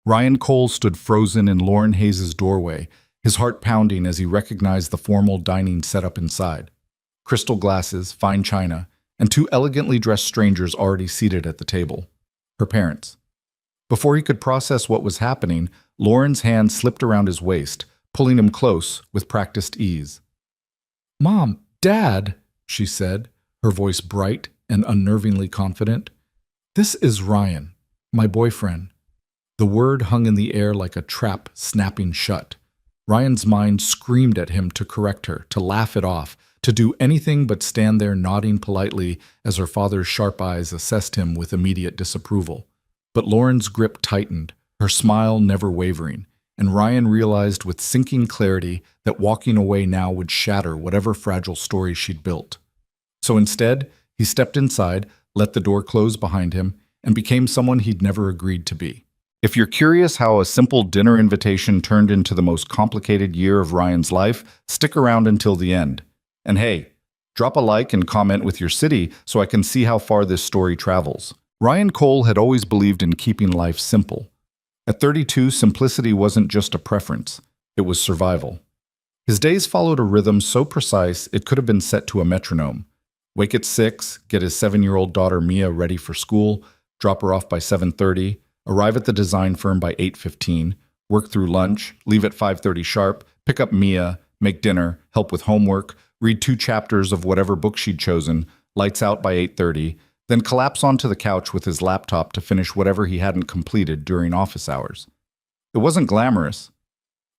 Ryan Cole stood frozen in Lauren Hayes' doorway, his heart pounding as he recognized the formal dining setup inside. Crystal glasses, fine china, and two elegantly dressed strangers already seated at the table. Her parents. Before he could process what was happening, Lauren's hand slipped around his waist, pulling him close with practiced ease. "Mom, Dad," she said, her voice bright and unnervingly confident. "This is Ryan, my boyfriend." The word hung in the air like a trap snapping shut. Ryan's mind screamed at him to correct her, to laugh it off, to do anything but stand there nodding politely as her father's sharp eyes assessed him with immediate disapproval. But Lauren's grip tightened, her smile never wavering, and Ryan realized with sinking clarity that walking away now would shatter whatever fragile story she'd built. So instead, he stepped inside, let the door close behind him, and became someone he'd never agreed to be. If you're curious how a simple dinner invitation turned into the most complicated year of Ryan's life, stick around until the end. And hey, drop a like and comment with your city so I can see how far this story travels. Ryan Cole had always believed in keeping life simple. At 32, simplicity wasn't just a preference, it was survival. His days followed a rhythm so precise it could have been set to a metronome. Wake at 6, get his 7-year-old daughter Mia ready for school, drop her off by 7:30, arrive at the design firm by 8:15, work through lunch, leave at 5:30 sharp, pick up Mia, make dinner, help with homework, read 2 chapters of whatever book she'd chosen, lights out by 8:30, then collapse onto the couch with his laptop to finish whatever he hadn't completed during office hours. It wasn't glamorous.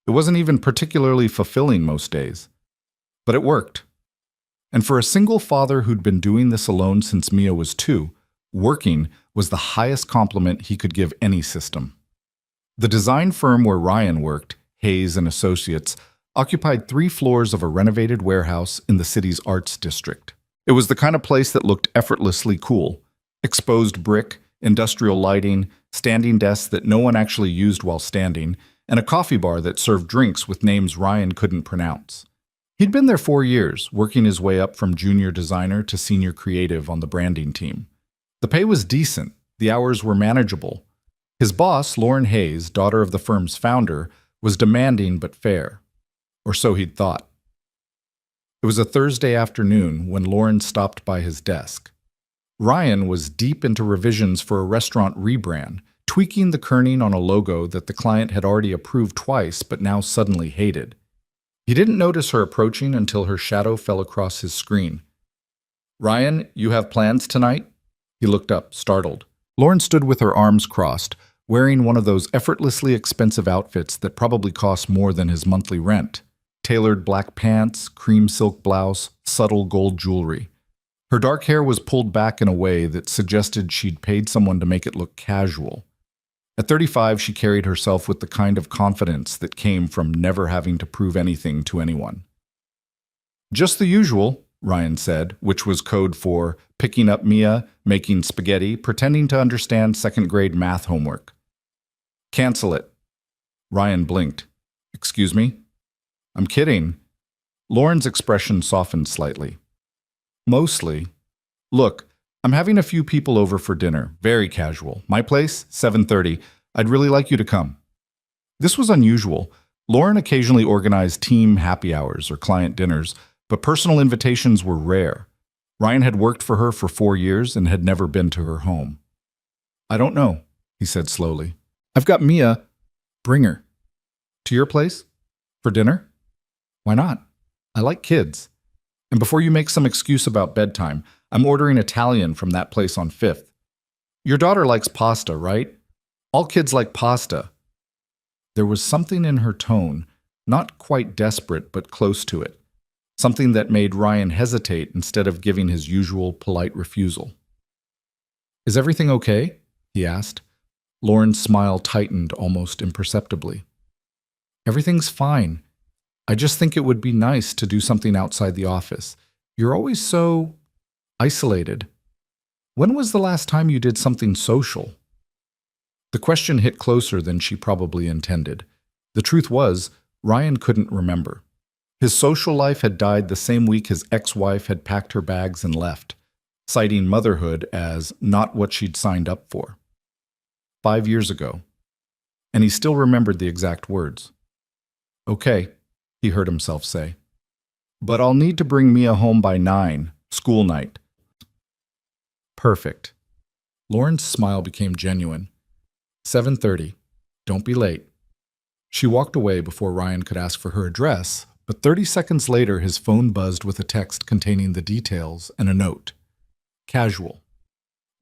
It wasn't even particularly fulfilling most days. But it worked. And for a single father who'd been doing this alone since Mia was 2, working was the highest compliment he could give any system. The design firm where Ryan worked, Hayes and Associates, occupied 3 floors of a renovated warehouse in the city's arts district. It was the kind of place that looked effortlessly cool. Exposed brick, industrial lighting, standing desks that no one actually used while standing, and a coffee bar that served drinks with names Ryan couldn't pronounce. He'd been there 4 years, working his way up from junior designer to senior creative on the branding team. The pay was decent, the hours were manageable. His boss, Lauren Hayes, daughter of the firm's founder, was demanding but fair. Or so he'd thought. It was a Thursday afternoon when Lauren stopped by his desk. Ryan was deep into revisions for a restaurant rebrand, tweaking the kerning on a logo that the client had already approved twice but now suddenly hated. He didn't notice her approaching until her shadow fell across his screen. "Ryan, you have plans tonight?" He looked up, startled. Lauren stood with her arms crossed, wearing one of those effortlessly expensive outfits that probably cost more than his monthly rent. Tailored black pants, cream silk blouse, subtle gold jewelry. Her dark hair was pulled back in a way that suggested she'd paid someone to make it look casual. At 35, she carried herself with the kind of confidence that came from never having to prove anything to anyone. "Just the usual," Ryan said, which was code for picking up Mia, making spaghetti, pretending to understand second-grade math homework. "Cancel it." Ryan blinked. "Excuse me?" "I'm kidding." Lauren's expression softened slightly. "Mostly. Look, I'm having a few people over for dinner, very casual. My place, 7:30. I'd really like you to come." This was unusual. Lauren occasionally organized team happy hours or client dinners, but personal invitations were rare. Ryan had worked for her for 4 years and had never been to her home. "I don't know," he said slowly. "I've got Mia. Bring her." "To your place? For dinner?" "Why not? I like kids. And before you make some excuse about bedtime, I'm ordering Italian from that place on 5th. Your daughter likes pasta, right? All kids like pasta." There was something in her tone, not quite desperate but close to it. Something that made Ryan hesitate instead of giving his usual polite refusal. "Is everything okay?" he asked. Lauren's smile tightened almost imperceptibly. "Everything's fine. I just think it would be nice to do something outside the office. You're always so isolated. When was the last time you did something social?" The question hit closer than she probably intended. The truth was, Ryan couldn't remember. His social life had died the same week his ex-wife had packed her bags and left, citing motherhood as not what she'd signed up for. 5 years ago. and he still remembered the exact words. "Okay," he heard himself say. "But I'll need to bring Mia home by 9, school night." Perfect. Lauren's smile became genuine. 7:30. Don't be late. She walked away before Ryan could ask for her address, but 30 seconds later his phone buzzed with a text containing the details and a note. Casual.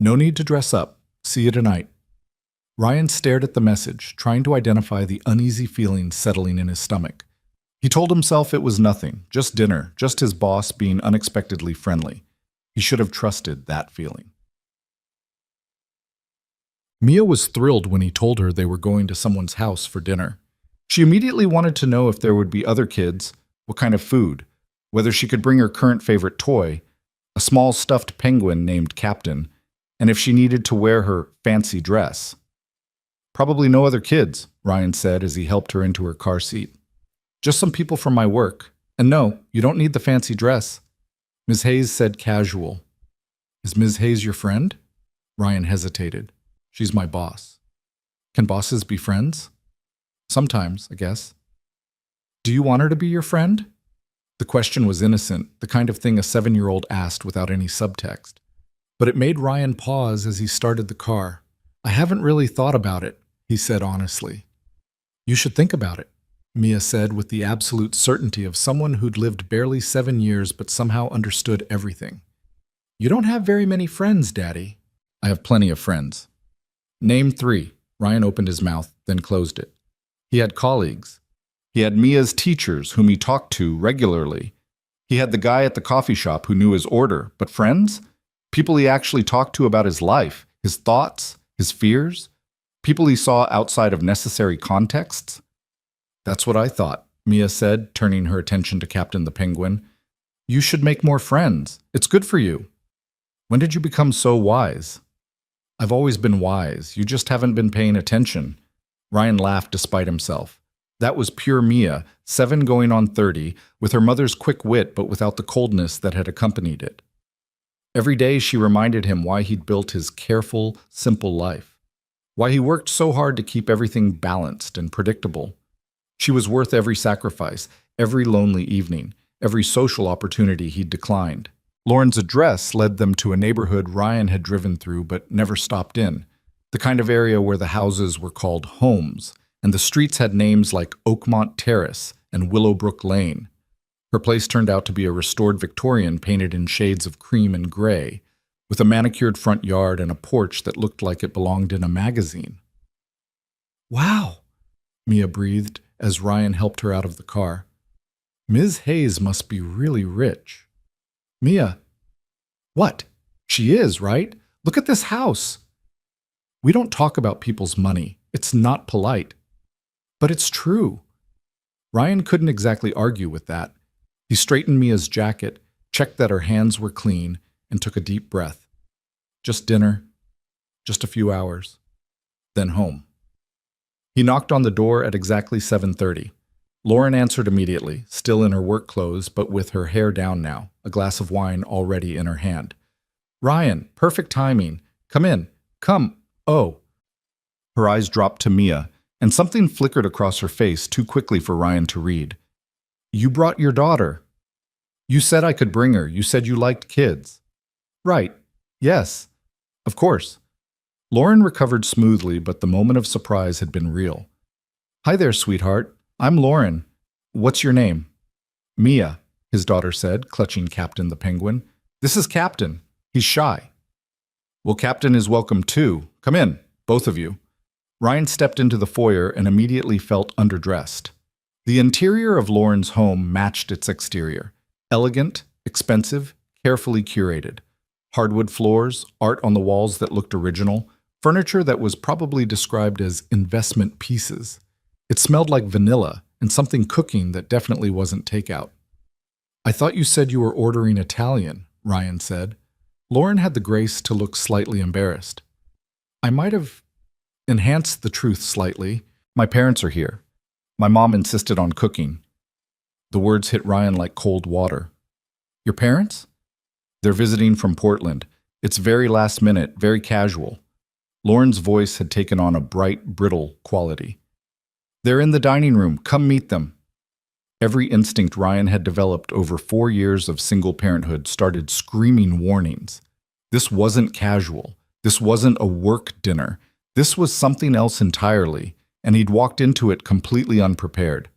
No need to dress up. See you tonight. Ryan stared at the message, trying to identify the uneasy feeling settling in his stomach. He told himself it was nothing, just dinner, just his boss being unexpectedly friendly. He should have trusted that feeling. Mia was thrilled when he told her they were going to someone's house for dinner. She immediately wanted to know if there would be other kids, what kind of food, whether she could bring her current favorite toy, a small stuffed penguin named Captain, and if she needed to wear her fancy dress. "Probably no other kids," Ryan said as he helped her into her car seat. "Just some people from my work. And no, you don't need the fancy dress." Ms. Hayes said casual. "Is Ms. Hayes your friend?" Ryan hesitated. "She's my boss." "Can bosses be friends?" "Sometimes, I guess." "Do you want her to be your friend?" The question was innocent, the kind of thing a 7-year-old asked without any subtext. But it made Ryan pause as he started the car. "I haven't really thought about it," he said honestly. "You should think about it," Mia said with the absolute certainty of someone who'd lived barely 7 years but somehow understood everything. "You don't have very many friends, Daddy." "I have plenty of friends." "Name 3. Ryan opened his mouth, then closed it. He had colleagues. He had Mia's teachers, whom he talked to regularly. He had the guy at the coffee shop who knew his order. But friends? People he actually talked to about his life, his thoughts, his fears? People he saw outside of necessary contexts? "That's what I thought," Mia said, turning her attention to Captain the Penguin. "You should make more friends. It's good for you." "When did you become so wise?" "I've always been wise. You just haven't been paying attention." Ryan laughed despite himself. That was pure Mia, 7 going on 30, with her mother's quick wit but without the coldness that had accompanied it. Every day she reminded him why he'd built his careful, simple life, why he worked so hard to keep everything balanced and predictable. She was worth every sacrifice, every lonely evening, every social opportunity he'd declined. Lauren's address led them to a neighborhood Ryan had driven through but never stopped in, the kind of area where the houses were called homes, and the streets had names like Oakmont Terrace and Willowbrook Lane. Her place turned out to be a restored Victorian painted in shades of cream and gray, with a manicured front yard and a porch that looked like it belonged in a magazine. "Wow," Mia breathed as Ryan helped her out of the car. "Ms. Hayes must be really rich." "Mia." "What? She is, right? Look at this house." "We don't talk about people's money. It's not polite." "But it's true." Ryan couldn't exactly argue with that. He straightened Mia's jacket, checked that her hands were clean, and took a deep breath. Just dinner, just a few hours, then home. He knocked on the door at exactly 7:30. Lauren answered immediately, still in her work clothes, but with her hair down now, a glass of wine already in her hand. "Ryan, perfect timing. Come in. Come. Oh." Her eyes dropped to Mia, and something flickered across her face too quickly for Ryan to read. "You brought your daughter." "You said I could bring her. You said you liked kids." "Right. Yes. Of course." Lauren recovered smoothly, but the moment of surprise had been real. "Hi there, sweetheart. I'm Lauren. What's your name?" "Mia," his daughter said, clutching Captain the Penguin. "This is Captain. He's shy." "Well, Captain is welcome too. Come in, both of you." Ryan stepped into the foyer and immediately felt underdressed. The interior of Lauren's home matched its exterior. Elegant, expensive, carefully curated. Hardwood floors, art on the walls that looked original, furniture that was probably described as investment pieces. It smelled like vanilla and something cooking that definitely wasn't takeout. "I thought you said you were ordering Italian," Ryan said. Lauren had the grace to look slightly embarrassed. "I might have enhanced the truth slightly. My parents are here. My mom insisted on cooking." The words hit Ryan like cold water. "Your parents?" "They're visiting from Portland. It's very last minute, very casual." Lauren's voice had taken on a bright, brittle quality. "They're in the dining room. Come meet them." Every instinct Ryan had developed over 4 years of single parenthood started screaming warnings. This wasn't casual. This wasn't a work dinner. This was something else entirely, and he'd walked into it completely unprepared.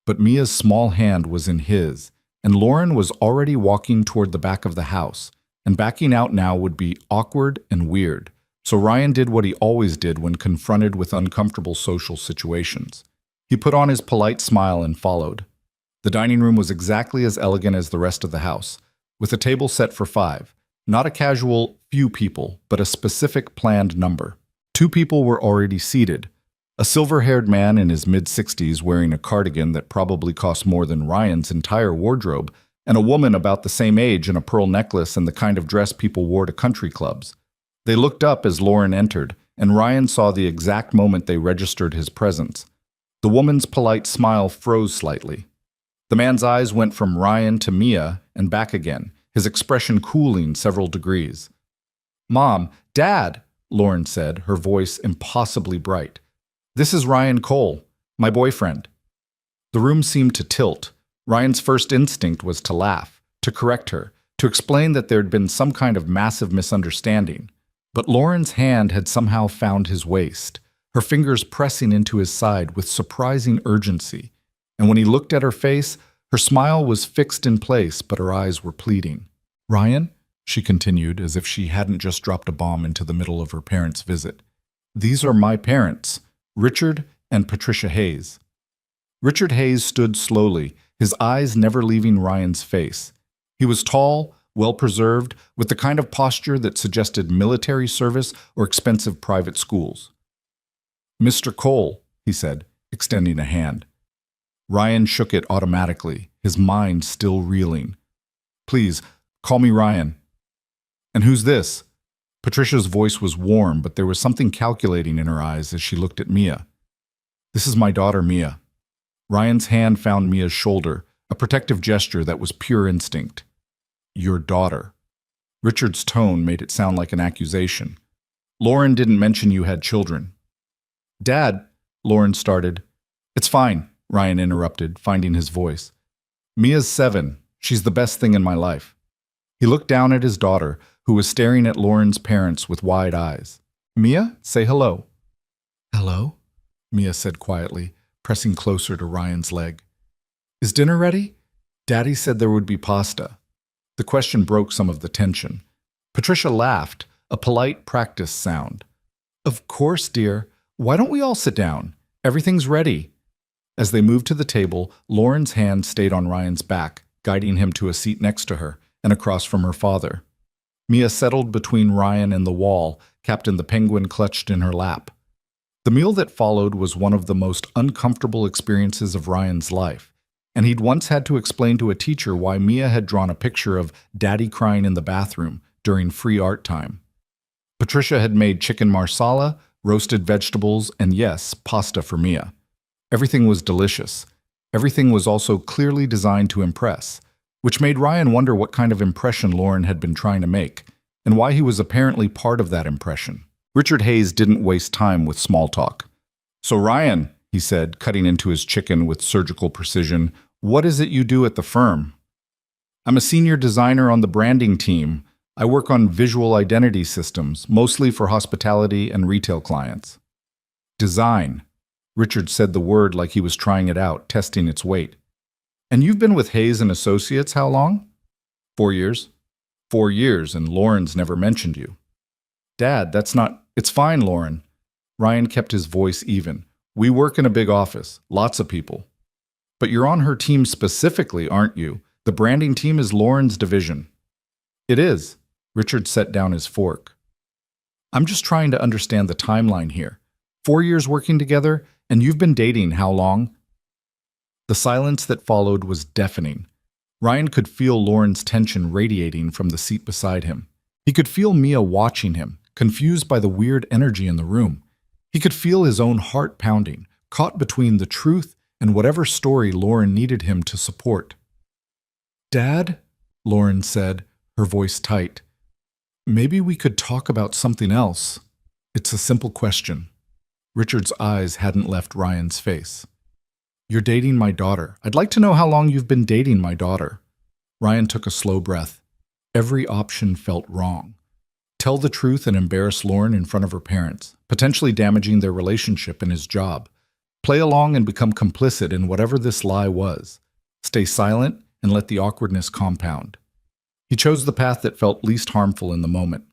But Mia's small hand was in his, and Lauren was already walking toward the back of the house, and backing out now would be awkward and weird. So Ryan did what he always did when confronted with uncomfortable social situations. He put on his polite smile and followed. The dining room was exactly as elegant as the rest of the house, with a table set for 5. Not a casual few people, but a specific planned number. 2 people were already seated. A silver-haired man in his mid-60s wearing a cardigan that probably cost more than Ryan's entire wardrobe, and a woman about the same age in a pearl necklace and the kind of dress people wore to country clubs. They looked up as Lauren entered, and Ryan saw the exact moment they registered his presence. The woman's polite smile froze slightly. The man's eyes went from Ryan to Mia and back again, his expression cooling several degrees. "Mom, Dad," Lauren said, her voice impossibly bright. "This is Ryan Cole, my boyfriend." The room seemed to tilt. Ryan's first instinct was to laugh, to correct her, to explain that there had been some kind of massive misunderstanding. But Lauren's hand had somehow found his waist, her fingers pressing into his side with surprising urgency. And when he looked at her face, her smile was fixed in place, but her eyes were pleading. "Ryan," she continued, as if she hadn't just dropped a bomb into the middle of her parents' visit, "these are my parents, Richard and Patricia Hayes." Richard Hayes stood slowly, his eyes never leaving Ryan's face. He was tall, well-preserved, with the kind of posture that suggested military service or expensive private schools. "Mr. Cole," he said, extending a hand. Ryan shook it automatically, his mind still reeling. "Please, call me Ryan." "And who's this?" Patricia's voice was warm, but there was something calculating in her eyes as she looked at Mia. "This is my daughter, Mia." Ryan's hand found Mia's shoulder, a protective gesture that was pure instinct. "Your daughter." Richard's tone made it sound like an accusation. "Lauren didn't mention you had children." "Dad," Lauren started. "It's fine," Ryan interrupted, finding his voice. "Mia's 7. She's the best thing in my life." He looked down at his daughter, who was staring at Lauren's parents with wide eyes. "Mia, say hello." "Hello," Mia said quietly, pressing closer to Ryan's leg. "Is dinner ready? Daddy said there would be pasta." The question broke some of the tension. Patricia laughed, a polite practice sound. "Of course, dear. Why don't we all sit down? Everything's ready." As they moved to the table, Lauren's hand stayed on Ryan's back, guiding him to a seat next to her and across from her father. Mia settled between Ryan and the wall, Captain the Penguin clutched in her lap. The meal that followed was one of the most uncomfortable experiences of Ryan's life, and he'd once had to explain to a teacher why Mia had drawn a picture of Daddy crying in the bathroom during free art time. Patricia had made chicken marsala, roasted vegetables, and yes, pasta for Mia. Everything was delicious. Everything was also clearly designed to impress, which made Ryan wonder what kind of impression Lauren had been trying to make, and why he was apparently part of that impression. Richard Hayes didn't waste time with small talk. "So Ryan," he said, cutting into his chicken with surgical precision, "what is it you do at the firm?" "I'm a senior designer on the branding team. I work on visual identity systems, mostly for hospitality and retail clients." "Design." Richard said the word like he was trying it out, testing its weight. "And you've been with Hayes and Associates how long?" 4 years. 4 years, and Lauren's never mentioned you." "Dad, that's not—" "It's fine, Lauren." Ryan kept his voice even. "We work in a big office, lots of people." "But you're on her team specifically, aren't you? The branding team is Lauren's division." "It is." Richard set down his fork. "I'm just trying to understand the timeline here. 4 years working together, and you've been dating how long?" The silence that followed was deafening. Ryan could feel Lauren's tension radiating from the seat beside him. He could feel Mia watching him, confused by the weird energy in the room. He could feel his own heart pounding, caught between the truth and whatever story Lauren needed him to support. "Dad," Lauren said, her voice tight, "maybe we could talk about something else." It's a simple question. Richard's eyes hadn't left Ryan's face. You're dating my daughter. I'd like to know how long you've been dating my daughter. Ryan took a slow breath. Every option felt wrong. Tell the truth and embarrass Lauren in front of her parents, potentially damaging their relationship and his job. Play along and become complicit in whatever this lie was. Stay silent and let the awkwardness compound. He chose the path that felt least harmful in the moment.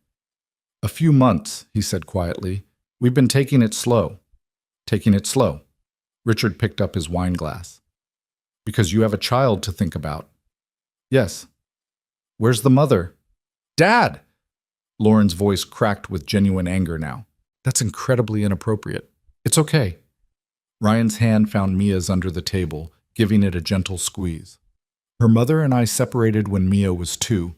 A few months, he said quietly. We've been taking it slow. Taking it slow. Richard picked up his wine glass. Because you have a child to think about. Yes. Where's the mother? Dad! Lauren's voice cracked with genuine anger now. That's incredibly inappropriate. It's okay. Ryan's hand found Mia's under the table, giving it a gentle squeeze. Her mother and I separated when Mia was 2.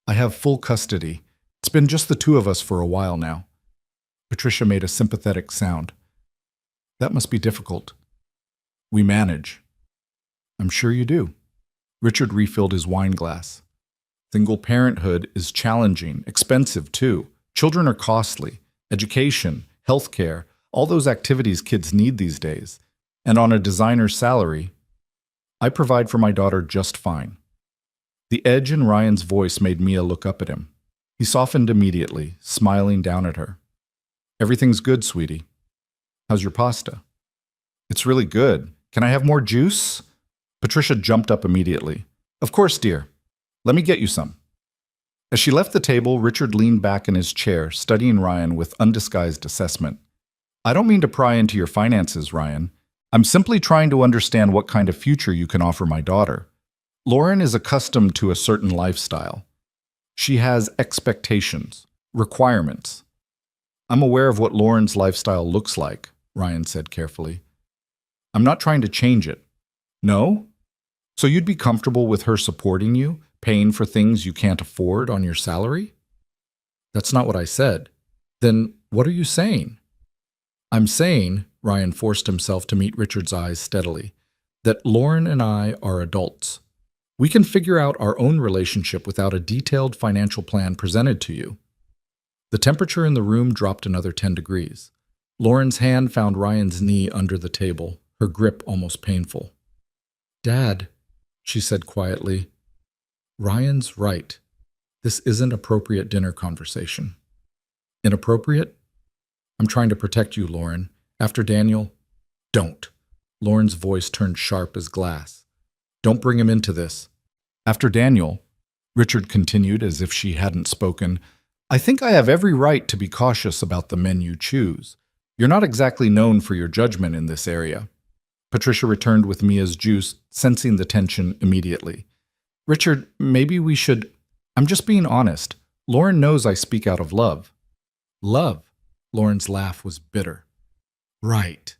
I have full custody. It's been just the 2 of us for a while now. Patricia made a sympathetic sound. That must be difficult. We manage. I'm sure you do. Richard refilled his wine glass. Single parenthood is challenging, expensive too. Children are costly. Education, healthcare, all those activities kids need these days. And on a designer's salary, I provide for my daughter just fine. The edge in Ryan's voice made Mia look up at him. He softened immediately, smiling down at her. Everything's good, sweetie. How's your pasta? It's really good. Can I have more juice? Patricia jumped up immediately. Of course, dear. Let me get you some. As she left the table, Richard leaned back in his chair, studying Ryan with undisguised assessment. I don't mean to pry into your finances, Ryan. I'm simply trying to understand what kind of future you can offer my daughter. Lauren is accustomed to a certain lifestyle. She has expectations, requirements. I'm aware of what Lauren's lifestyle looks like, Ryan said carefully. I'm not trying to change it. No? So you'd be comfortable with her supporting you, paying for things you can't afford on your salary? That's not what I said. Then what are you saying? I'm saying, Ryan forced himself to meet Richard's eyes steadily, that Lauren and I are adults. We can figure out our own relationship without a detailed financial plan presented to you. The temperature in the room dropped another 10 degrees. Lauren's hand found Ryan's knee under the table, her grip almost painful. Dad, she said quietly, Ryan's right. This isn't appropriate dinner conversation. Inappropriate? I'm trying to protect you, Lauren. After Daniel, don't. Lauren's voice turned sharp as glass. Don't bring him into this. After Daniel, Richard continued as if she hadn't spoken, I think I have every right to be cautious about the men you choose. You're not exactly known for your judgment in this area. Patricia returned with Mia's juice, sensing the tension immediately. Richard, maybe we should... I'm just being honest. Lauren knows I speak out of love. Love? Lauren's laugh was bitter. Right.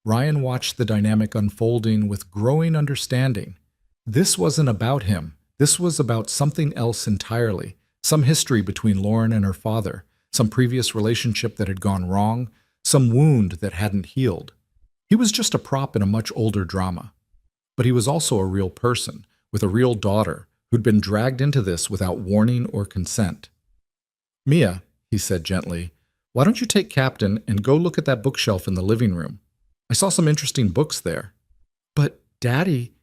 Ryan watched the dynamic unfolding with growing understanding. This wasn't about him. This was about something else entirely. Some history between Lauren and her father, some previous relationship that had gone wrong, some wound that hadn't healed. He was just a prop in a much older drama. But he was also a real person, with a real daughter, who'd been dragged into this without warning or consent. Mia, he said gently, why don't you take Captain and go look at that bookshelf in the living room? I saw some interesting books there. But, Daddy,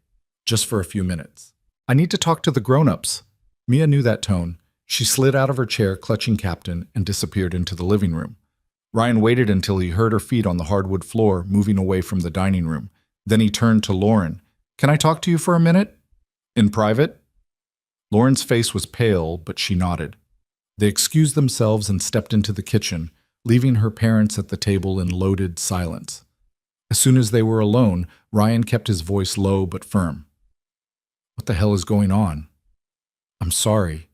just for a few minutes. I need to talk to the grown-ups. Mia knew that tone. She slid out of her chair, clutching Captain, and disappeared into the living room. Ryan waited until he heard her feet on the hardwood floor, moving away from the dining room. Then he turned to Lauren. Can I talk to you for a minute? In private? Lauren's face was pale, but she nodded. They excused themselves and stepped into the kitchen, leaving her parents at the table in loaded silence. As soon as they were alone, Ryan kept his voice low but firm. What the hell is going on? I'm sorry.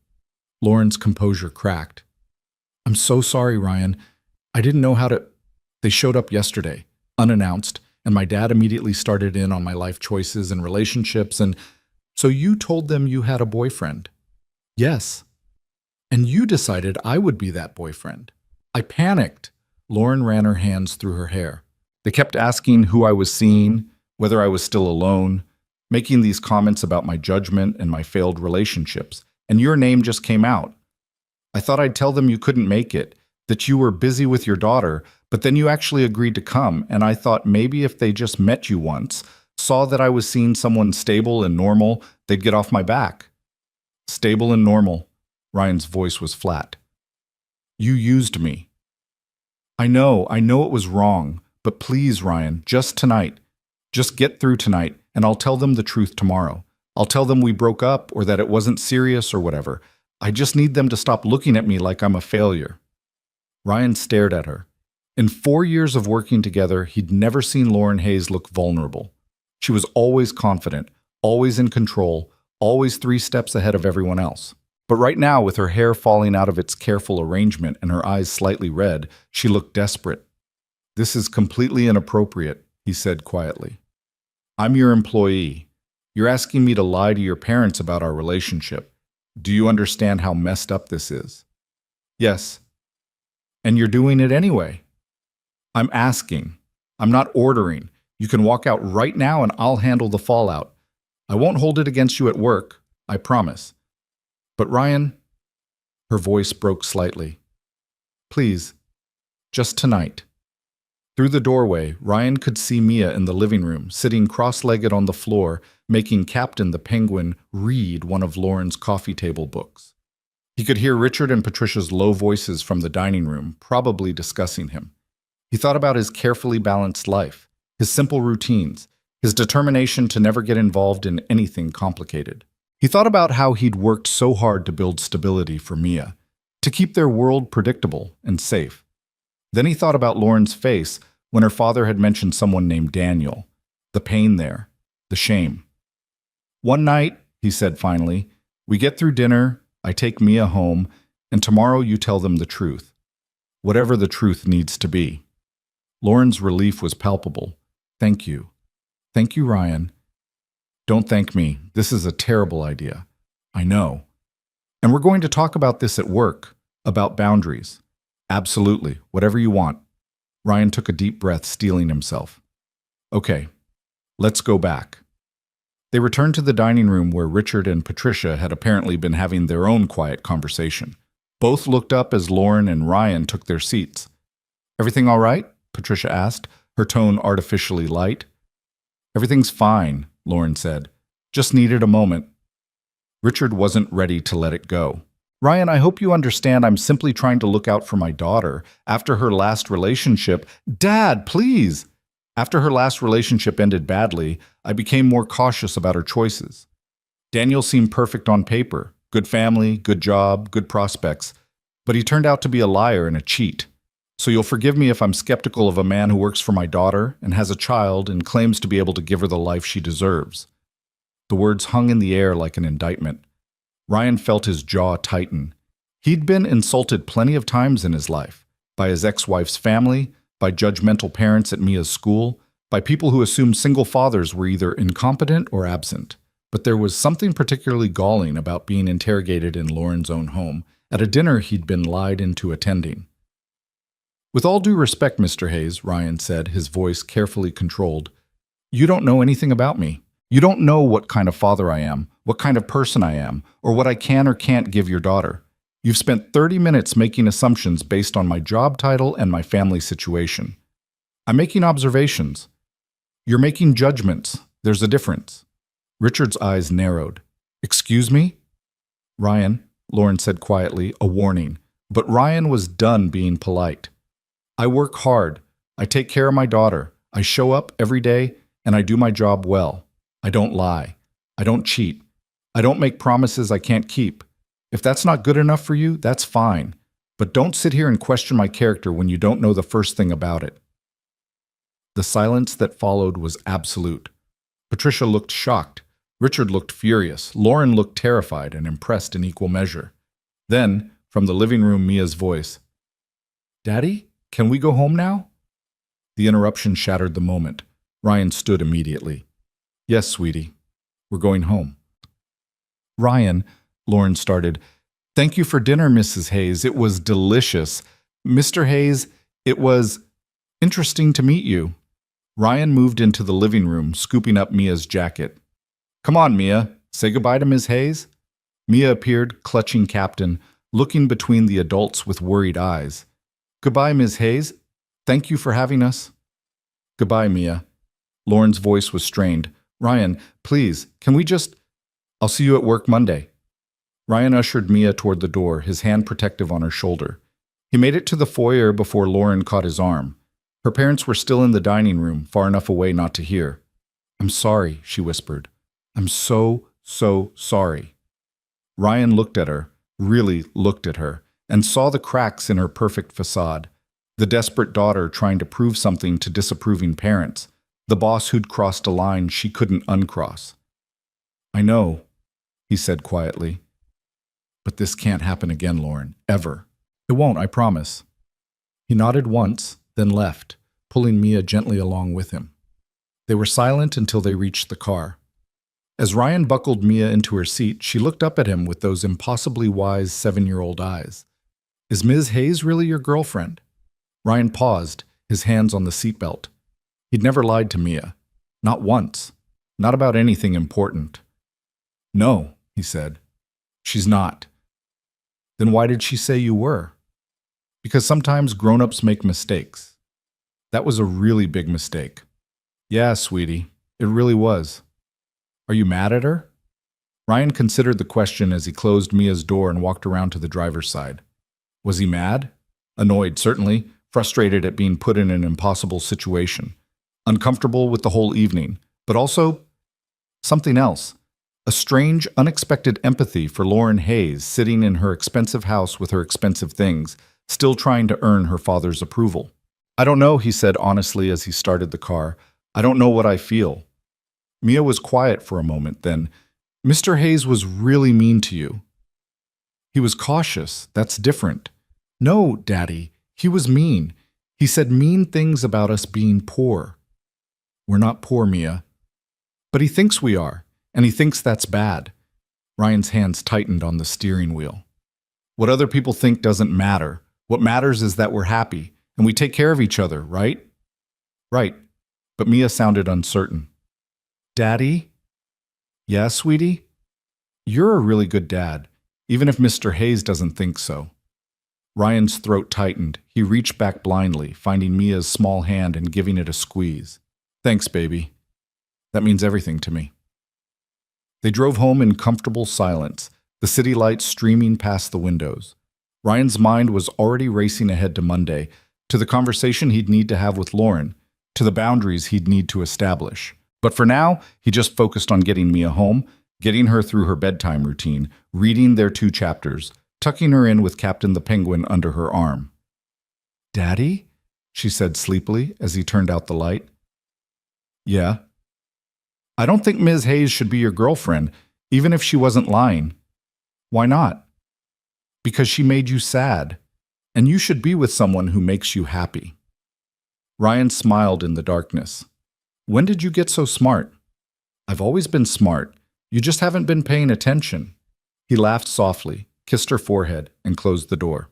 Lauren's composure cracked. I'm so sorry, Ryan. I didn't know how to... They showed up yesterday, unannounced, and my dad immediately started in on my life choices and relationships, and so you told them you had a boyfriend. Yes. And you decided I would be that boyfriend. I panicked. Lauren ran her hands through her hair. They kept asking who I was seeing, whether I was still alone, making these comments about my judgment and my failed relationships, and your name just came out. I thought I'd tell them you couldn't make it, that you were busy with your daughter, but then you actually agreed to come, and I thought maybe if they just met you once, saw that I was seeing someone stable and normal, they'd get off my back. Stable and normal. Ryan's voice was flat. You used me. I know it was wrong, but please, Ryan, just tonight. Just get through tonight, and I'll tell them the truth tomorrow. I'll tell them we broke up or that it wasn't serious or whatever. I just need them to stop looking at me like I'm a failure. Ryan stared at her. In 4 years of working together, he'd never seen Lauren Hayes look vulnerable. She was always confident, always in control, always 3 steps ahead of everyone else. But right now, with her hair falling out of its careful arrangement and her eyes slightly red, she looked desperate. This is completely inappropriate, he said quietly. I'm your employee. You're asking me to lie to your parents about our relationship. Do you understand how messed up this is? Yes. And you're doing it anyway. I'm asking. I'm not ordering. You can walk out right now and I'll handle the fallout. I won't hold it against you at work, I promise. But Ryan, her voice broke slightly. Please, just tonight. Through the doorway, Ryan could see Mia in the living room, sitting cross-legged on the floor, making Captain the Penguin read one of Lauren's coffee table books. He could hear Richard and Patricia's low voices from the dining room, probably discussing him. He thought about his carefully balanced life, his simple routines, his determination to never get involved in anything complicated. He thought about how he'd worked so hard to build stability for Mia, to keep their world predictable and safe. Then he thought about Lauren's face when her father had mentioned someone named Daniel, the pain there, the shame. One night, he said finally, we get through dinner, I take Mia home, and tomorrow you tell them the truth. Whatever the truth needs to be. Lauren's relief was palpable. Thank you. Thank you, Ryan. Don't thank me. This is a terrible idea. I know. And we're going to talk about this at work, about boundaries. Absolutely, whatever you want. Ryan took a deep breath, steeling himself. Okay, let's go back. They returned to the dining room where Richard and Patricia had apparently been having their own quiet conversation. Both looked up as Lauren and Ryan took their seats. Everything all right? Patricia asked, her tone artificially light. Everything's fine, Lauren said. Just needed a moment. Richard wasn't ready to let it go. Ryan, I hope you understand I'm simply trying to look out for my daughter. After her last relationship— Dad, please! After her last relationship ended badly, I became more cautious about her choices. Daniel seemed perfect on paper. Good family, good job, good prospects. But he turned out to be a liar and a cheat. So you'll forgive me if I'm skeptical of a man who works for my daughter and has a child and claims to be able to give her the life she deserves. The words hung in the air like an indictment. Ryan felt his jaw tighten. He'd been insulted plenty of times in his life, by his ex-wife's family, by judgmental parents at Mia's school, by people who assumed single fathers were either incompetent or absent. But there was something particularly galling about being interrogated in Lauren's own home, at a dinner he'd been lied into attending. With all due respect, Mr. Hayes, Ryan said, his voice carefully controlled, you don't know anything about me. You don't know what kind of father I am, what kind of person I am, or what I can or can't give your daughter. You've spent 30 minutes making assumptions based on my job title and my family situation. I'm making observations. You're making judgments. There's a difference. Richard's eyes narrowed. Excuse me? Ryan, Lauren said quietly, a warning. But Ryan was done being polite. I work hard. I take care of my daughter. I show up every day, and I do my job well. I don't lie. I don't cheat. I don't make promises I can't keep. If that's not good enough for you, that's fine. But don't sit here and question my character when you don't know the first thing about it. The silence that followed was absolute. Patricia looked shocked. Richard looked furious. Lauren looked terrified and impressed in equal measure. Then, from the living room, Mia's voice, Daddy, can we go home now? The interruption shattered the moment. Ryan stood immediately. Yes, sweetie. We're going home. Ryan, Lauren started, thank you for dinner, Mrs. Hayes. It was delicious. Mr. Hayes, it was interesting to meet you. Ryan moved into the living room, scooping up Mia's jacket. Come on, Mia. Say goodbye to Ms. Hayes. Mia appeared, clutching Captain, looking between the adults with worried eyes. Goodbye, Ms. Hayes. Thank you for having us. Goodbye, Mia. Lauren's voice was strained. Ryan, please, can we just... I'll see you at work Monday. Ryan ushered Mia toward the door, his hand protective on her shoulder. He made it to the foyer before Lauren caught his arm. Her parents were still in the dining room, far enough away not to hear. I'm sorry, she whispered. I'm so sorry. Ryan looked at her, really looked at her, and saw the cracks in her perfect facade. The desperate daughter trying to prove something to disapproving parents. The boss who'd crossed a line she couldn't uncross. I know, he said quietly. But this can't happen again, Lauren, ever. It won't, I promise. He nodded once, then left, pulling Mia gently along with him. They were silent until they reached the car. As Ryan buckled Mia into her seat, she looked up at him with those impossibly wise 7-year-old eyes. Is Ms. Hayes really your girlfriend? Ryan paused, his hands on the seatbelt. He'd never lied to Mia. Not once. Not about anything important. No, he said. She's not. Then why did she say you were? Because sometimes grown-ups make mistakes. That was a really big mistake. Yeah, sweetie, it really was. Are you mad at her? Ryan considered the question as he closed Mia's door and walked around to the driver's side. Was he mad? Annoyed, certainly, frustrated at being put in an impossible situation. Uncomfortable with the whole evening, but also something else. A strange, unexpected empathy for Lauren Hayes sitting in her expensive house with her expensive things, still trying to earn her father's approval. I don't know, he said honestly as he started the car. I don't know what I feel. Mia was quiet for a moment, then, Mr. Hayes was really mean to you. He was cautious. That's different. No, Daddy, he was mean. He said mean things about us being poor. We're not poor, Mia. But he thinks we are, and he thinks that's bad. Ryan's hands tightened on the steering wheel. What other people think doesn't matter. What matters is that we're happy, and we take care of each other, right? Right. But Mia sounded uncertain. Daddy? Yeah, sweetie? You're a really good dad, even if Mr. Hayes doesn't think so. Ryan's throat tightened. He reached back blindly, finding Mia's small hand and giving it a squeeze. Thanks, baby. That means everything to me. They drove home in comfortable silence, the city lights streaming past the windows. Ryan's mind was already racing ahead to Monday, to the conversation he'd need to have with Lauren, to the boundaries he'd need to establish. But for now, he just focused on getting Mia home, getting her through her bedtime routine, reading their 2 chapters, tucking her in with Captain the Penguin under her arm. Daddy? She said sleepily as he turned out the light. Yeah. I don't think Ms. Hayes should be your girlfriend, even if she wasn't lying. Why not? Because she made you sad, and you should be with someone who makes you happy. Ryan smiled in the darkness. When did you get so smart? I've always been smart. You just haven't been paying attention. He laughed softly, kissed her forehead, and closed the door.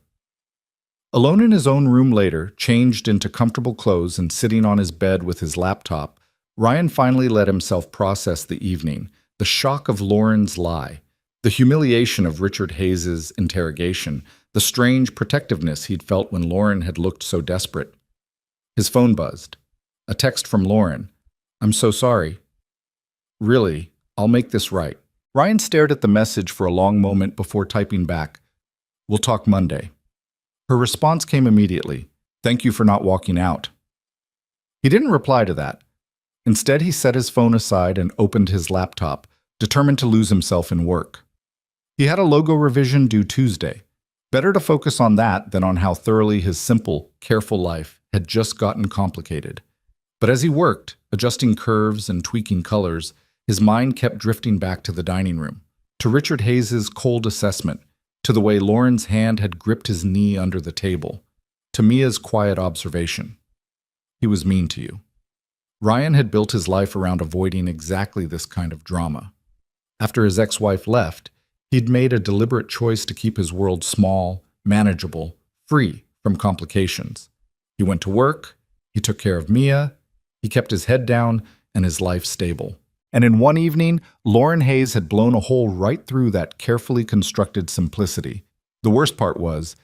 Alone in his own room later, changed into comfortable clothes and sitting on his bed with his laptop, Ryan finally let himself process the evening, the shock of Lauren's lie, the humiliation of Richard Hayes' interrogation, the strange protectiveness he'd felt when Lauren had looked so desperate. His phone buzzed. A text from Lauren. I'm so sorry. Really, I'll make this right. Ryan stared at the message for a long moment before typing back. We'll talk Monday. Her response came immediately. Thank you for not walking out. He didn't reply to that. Instead, he set his phone aside and opened his laptop, determined to lose himself in work. He had a logo revision due Tuesday. Better to focus on that than on how thoroughly his simple, careful life had just gotten complicated. But as he worked, adjusting curves and tweaking colors, his mind kept drifting back to the dining room, to Richard Hayes' cold assessment, to the way Lauren's hand had gripped his knee under the table, to Mia's quiet observation. He was mean to you. Ryan had built his life around avoiding exactly this kind of drama. After his ex-wife left, he'd made a deliberate choice to keep his world small, manageable, free from complications. He went to work, he took care of Mia, he kept his head down and his life stable. And in one evening, Lauren Hayes had blown a hole right through that carefully constructed simplicity. The worst part was,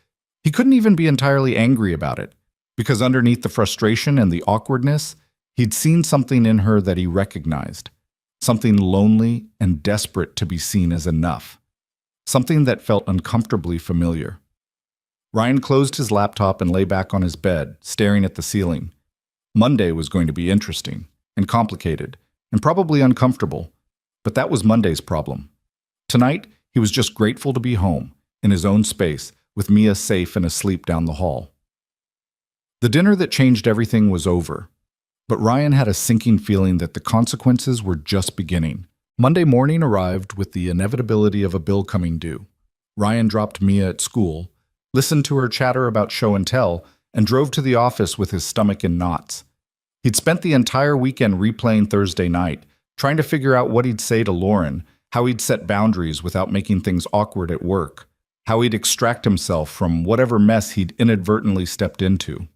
He couldn't even be entirely angry about it, because underneath the frustration and the awkwardness, he'd seen something in her that he recognized, something lonely and desperate to be seen as enough, something that felt uncomfortably familiar. Ryan closed his laptop and lay back on his bed, staring at the ceiling. Monday was going to be interesting and complicated and probably uncomfortable, but that was Monday's problem. Tonight, he was just grateful to be home, in his own space, with Mia safe and asleep down the hall. The dinner that changed everything was over, but Ryan had a sinking feeling that the consequences were just beginning. Monday morning arrived with the inevitability of a bill coming due. Ryan dropped Mia at school, listened to her chatter about show and tell, and drove to the office with his stomach in knots. He'd spent the entire weekend replaying Thursday night, trying to figure out what he'd say to Lauren, how he'd set boundaries without making things awkward at work, how he'd extract himself from whatever mess he'd inadvertently stepped into.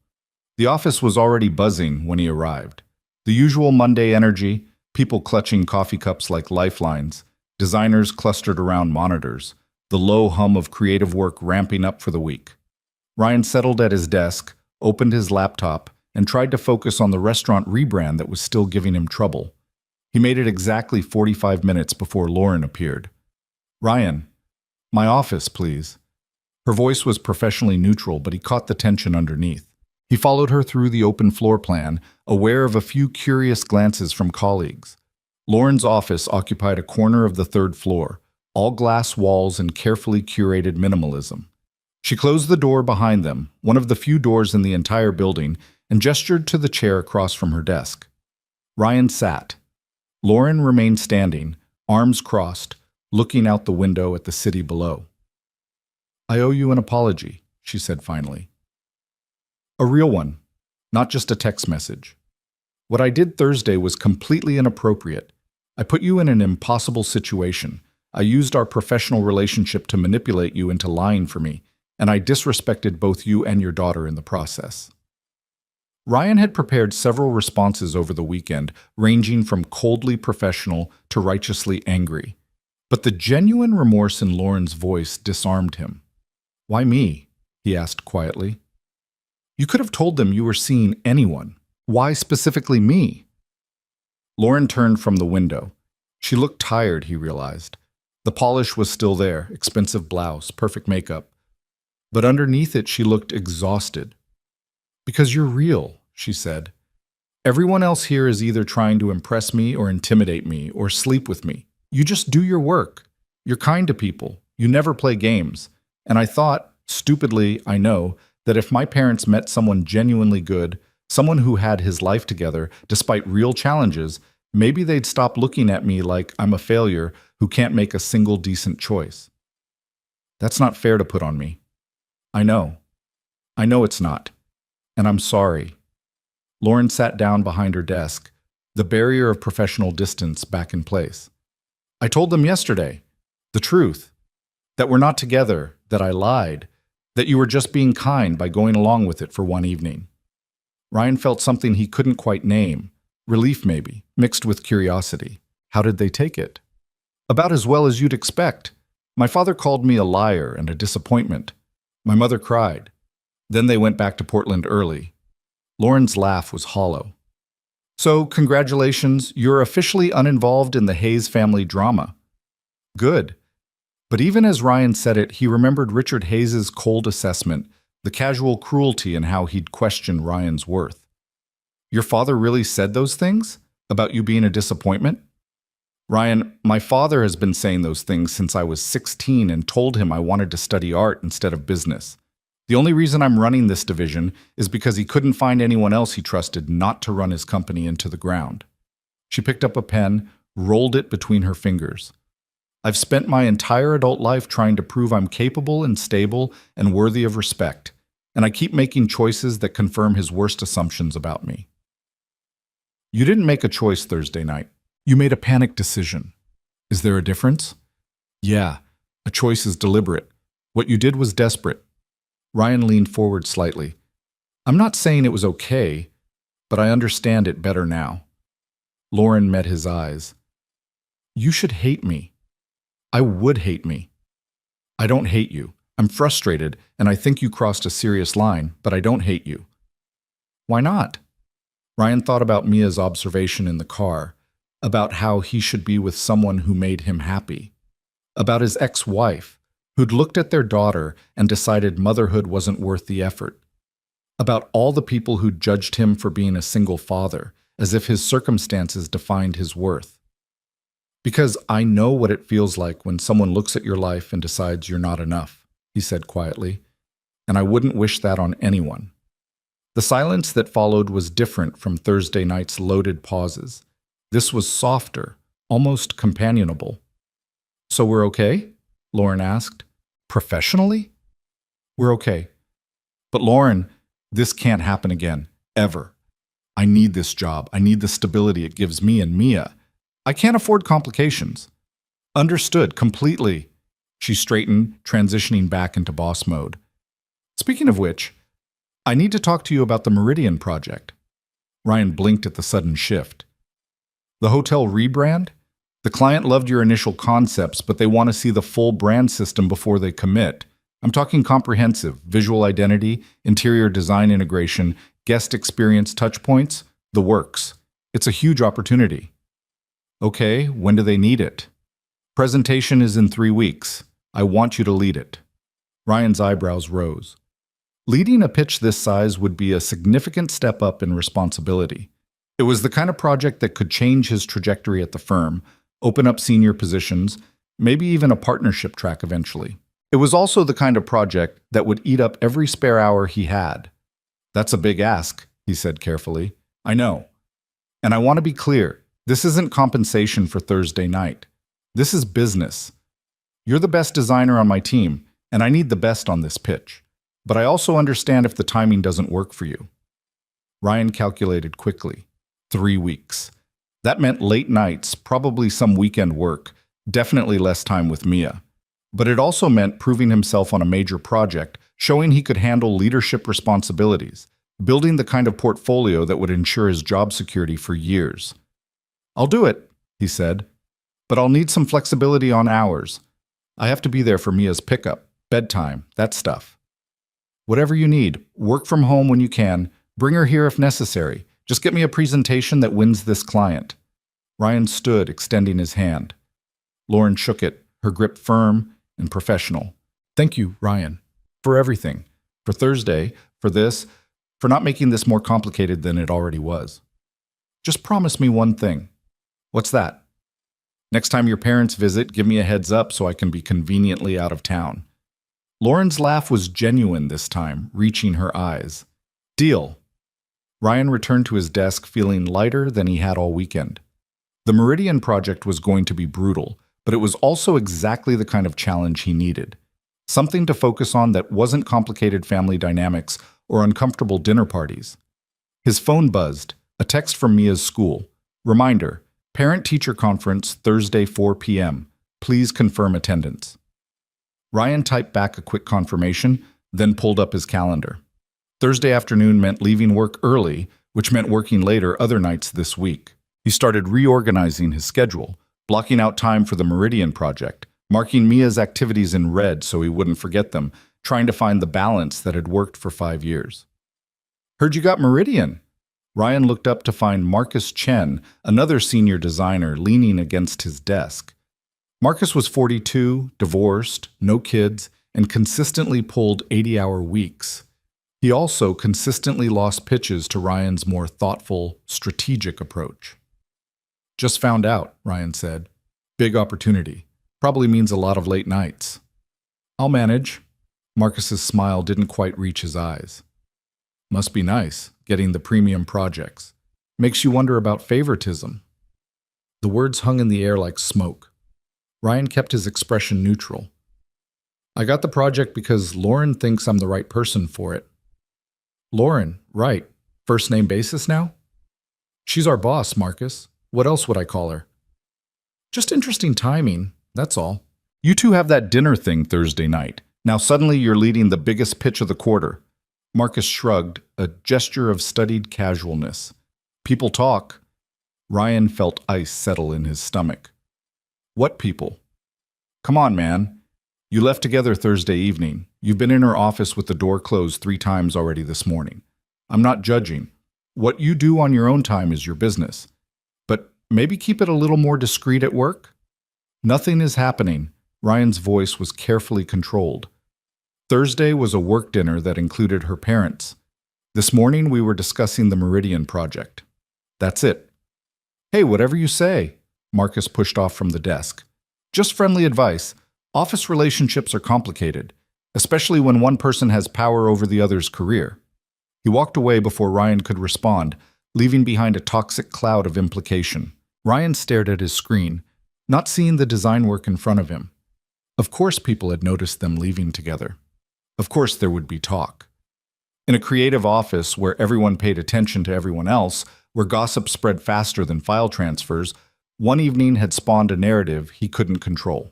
The office was already buzzing when he arrived. The usual Monday energy, people clutching coffee cups like lifelines, designers clustered around monitors, the low hum of creative work ramping up for the week. Ryan settled at his desk, opened his laptop, and tried to focus on the restaurant rebrand that was still giving him trouble. He made it exactly 45 minutes before Lauren appeared. "Ryan, my office, please." Her voice was professionally neutral, but he caught the tension underneath. He followed her through the open floor plan, aware of a few curious glances from colleagues. Lauren's office occupied a corner of the third floor, all glass walls and carefully curated minimalism. She closed the door behind them, one of the few doors in the entire building, and gestured to the chair across from her desk. Ryan sat. Lauren remained standing, arms crossed, looking out the window at the city below. "I owe you an apology," she said finally. "A real one, not just a text message. What I did Thursday was completely inappropriate. I put you in an impossible situation. I used our professional relationship to manipulate you into lying for me, and I disrespected both you and your daughter in the process." Ryan had prepared several responses over the weekend, ranging from coldly professional to righteously angry. But the genuine remorse in Lauren's voice disarmed him. "Why me?" he asked quietly. "You could have told them you were seeing anyone. Why specifically me?" Lauren turned from the window. She looked tired, he realized. The polish was still there, expensive blouse, perfect makeup. But underneath it, she looked exhausted. "Because you're real," she said. "Everyone else here is either trying to impress me or intimidate me or sleep with me. You just do your work. You're kind to people. You never play games. And I thought, stupidly, I know, that if my parents met someone genuinely good, someone who had his life together despite real challenges, maybe they'd stop looking at me like I'm a failure who can't make a single decent choice. That's not fair to put on me. I know. I know it's not. And I'm sorry." Lauren sat down behind her desk, the barrier of professional distance back in place. "I told them yesterday, the truth, that we're not together, that I lied, that you were just being kind by going along with it for one evening." Ryan felt something he couldn't quite name, relief maybe, mixed with curiosity. How did they take it? "About as well as you'd expect. My father called me a liar and a disappointment. My mother cried. Then they went back to Portland early." Lauren's laugh was hollow. "So, congratulations, you're officially uninvolved in the Hayes family drama." "Good." But even as Ryan said it, he remembered Richard Hayes's cold assessment, the casual cruelty in how he'd questioned Ryan's worth. "Your father really said those things? About you being a disappointment?" "Ryan, my father has been saying those things since I was 16 and told him I wanted to study art instead of business. The only reason I'm running this division is because he couldn't find anyone else he trusted not to run his company into the ground." She picked up a pen, rolled it between her fingers. "I've spent my entire adult life trying to prove I'm capable and stable and worthy of respect, and I keep making choices that confirm his worst assumptions about me." "You didn't make a choice Thursday night. You made a panic decision. Is there a difference?" "Yeah, a choice is deliberate. What you did was desperate." Ryan leaned forward slightly. "I'm not saying it was okay, but I understand it better now." Lauren met his eyes. "You should hate me. I would hate me. I don't hate you. I'm frustrated, and I think you crossed a serious line, but I don't hate you. Why not? Ryan thought about Mia's observation in the car, about how he should be with someone who made him happy, about his ex-wife, who'd looked at their daughter and decided motherhood wasn't worth the effort, about all the people who'd judged him for being a single father, as if his circumstances defined his worth. Because I know what it feels like when someone looks at your life and decides you're not enough, he said quietly, and I wouldn't wish that on anyone. The silence that followed was different from Thursday night's loaded pauses. This was softer, almost companionable. So we're okay? Lauren asked. Professionally? We're okay. But Lauren, this can't happen again, ever. I need this job. I need the stability it gives me and Mia. I can't afford complications. Understood, completely. She straightened, transitioning back into boss mode. Speaking of which, I need to talk to you about the Meridian project. Ryan blinked at the sudden shift. The hotel rebrand? The client loved your initial concepts, but they want to see the full brand system before they commit. I'm talking comprehensive, visual identity, interior design integration, guest experience touchpoints, the works. It's a huge opportunity. Okay, when do they need it? Presentation is in 3 weeks. I want you to lead it. Ryan's eyebrows rose. Leading a pitch this size would be a significant step up in responsibility. It was the kind of project that could change his trajectory at the firm, open up senior positions, maybe even a partnership track eventually. It was also the kind of project that would eat up every spare hour he had. That's a big ask, he said carefully. I know. And I want to be clear, this isn't compensation for Thursday night. This is business. You're the best designer on my team, and I need the best on this pitch. But I also understand if the timing doesn't work for you. Ryan calculated quickly. 3 weeks. That meant late nights, probably some weekend work, definitely less time with Mia. But it also meant proving himself on a major project, showing he could handle leadership responsibilities, building the kind of portfolio that would ensure his job security for years. I'll do it, he said, but I'll need some flexibility on hours. I have to be there for Mia's pickup, bedtime, that stuff. Whatever you need, work from home when you can, bring her here if necessary. Just get me a presentation that wins this client. Ryan stood, extending his hand. Lauren shook it, her grip firm and professional. Thank you, Ryan, for everything. For Thursday, for this, for not making this more complicated than it already was. Just promise me one thing. What's that? Next time your parents visit, give me a heads up so I can be conveniently out of town. Lauren's laugh was genuine this time, reaching her eyes. Deal. Ryan returned to his desk feeling lighter than he had all weekend. The Meridian project was going to be brutal, but it was also exactly the kind of challenge he needed. Something to focus on that wasn't complicated family dynamics or uncomfortable dinner parties. His phone buzzed, a text from Mia's school. Reminder, parent-teacher conference Thursday 4 p.m. Please confirm attendance. Ryan typed back a quick confirmation, then pulled up his calendar. Thursday afternoon meant leaving work early, which meant working later other nights this week. He started reorganizing his schedule, blocking out time for the Meridian project, marking Mia's activities in red so he wouldn't forget them, trying to find the balance that had worked for 5 years. Heard you got Meridian. Ryan looked up to find Marcus Chen, another senior designer, leaning against his desk. Marcus was 42, divorced, no kids, and consistently pulled 80-hour weeks. He also consistently lost pitches to Ryan's more thoughtful, strategic approach. Just found out, Ryan said. Big opportunity. Probably means a lot of late nights. I'll manage. Marcus's smile didn't quite reach his eyes. Must be nice, getting the premium projects. Makes you wonder about favoritism. The words hung in the air like smoke. Ryan kept his expression neutral. I got the project because Lauren thinks I'm the right person for it. Lauren, right. First name basis now? She's our boss, Marcus. What else would I call her? Just interesting timing, that's all. You two have that dinner thing Thursday night. Now suddenly you're leading the biggest pitch of the quarter. Marcus shrugged, a gesture of studied casualness. People talk. Ryan felt ice settle in his stomach. What people? Come on, man. You left together Thursday evening. You've been in her office with the door closed 3 times already this morning. I'm not judging. What you do on your own time is your business. But maybe keep it a little more discreet at work? Nothing is happening. Ryan's voice was carefully controlled. Thursday was a work dinner that included her parents. This morning we were discussing the Meridian project. That's it. Hey, whatever you say. Marcus pushed off from the desk. Just friendly advice. Office relationships are complicated, especially when one person has power over the other's career. He walked away before Ryan could respond, leaving behind a toxic cloud of implication. Ryan stared at his screen, not seeing the design work in front of him. Of course people had noticed them leaving together. Of course there would be talk. In a creative office where everyone paid attention to everyone else, where gossip spread faster than file transfers, one evening had spawned a narrative he couldn't control.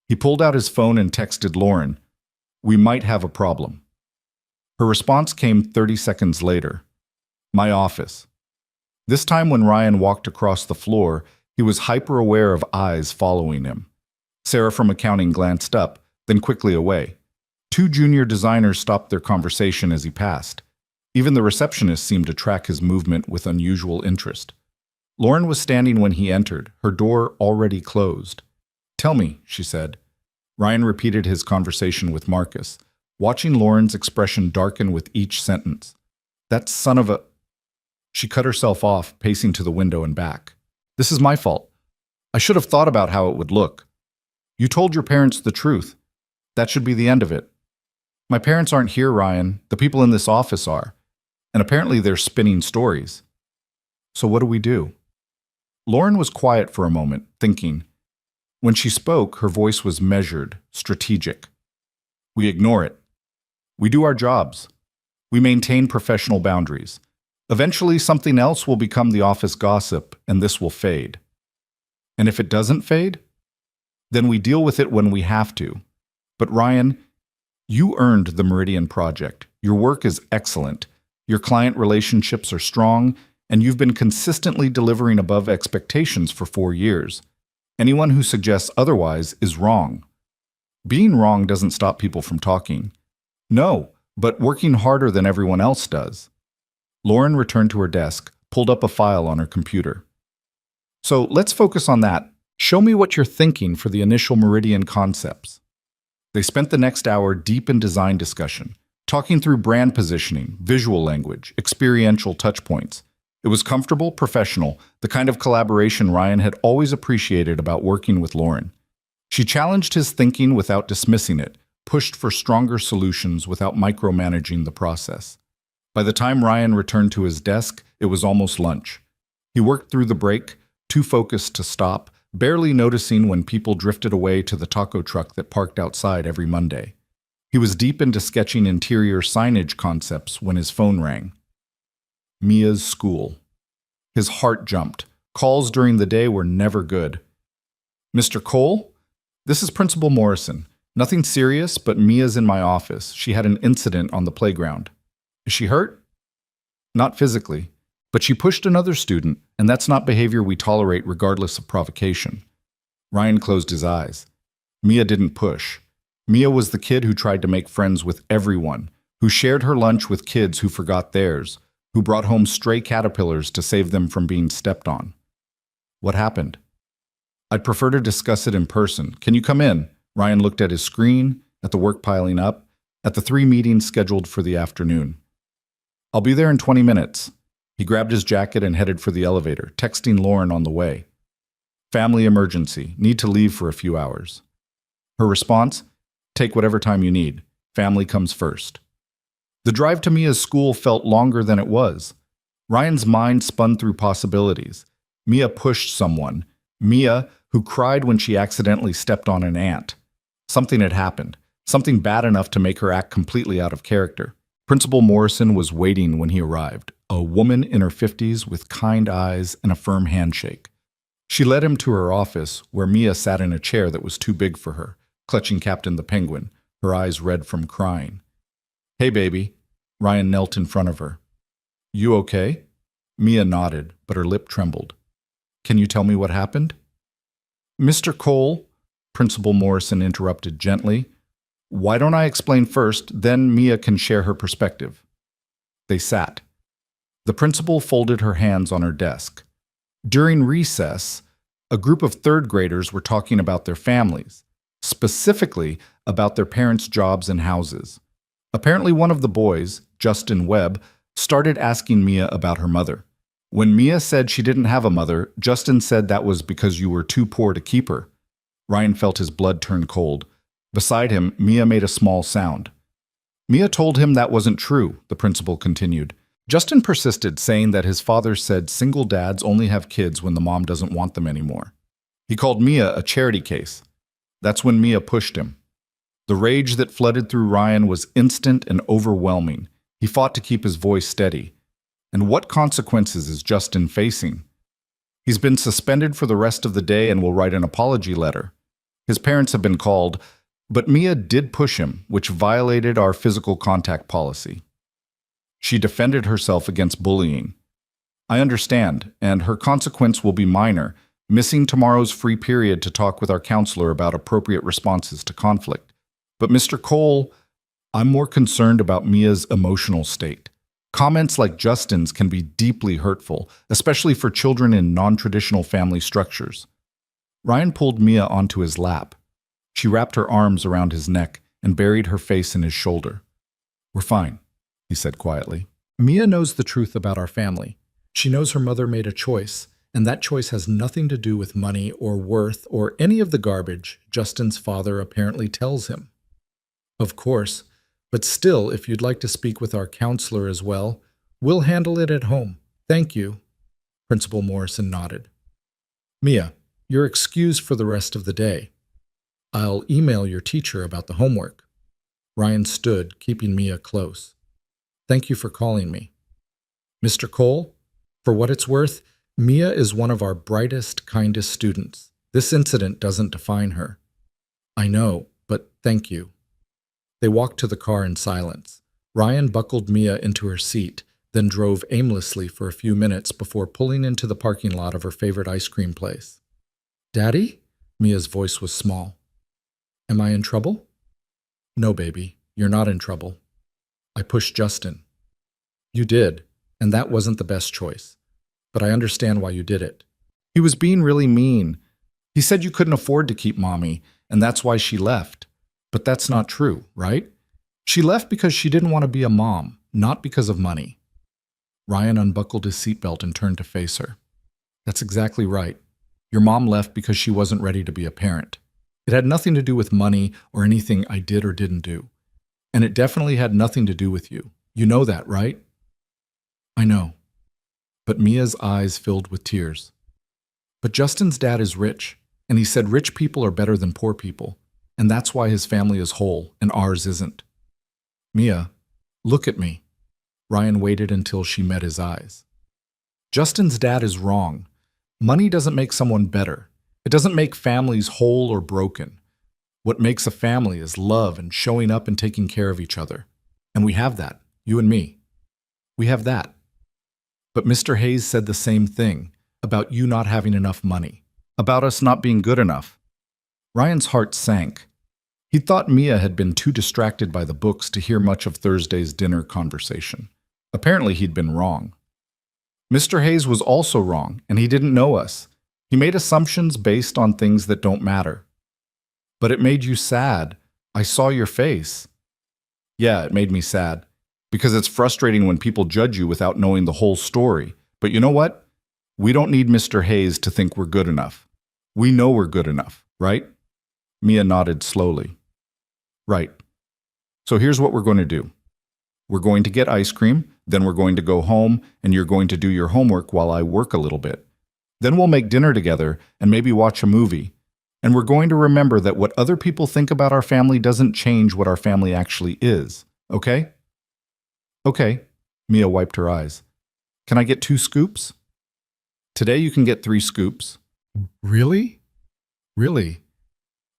He pulled out his phone and texted Lauren, "We might have a problem." Her response came 30 seconds later. "My office." This time when Ryan walked across the floor, he was hyper-aware of eyes following him. Sarah from accounting glanced up, then quickly away. 2 junior designers stopped their conversation as he passed. Even the receptionist seemed to track his movement with unusual interest. Lauren was standing when he entered, her door already closed. "Tell me," she said. Ryan repeated his conversation with Marcus, watching Lauren's expression darken with each sentence. "That son of a—" She cut herself off, pacing to the window and back. "This is my fault. I should have thought about how it would look. You told your parents the truth. That should be the end of it." "My parents aren't here, Ryan. The people in this office are. And apparently they're spinning stories. So what do we do?" Lauren was quiet for a moment, thinking. When she spoke, her voice was measured, strategic. "We ignore it. We do our jobs. We maintain professional boundaries. Eventually, something else will become the office gossip, and this will fade. And if it doesn't fade, then we deal with it when we have to. But Ryan, you earned the Meridian project. Your work is excellent. Your client relationships are strong, and you've been consistently delivering above expectations for 4 years. Anyone who suggests otherwise is wrong. Being wrong doesn't stop people from talking. No, but working harder than everyone else does." Lauren returned to her desk, pulled up a file on her computer. "So let's focus on that. Show me what you're thinking for the initial Meridian concepts." They spent the next hour deep in design discussion, talking through brand positioning, visual language, experiential touchpoints. It was comfortable, professional, the kind of collaboration Ryan had always appreciated about working with Lauren. She challenged his thinking without dismissing it, pushed for stronger solutions without micromanaging the process. By the time Ryan returned to his desk, it was almost lunch. He worked through the break, too focused to stop, barely noticing when people drifted away to the taco truck that parked outside every Monday. He was deep into sketching interior signage concepts when his phone rang. Mia's school. His heart jumped. Calls during the day were never good. "Mr. Cole? This is Principal Morrison. Nothing serious, but Mia's in my office. She had an incident on the playground. Is she hurt?" "Not physically, but she pushed another student, and that's not behavior we tolerate regardless of provocation." Ryan closed his eyes. Mia didn't push. Mia was the kid who tried to make friends with everyone, who shared her lunch with kids who forgot theirs, who brought home stray caterpillars to save them from being stepped on. "What happened?" "I'd prefer to discuss it in person. Can you come in?" Ryan looked at his screen, at the work piling up, at the 3 meetings scheduled for the afternoon. "I'll be there in 20 minutes. He grabbed his jacket and headed for the elevator, texting Lauren on the way. "Family emergency. Need to leave for a few hours." Her response? "Take whatever time you need. Family comes first." The drive to Mia's school felt longer than it was. Ryan's mind spun through possibilities. Mia pushed someone. Mia, who cried when she accidentally stepped on an ant. Something had happened. Something bad enough to make her act completely out of character. Principal Morrison was waiting when he arrived, a woman in her 50s with kind eyes and a firm handshake. She led him to her office, where Mia sat in a chair that was too big for her, clutching Captain the Penguin, her eyes red from crying. "Hey, baby." Ryan knelt in front of her. "You okay?" Mia nodded, but her lip trembled. "Can you tell me what happened?" "Mr. Cole," Principal Morrison interrupted gently. Why don't I explain first, then Mia can share her perspective. They sat. The principal folded her hands on her desk. During recess, a group of third graders were talking about their families, specifically about their parents' jobs and houses. Apparently one of the boys, Justin Webb, started asking Mia about her mother. When Mia said she didn't have a mother, Justin said that was because you were too poor to keep her. Ryan felt his blood turn cold. Beside him, Mia made a small sound. Mia told him that wasn't true, the principal continued. Justin persisted, saying that his father said single dads only have kids when the mom doesn't want them anymore. He called Mia a charity case. That's when Mia pushed him. The rage that flooded through Ryan was instant and overwhelming. He fought to keep his voice steady. And what consequences is Justin facing? He's been suspended for the rest of the day and will write an apology letter. His parents have been called, but Mia did push him, which violated our physical contact policy. She defended herself against bullying. I understand, and her consequence will be minor, missing tomorrow's free period to talk with our counselor about appropriate responses to conflict. But Mr. Cole, I'm more concerned about Mia's emotional state. Comments like Justin's can be deeply hurtful, especially for children in non-traditional family structures. Ryan pulled Mia onto his lap. She wrapped her arms around his neck and buried her face in his shoulder. We're fine, he said quietly. Mia knows the truth about our family. She knows her mother made a choice, and that choice has nothing to do with money or worth or any of the garbage Justin's father apparently tells him. Of course, but still, if you'd like to speak with our counselor as well, we'll handle it at home. Thank you. Principal Morrison nodded. Mia, you're excused for the rest of the day. I'll email your teacher about the homework. Ryan stood, keeping Mia close. Thank you for calling me. Mr. Cole, for what it's worth, Mia is one of our brightest, kindest students. This incident doesn't define her. I know, but thank you. They walked to the car in silence. Ryan buckled Mia into her seat, then drove aimlessly for a few minutes before pulling into the parking lot of her favorite ice cream place. Daddy? Mia's voice was small. Am I in trouble? No, baby, you're not in trouble. I pushed Justin. You did, and that wasn't the best choice. But I understand why you did it. He was being really mean. He said you couldn't afford to keep Mommy, and that's why she left. But that's not true, right? She left because she didn't want to be a mom, not because of money. Ryan unbuckled his seatbelt and turned to face her. That's exactly right. Your mom left because she wasn't ready to be a parent. It had nothing to do with money or anything I did or didn't do. And it definitely had nothing to do with you. You know that, right? I know. But Mia's eyes filled with tears. But Justin's dad is rich, and he said rich people are better than poor people, and that's why his family is whole and ours isn't. Mia, look at me. Ryan waited until she met his eyes. Justin's dad is wrong. Money doesn't make someone better. It doesn't make families whole or broken. What makes a family is love and showing up and taking care of each other. And we have that, you and me. We have that. But Mr. Hayes said the same thing about you not having enough money, about us not being good enough. Ryan's heart sank. He thought Mia had been too distracted by the books to hear much of Thursday's dinner conversation. Apparently he'd been wrong. Mr. Hayes was also wrong, and he didn't know us. He made assumptions based on things that don't matter. But it made you sad. I saw your face. Yeah, it made me sad. Because it's frustrating when people judge you without knowing the whole story. But you know what? We don't need Mr. Hayes to think we're good enough. We know we're good enough, right? Mia nodded slowly. Right. So here's what we're going to do. We're going to get ice cream, then we're going to go home, and you're going to do your homework while I work a little bit. Then we'll make dinner together and maybe watch a movie. And we're going to remember that what other people think about our family doesn't change what our family actually is, okay? Okay, Mia wiped her eyes. Can I get 2 scoops? Today you can get 3 scoops. Really? Really?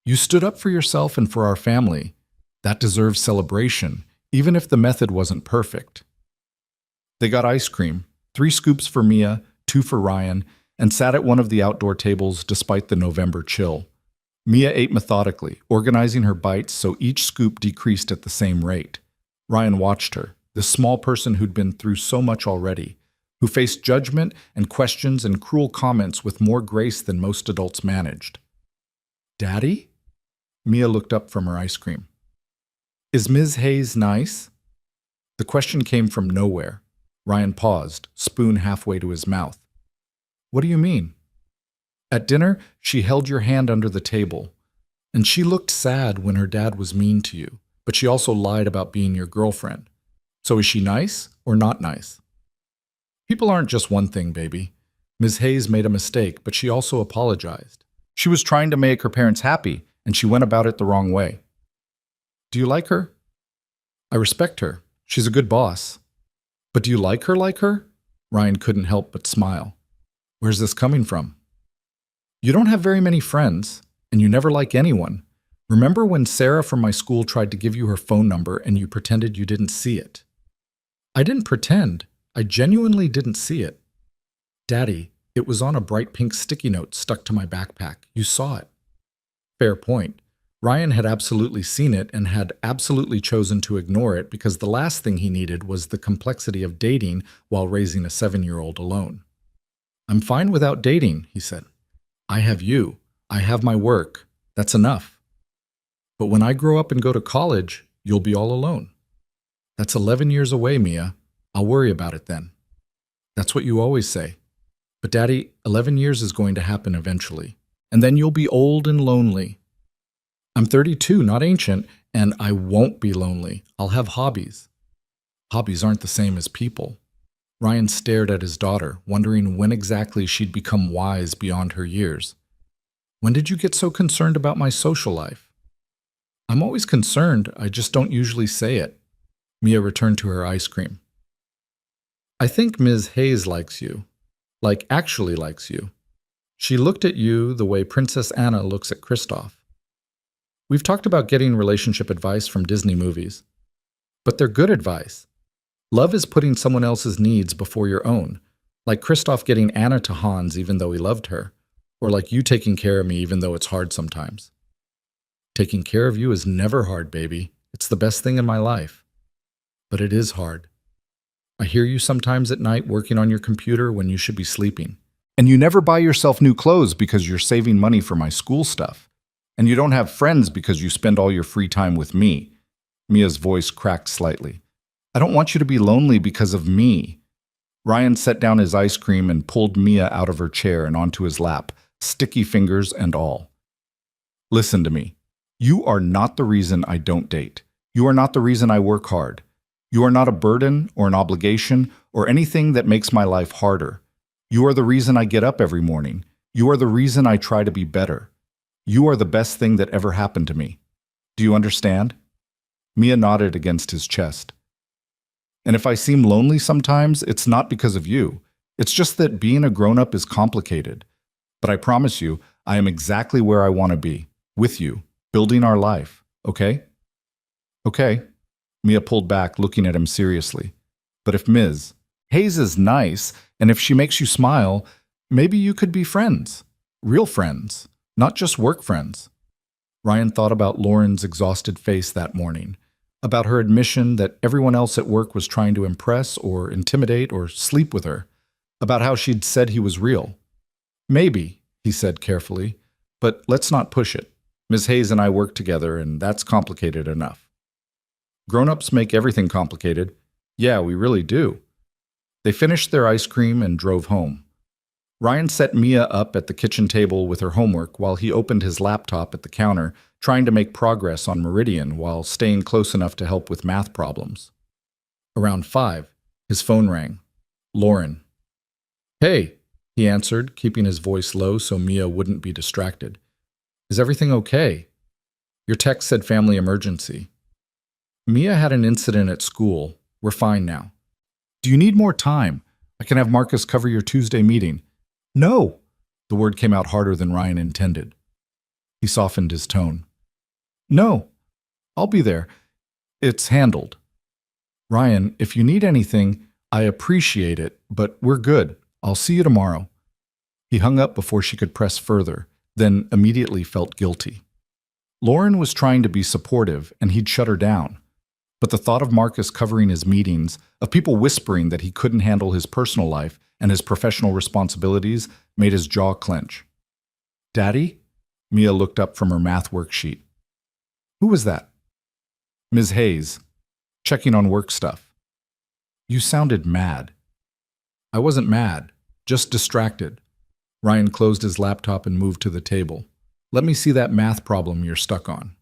You stood up for yourself and for our family. That deserves celebration, even if the method wasn't perfect. They got ice cream, 3 scoops for Mia, 2 for Ryan, and sat at one of the outdoor tables despite the November chill. Mia ate methodically, organizing her bites so each scoop decreased at the same rate. Ryan watched her, this small person who'd been through so much already, who faced judgment and questions and cruel comments with more grace than most adults managed. "Daddy?" Mia looked up from her ice cream. "Is Ms. Hayes nice?" The question came from nowhere. Ryan paused, spoon halfway to his mouth. "What do you mean?" "At dinner, she held your hand under the table, and she looked sad when her dad was mean to you, but she also lied about being your girlfriend. So is she nice or not nice?" "People aren't just one thing, baby. Ms. Hayes made a mistake, but she also apologized. She was trying to make her parents happy, and she went about it the wrong way." "Do you like her?" "I respect her. She's a good boss." "But do you like her like her?" Ryan couldn't help but smile. "Where's this coming from?" "You don't have very many friends, and you never like anyone. Remember when Sarah from my school tried to give you her phone number and you pretended you didn't see it?" "I didn't pretend. I genuinely didn't see it." "Daddy, it was on a bright pink sticky note stuck to my backpack. You saw it." Fair point. Ryan had absolutely seen it and had absolutely chosen to ignore it because the last thing he needed was the complexity of dating while raising a 7-year-old alone. "I'm fine without dating," he said. "I have you. I have my work. That's enough. But when I grow up and go to college, you'll be all alone." "That's 11 years away, Mia. I'll worry about it then." "That's what you always say. But Daddy, 11 years is going to happen eventually. And then you'll be old and lonely." "I'm 32, not ancient, and I won't be lonely. I'll have hobbies." "Hobbies aren't the same as people." Ryan stared at his daughter, wondering when exactly she'd become wise beyond her years. "When did you get so concerned about my social life?" "I'm always concerned, I just don't usually say it." Mia returned to her ice cream. "I think Ms. Hayes likes you. Like, actually likes you. She looked at you the way Princess Anna looks at Kristoff. We've talked about getting relationship advice from Disney movies. But they're good advice. Love is putting someone else's needs before your own, like Kristoff getting Anna to Hans even though he loved her, or like you taking care of me even though it's hard sometimes." "Taking care of you is never hard, baby. It's the best thing in my life." "But it is hard. I hear you sometimes at night working on your computer when you should be sleeping. And you never buy yourself new clothes because you're saving money for my school stuff. And you don't have friends because you spend all your free time with me." Mia's voice cracked slightly. "I don't want you to be lonely because of me." Ryan set down his ice cream and pulled Mia out of her chair and onto his lap, sticky fingers and all. "Listen to me. You are not the reason I don't date. You are not the reason I work hard. You are not a burden or an obligation or anything that makes my life harder. You are the reason I get up every morning. You are the reason I try to be better. You are the best thing that ever happened to me. Do you understand?" Mia nodded against his chest. "And if I seem lonely sometimes, it's not because of you. It's just that being a grown-up is complicated. But I promise you, I am exactly where I want to be, with you, building our life, okay?" "Okay." Mia pulled back, looking at him seriously. "But if Ms. Hayes is nice, and if she makes you smile, maybe you could be friends. Real friends, not just work friends." Ryan thought about Lauren's exhausted face that morning, about her admission that everyone else at work was trying to impress or intimidate or sleep with her, about how she'd said he was real. "Maybe," he said carefully, "but let's not push it. Ms. Hayes and I work together, and that's complicated enough." "Grown-ups make everything complicated." "Yeah, we really do." They finished their ice cream and drove home. Ryan set Mia up at the kitchen table with her homework while he opened his laptop at the counter, trying to make progress on Meridian while staying close enough to help with math problems. Around 5, his phone rang. Lauren. "Hey," he answered, keeping his voice low so Mia wouldn't be distracted. "Is everything okay? Your text said family emergency." "Mia had an incident at school. We're fine now." "Do you need more time? I can have Marcus cover your Tuesday meeting." "No." The word came out harder than Ryan intended. He softened his tone. "No. I'll be there. It's handled." "Ryan, if you need anything, I appreciate it, but we're good. I'll see you tomorrow." He hung up before she could press further, then immediately felt guilty. Lauren was trying to be supportive, and he'd shut her down. But the thought of Marcus covering his meetings, of people whispering that he couldn't handle his personal life and his professional responsibilities, made his jaw clench. "Daddy?" Mia looked up from her math worksheet. "Who was that?" "Ms. Hayes, checking on work stuff." "You sounded mad." "I wasn't mad, just distracted." Ryan closed his laptop and moved to the table. "Let me see that math problem you're stuck on."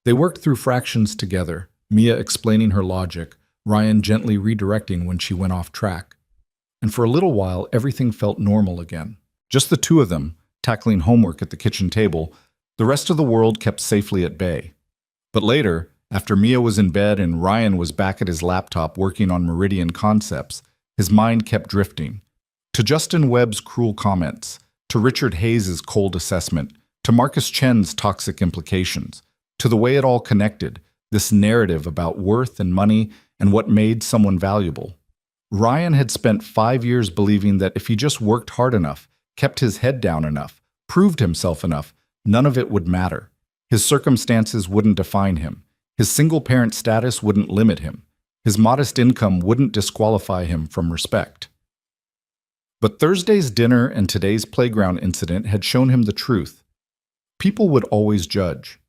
They worked through fractions together, Mia explaining her logic, Ryan gently redirecting when she went off track. And for a little while, everything felt normal again. Just the two of them, tackling homework at the kitchen table. The rest of the world kept safely at bay. But later, after Mia was in bed and Ryan was back at his laptop working on Meridian concepts, his mind kept drifting. To Justin Webb's cruel comments, to Richard Hayes' cold assessment, to Marcus Chen's toxic implications, to the way it all connected, this narrative about worth and money and what made someone valuable. Ryan had spent 5 years believing that if he just worked hard enough, kept his head down enough, proved himself enough, none of it would matter. His circumstances wouldn't define him. His single-parent status wouldn't limit him. His modest income wouldn't disqualify him from respect. But Thursday's dinner and today's playground incident had shown him the truth. People would always judge.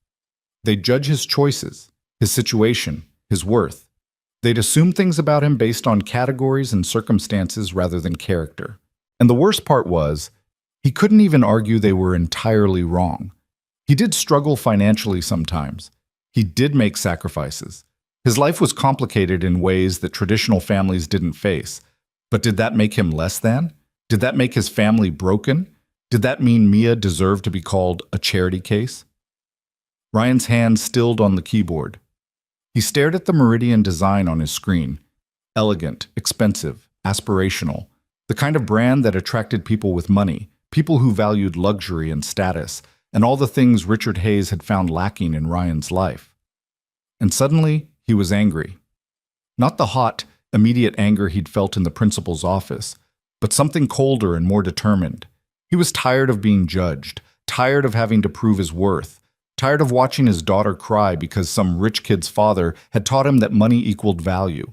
They'd judge his choices, his situation, his worth. They'd assume things about him based on categories and circumstances rather than character. And the worst part was, he couldn't even argue they were entirely wrong. He did struggle financially sometimes. He did make sacrifices. His life was complicated in ways that traditional families didn't face. But did that make him less than? Did that make his family broken? Did that mean Mia deserved to be called a charity case? Ryan's hand stilled on the keyboard. He stared at the Meridian design on his screen. Elegant, expensive, aspirational. The kind of brand that attracted people with money, people who valued luxury and status, and all the things Richard Hayes had found lacking in Ryan's life. And suddenly, he was angry. Not the hot, immediate anger he'd felt in the principal's office, but something colder and more determined. He was tired of being judged, tired of having to prove his worth, tired of watching his daughter cry because some rich kid's father had taught him that money equaled value.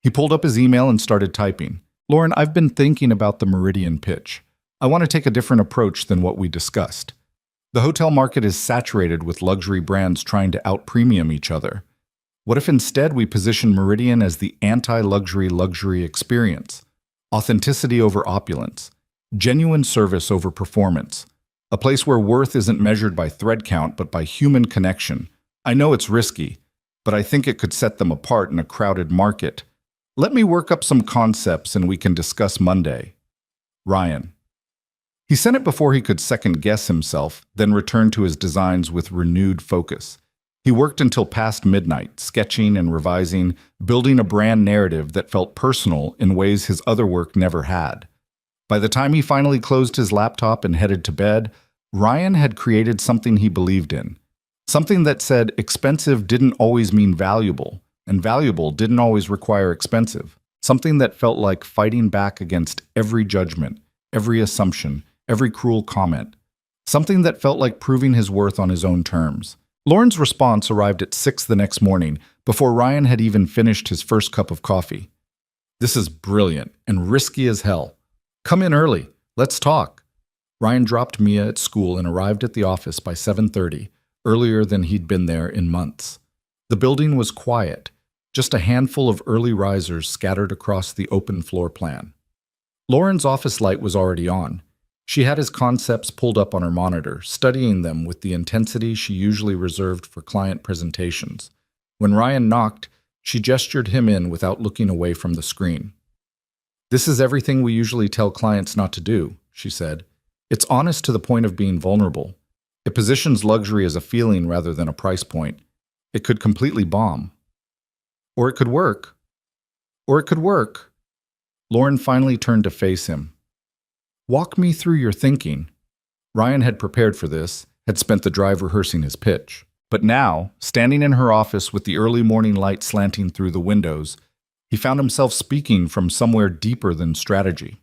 He pulled up his email and started typing. "Lauren, I've been thinking about the Meridian pitch. I want to take a different approach than what we discussed. The hotel market is saturated with luxury brands trying to out-premium each other. What if instead we position Meridian as the anti-luxury luxury experience? Authenticity over opulence, genuine service over performance, a place where worth isn't measured by thread count but by human connection. I know it's risky, but I think it could set them apart in a crowded market. Let me work up some concepts and we can discuss Monday. Ryan." He sent it before he could second-guess himself, then returned to his designs with renewed focus. He worked until past midnight, sketching and revising, building a brand narrative that felt personal in ways his other work never had. By the time he finally closed his laptop and headed to bed, Ryan had created something he believed in. Something that said expensive didn't always mean valuable, and valuable didn't always require expensive. Something that felt like fighting back against every judgment, every assumption, every cruel comment. Something that felt like proving his worth on his own terms. Lauren's response arrived at 6 the next morning, before Ryan had even finished his first cup of coffee. "This is brilliant and risky as hell. Come in early. Let's talk." Ryan dropped Mia at school and arrived at the office by 7:30, earlier than he'd been there in months. The building was quiet, just a handful of early risers scattered across the open floor plan. Lauren's office light was already on. She had his concepts pulled up on her monitor, studying them with the intensity she usually reserved for client presentations. When Ryan knocked, she gestured him in without looking away from the screen. "This is everything we usually tell clients not to do," she said. "It's honest to the point of being vulnerable. It positions luxury as a feeling rather than a price point. It could completely bomb. Or it could work. Or it could work." Lauren finally turned to face him. "Walk me through your thinking." Ryan had prepared for this, had spent the drive rehearsing his pitch. But now, standing in her office with the early morning light slanting through the windows, he found himself speaking from somewhere deeper than strategy.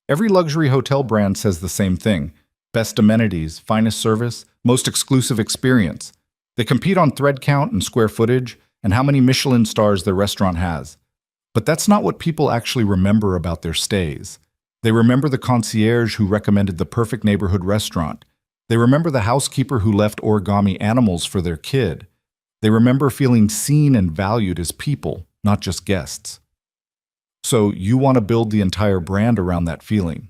Every luxury hotel brand says the same thing. Best amenities, finest service, most exclusive experience. They compete on thread count and square footage and how many Michelin stars their restaurant has. But that's not what people actually remember about their stays. They remember the concierge who recommended the perfect neighborhood restaurant. They remember the housekeeper who left origami animals for their kid. They remember feeling seen and valued as people, not just guests. So you want to build the entire brand around that feeling.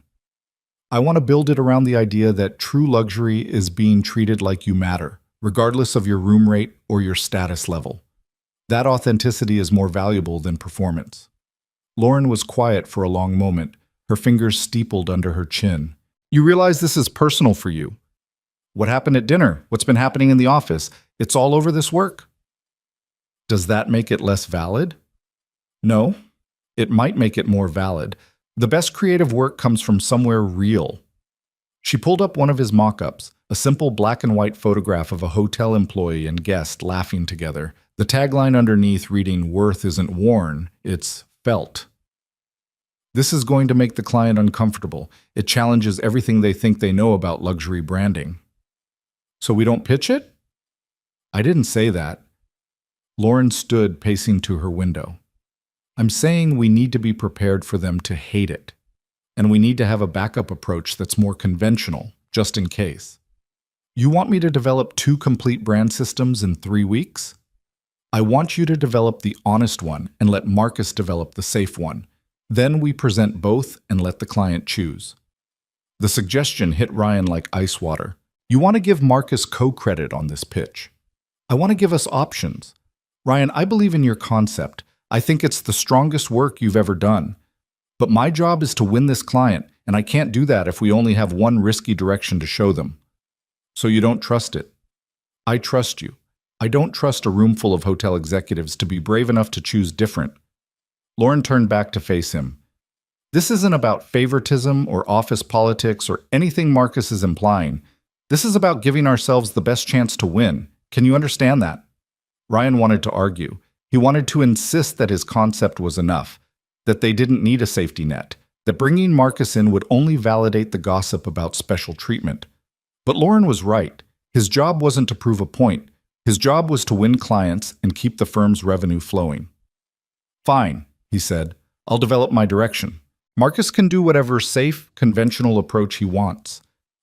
I want to build it around the idea that true luxury is being treated like you matter, regardless of your room rate or your status level. That authenticity is more valuable than performance. Lauren was quiet for a long moment, her fingers steepled under her chin. You realize this is personal for you. What happened at dinner? What's been happening in the office? It's all over this work. Does that make it less valid? No. It might make it more valid. The best creative work comes from somewhere real. She pulled up one of his mock-ups, a simple black and white photograph of a hotel employee and guest laughing together. The tagline underneath reading, "Worth isn't worn, it's felt." This is going to make the client uncomfortable. It challenges everything they think they know about luxury branding. So we don't pitch it? I didn't say that. Lauren stood pacing to her window. I'm saying we need to be prepared for them to hate it. And we need to have a backup approach that's more conventional, just in case. You want me to develop 2 complete brand systems in 3 weeks? I want you to develop the honest one and let Marcus develop the safe one. Then we present both and let the client choose. The suggestion hit Ryan like ice water. You want to give Marcus co-credit on this pitch. I want to give us options. Ryan, I believe in your concept. I think it's the strongest work you've ever done. But my job is to win this client, and I can't do that if we only have one risky direction to show them. So you don't trust it. I trust you. I don't trust a room full of hotel executives to be brave enough to choose different. Lauren turned back to face him. This isn't about favoritism or office politics or anything Marcus is implying. This is about giving ourselves the best chance to win. Can you understand that? Ryan wanted to argue. He wanted to insist that his concept was enough, that they didn't need a safety net, that bringing Marcus in would only validate the gossip about special treatment. But Lauren was right. His job wasn't to prove a point. His job was to win clients and keep the firm's revenue flowing. Fine, he said. I'll develop my direction. Marcus can do whatever safe, conventional approach he wants.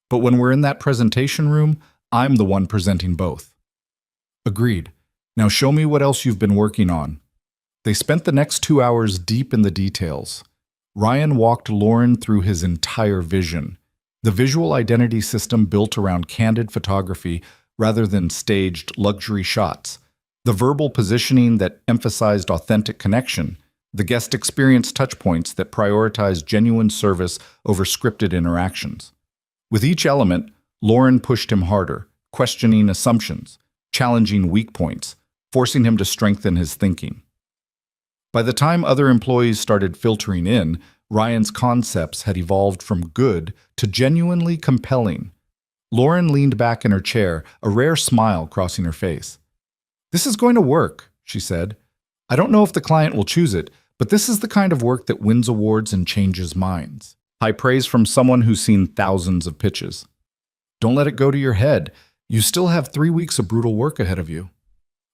But when we're in that presentation room, I'm the one presenting both. Agreed. Now show me what else you've been working on. They spent the next 2 hours deep in the details. Ryan walked Lauren through his entire vision. The visual identity system built around candid photography rather than staged luxury shots. The verbal positioning that emphasized authentic connection. The guest experience touchpoints that prioritized genuine service over scripted interactions. With each element, Lauren pushed him harder, questioning assumptions, challenging weak points, forcing him to strengthen his thinking. By the time other employees started filtering in, Ryan's concepts had evolved from good to genuinely compelling. Lauren leaned back in her chair, a rare smile crossing her face. This is going to work, she said. I don't know if the client will choose it, but this is the kind of work that wins awards and changes minds. High praise from someone who's seen thousands of pitches. Don't let it go to your head. You still have 3 weeks of brutal work ahead of you.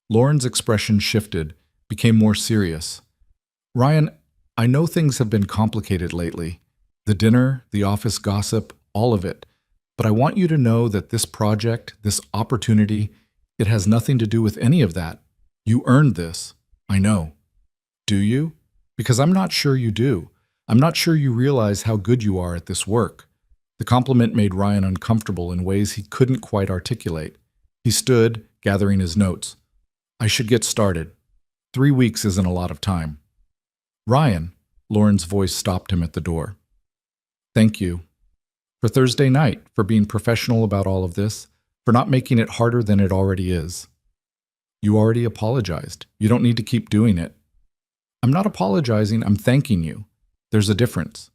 Lauren's expression shifted, became more serious. Ryan, I know things have been complicated lately. The dinner, the office gossip, all of it. But I want you to know that this project, this opportunity, it has nothing to do with any of that. You earned this. I know. Do you? Because I'm not sure you do. I'm not sure you realize how good you are at this work. The compliment made Ryan uncomfortable in ways he couldn't quite articulate. He stood, gathering his notes. I should get started. 3 weeks isn't a lot of time. Ryan, Lauren's voice stopped him at the door. Thank you. For Thursday night, for being professional about all of this, for not making it harder than it already is. You already apologized. You don't need to keep doing it. I'm not apologizing, I'm thanking you. There's a difference.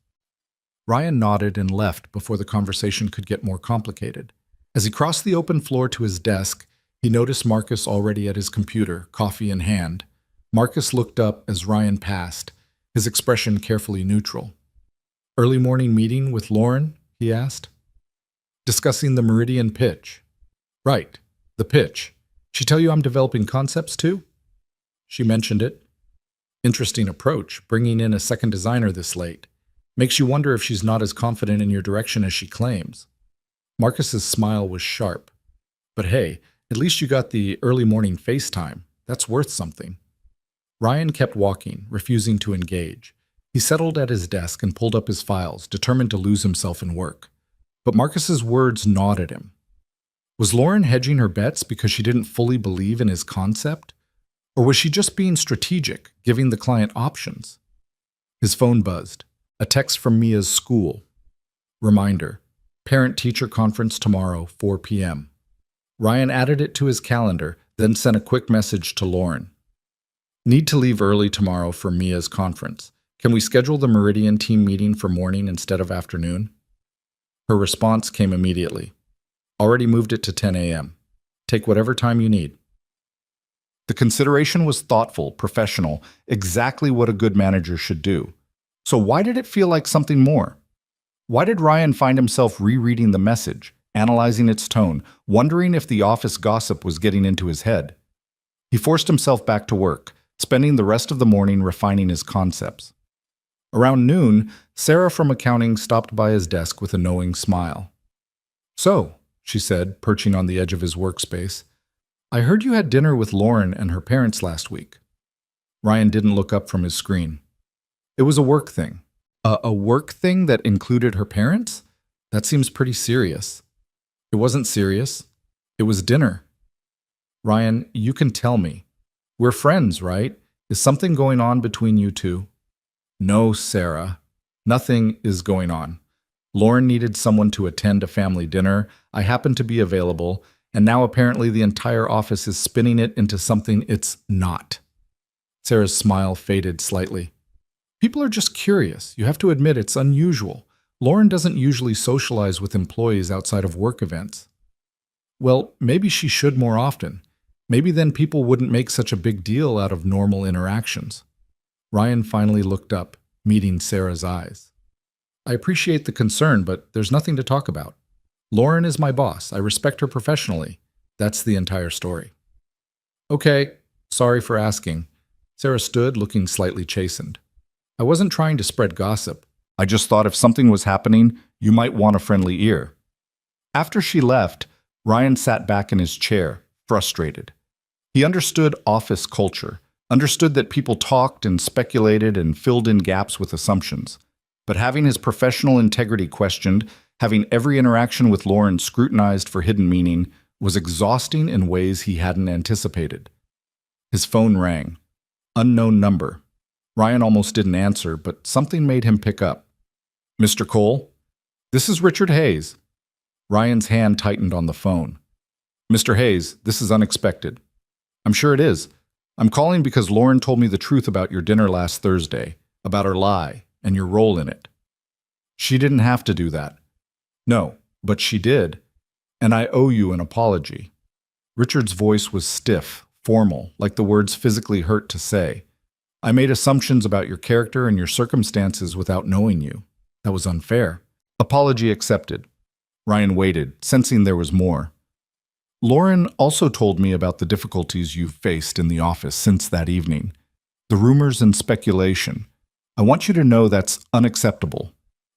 Ryan nodded and left before the conversation could get more complicated. As he crossed the open floor to his desk, he noticed Marcus already at his computer, coffee in hand. Marcus looked up as Ryan passed, his expression carefully neutral. Early morning meeting with Lauren? He asked. Discussing the Meridian pitch. Right, the pitch. She tell you I'm developing concepts too? She mentioned it. Interesting approach, bringing in a second designer this late. Makes you wonder if she's not as confident in your direction as she claims. Marcus's smile was sharp. But hey, at least you got the early morning FaceTime. That's worth something. Ryan kept walking, refusing to engage. He settled at his desk and pulled up his files, determined to lose himself in work. But Marcus's words gnawed at him. Was Lauren hedging her bets because she didn't fully believe in his concept? Or was she just being strategic, giving the client options? His phone buzzed. A text from Mia's school. Reminder, parent-teacher conference tomorrow, 4 p.m. Ryan added it to his calendar, then sent a quick message to Lauren. Need to leave early tomorrow for Mia's conference. Can we schedule the Meridian team meeting for morning instead of afternoon? Her response came immediately. Already moved it to 10 a.m. Take whatever time you need. The consideration was thoughtful, professional, exactly what a good manager should do. So why did it feel like something more? Why did Ryan find himself rereading the message, analyzing its tone, wondering if the office gossip was getting into his head? He forced himself back to work, spending the rest of the morning refining his concepts. Around noon, Sarah from accounting stopped by his desk with a knowing smile. "So," she said, perching on the edge of his workspace, "I heard you had dinner with Lauren and her parents last week." Ryan didn't look up from his screen. It was a work thing. A work thing that included her parents? That seems pretty serious. It wasn't serious. It was dinner. Ryan, you can tell me. We're friends, right? Is something going on between you two? No, Sarah. Nothing is going on. Lauren needed someone to attend a family dinner. I happened to be available, and now apparently the entire office is spinning it into something it's not. Sarah's smile faded slightly. People are just curious. You have to admit it's unusual. Lauren doesn't usually socialize with employees outside of work events. Well, maybe she should more often. Maybe then people wouldn't make such a big deal out of normal interactions. Ryan finally looked up, meeting Sarah's eyes. I appreciate the concern, but there's nothing to talk about. Lauren is my boss. I respect her professionally. That's the entire story. Okay, sorry for asking. Sarah stood, looking slightly chastened. I wasn't trying to spread gossip. I just thought if something was happening, you might want a friendly ear. After she left, Ryan sat back in his chair, frustrated. He understood office culture, understood that people talked and speculated and filled in gaps with assumptions. But having his professional integrity questioned, having every interaction with Lauren scrutinized for hidden meaning, was exhausting in ways he hadn't anticipated. His phone rang. Unknown number. Ryan almost didn't answer, but something made him pick up. Mr. Cole? This is Richard Hayes. Ryan's hand tightened on the phone. Mr. Hayes, this is unexpected. I'm sure it is. I'm calling because Lauren told me the truth about your dinner last Thursday, about her lie, and your role in it. She didn't have to do that. No, but she did. And I owe you an apology. Richard's voice was stiff, formal, like the words physically hurt to say. I made assumptions about your character and your circumstances without knowing you. That was unfair. Apology accepted. Ryan waited, sensing there was more. Lauren also told me about the difficulties you've faced in the office since that evening. The rumors and speculation. I want you to know that's unacceptable.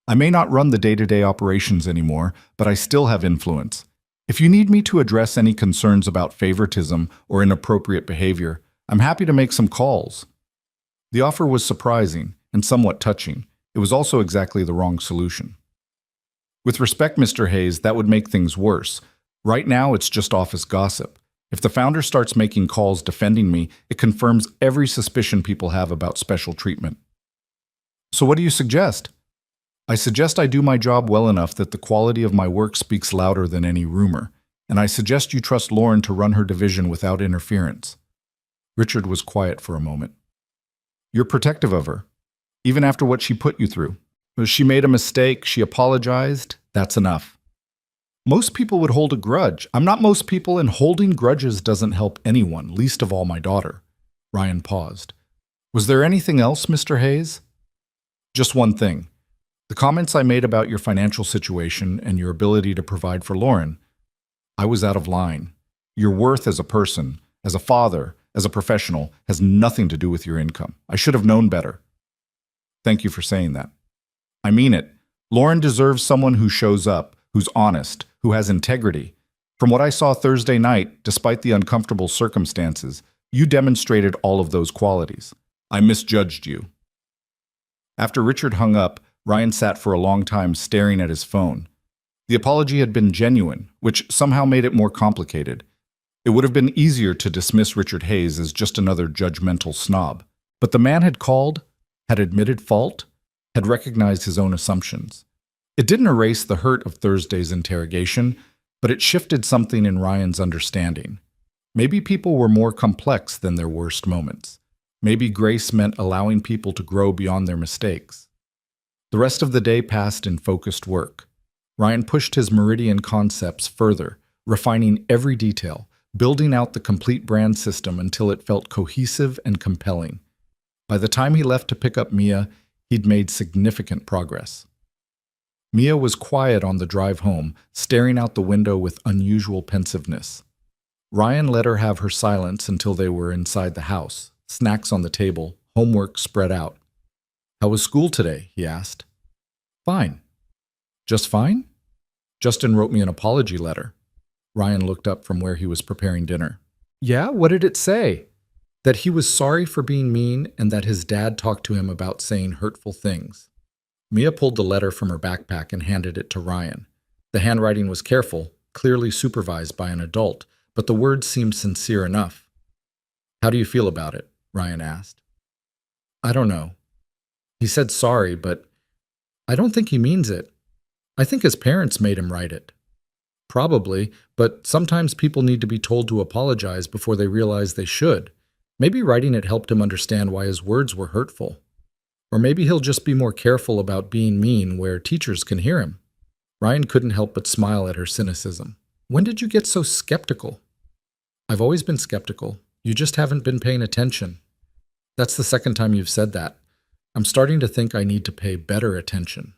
I may not run the day-to-day operations anymore, but I still have influence. If you need me to address any concerns about favoritism or inappropriate behavior, I'm happy to make some calls. The offer was surprising and somewhat touching. It was also exactly the wrong solution. With respect, Mr. Hayes, that would make things worse. Right now, it's just office gossip. If the founder starts making calls defending me, it confirms every suspicion people have about special treatment. So what do you suggest? I suggest I do my job well enough that the quality of my work speaks louder than any rumor, and I suggest you trust Lauren to run her division without interference. Richard was quiet for a moment. You're protective of her, even after what she put you through. She made a mistake, she apologized, that's enough. Most people would hold a grudge. I'm not most people, and holding grudges doesn't help anyone, least of all my daughter. Ryan paused. Was there anything else, Mr. Hayes? Just one thing. The comments I made about your financial situation and your ability to provide for Lauren, I was out of line. Your worth as a person, as a father, as a professional, has nothing to do with your income. I should have known better. Thank you for saying that. I mean it. Lauren deserves someone who shows up, who's honest, who has integrity. From what I saw Thursday night, despite the uncomfortable circumstances, you demonstrated all of those qualities. I misjudged you. After Richard hung up, Ryan sat for a long time staring at his phone. The apology had been genuine, which somehow made it more complicated. It would have been easier to dismiss Richard Hayes as just another judgmental snob. But the man had called, had admitted fault, had recognized his own assumptions. It didn't erase the hurt of Thursday's interrogation, but it shifted something in Ryan's understanding. Maybe people were more complex than their worst moments. Maybe grace meant allowing people to grow beyond their mistakes. The rest of the day passed in focused work. Ryan pushed his Meridian concepts further, refining every detail, building out the complete brand system until it felt cohesive and compelling. By the time he left to pick up Mia, he'd made significant progress. Mia was quiet on the drive home, staring out the window with unusual pensiveness. Ryan let her have her silence until they were inside the house, snacks on the table, homework spread out. "How was school today?" he asked. "Fine." "Just fine?" "Justin wrote me an apology letter." Ryan looked up from where he was preparing dinner. "Yeah? What did it say?" "That he was sorry for being mean and that his dad talked to him about saying hurtful things." Mia pulled the letter from her backpack and handed it to Ryan. The handwriting was careful, clearly supervised by an adult, but the words seemed sincere enough. "How do you feel about it?" Ryan asked. "I don't know. He said sorry, but I don't think he means it. I think his parents made him write it." "Probably, but sometimes people need to be told to apologize before they realize they should. Maybe writing it helped him understand why his words were hurtful. Or maybe he'll just be more careful about being mean where teachers can hear him." Ryan couldn't help but smile at her cynicism. "When did you get so skeptical?" "I've always been skeptical. You just haven't been paying attention." "That's the second time you've said that. I'm starting to think I need to pay better attention."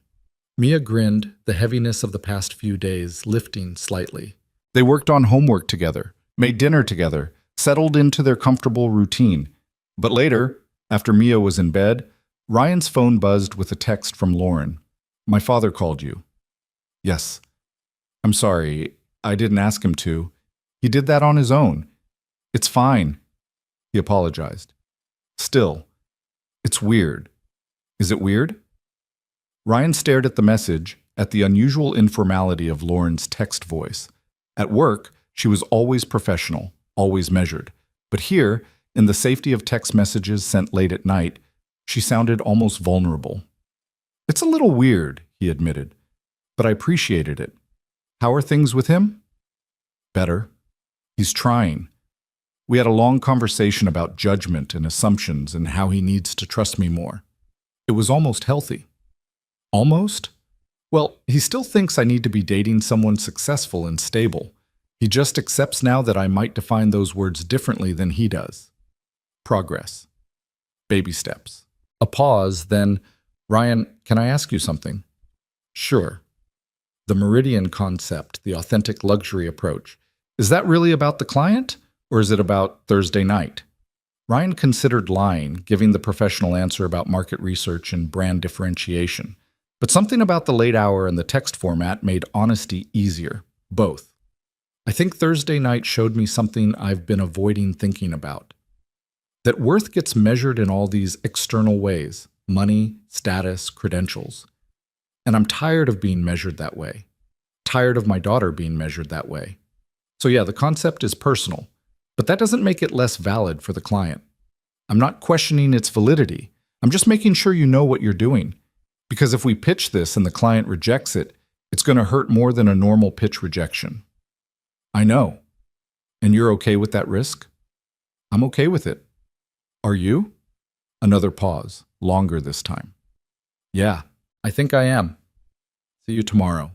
Mia grinned, the heaviness of the past few days lifting slightly. They worked on homework together, made dinner together, settled into their comfortable routine. But later, after Mia was in bed, Ryan's phone buzzed with a text from Lauren. "My father called you." "Yes. I'm sorry. I didn't ask him to. He did that on his own. It's fine." He apologized. "Still, it's weird." "Is it weird?" Ryan stared at the message, at the unusual informality of Lauren's text voice. At work, she was always professional, always measured. But here, in the safety of text messages sent late at night, she sounded almost vulnerable. "It's a little weird," he admitted, "but I appreciated it. How are things with him?" "Better. He's trying. We had a long conversation about judgment and assumptions and how he needs to trust me more. It was almost healthy." "Almost?" "Well, he still thinks I need to be dating someone successful and stable. He just accepts now that I might define those words differently than he does." Progress. Baby steps. A pause, then, "Ryan, can I ask you something?" "Sure." The Meridian concept, the authentic luxury approach. Is that really about the client, or is it about Thursday night? Ryan considered lying, giving the professional answer about market research and brand differentiation. But something about the late hour and the text format made honesty easier. Both. "I think Thursday night showed me something I've been avoiding thinking about. That worth gets measured in all these external ways: money, status, credentials. And I'm tired of being measured that way. Tired of my daughter being measured that way. So yeah, the concept is personal, but that doesn't make it less valid for the client. I'm not questioning its validity. I'm just making sure you know what you're doing. Because if we pitch this and the client rejects it, it's going to hurt more than a normal pitch rejection." "I know. And you're okay with that risk?" "I'm okay with it. Are you?" Another pause, longer this time. "Yeah, I think I am. See you tomorrow."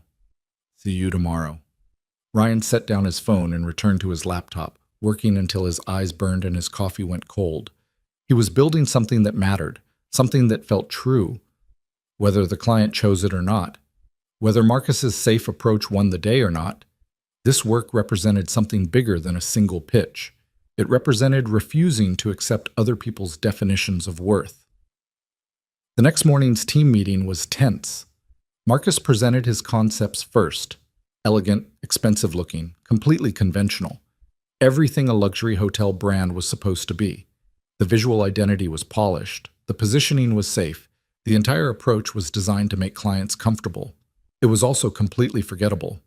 "See you tomorrow." Ryan set down his phone and returned to his laptop, working until his eyes burned and his coffee went cold. He was building something that mattered, something that felt true. whether the client chose it or not, whether Marcus's safe approach won the day or not. This work represented something bigger than a single pitch. It represented refusing to accept other people's definitions of worth. The next morning's team meeting was tense. Marcus presented his concepts first. Elegant, expensive-looking, completely conventional. Everything a luxury hotel brand was supposed to be. The visual identity was polished. The positioning was safe. The entire approach was designed to make clients comfortable. It was also completely forgettable.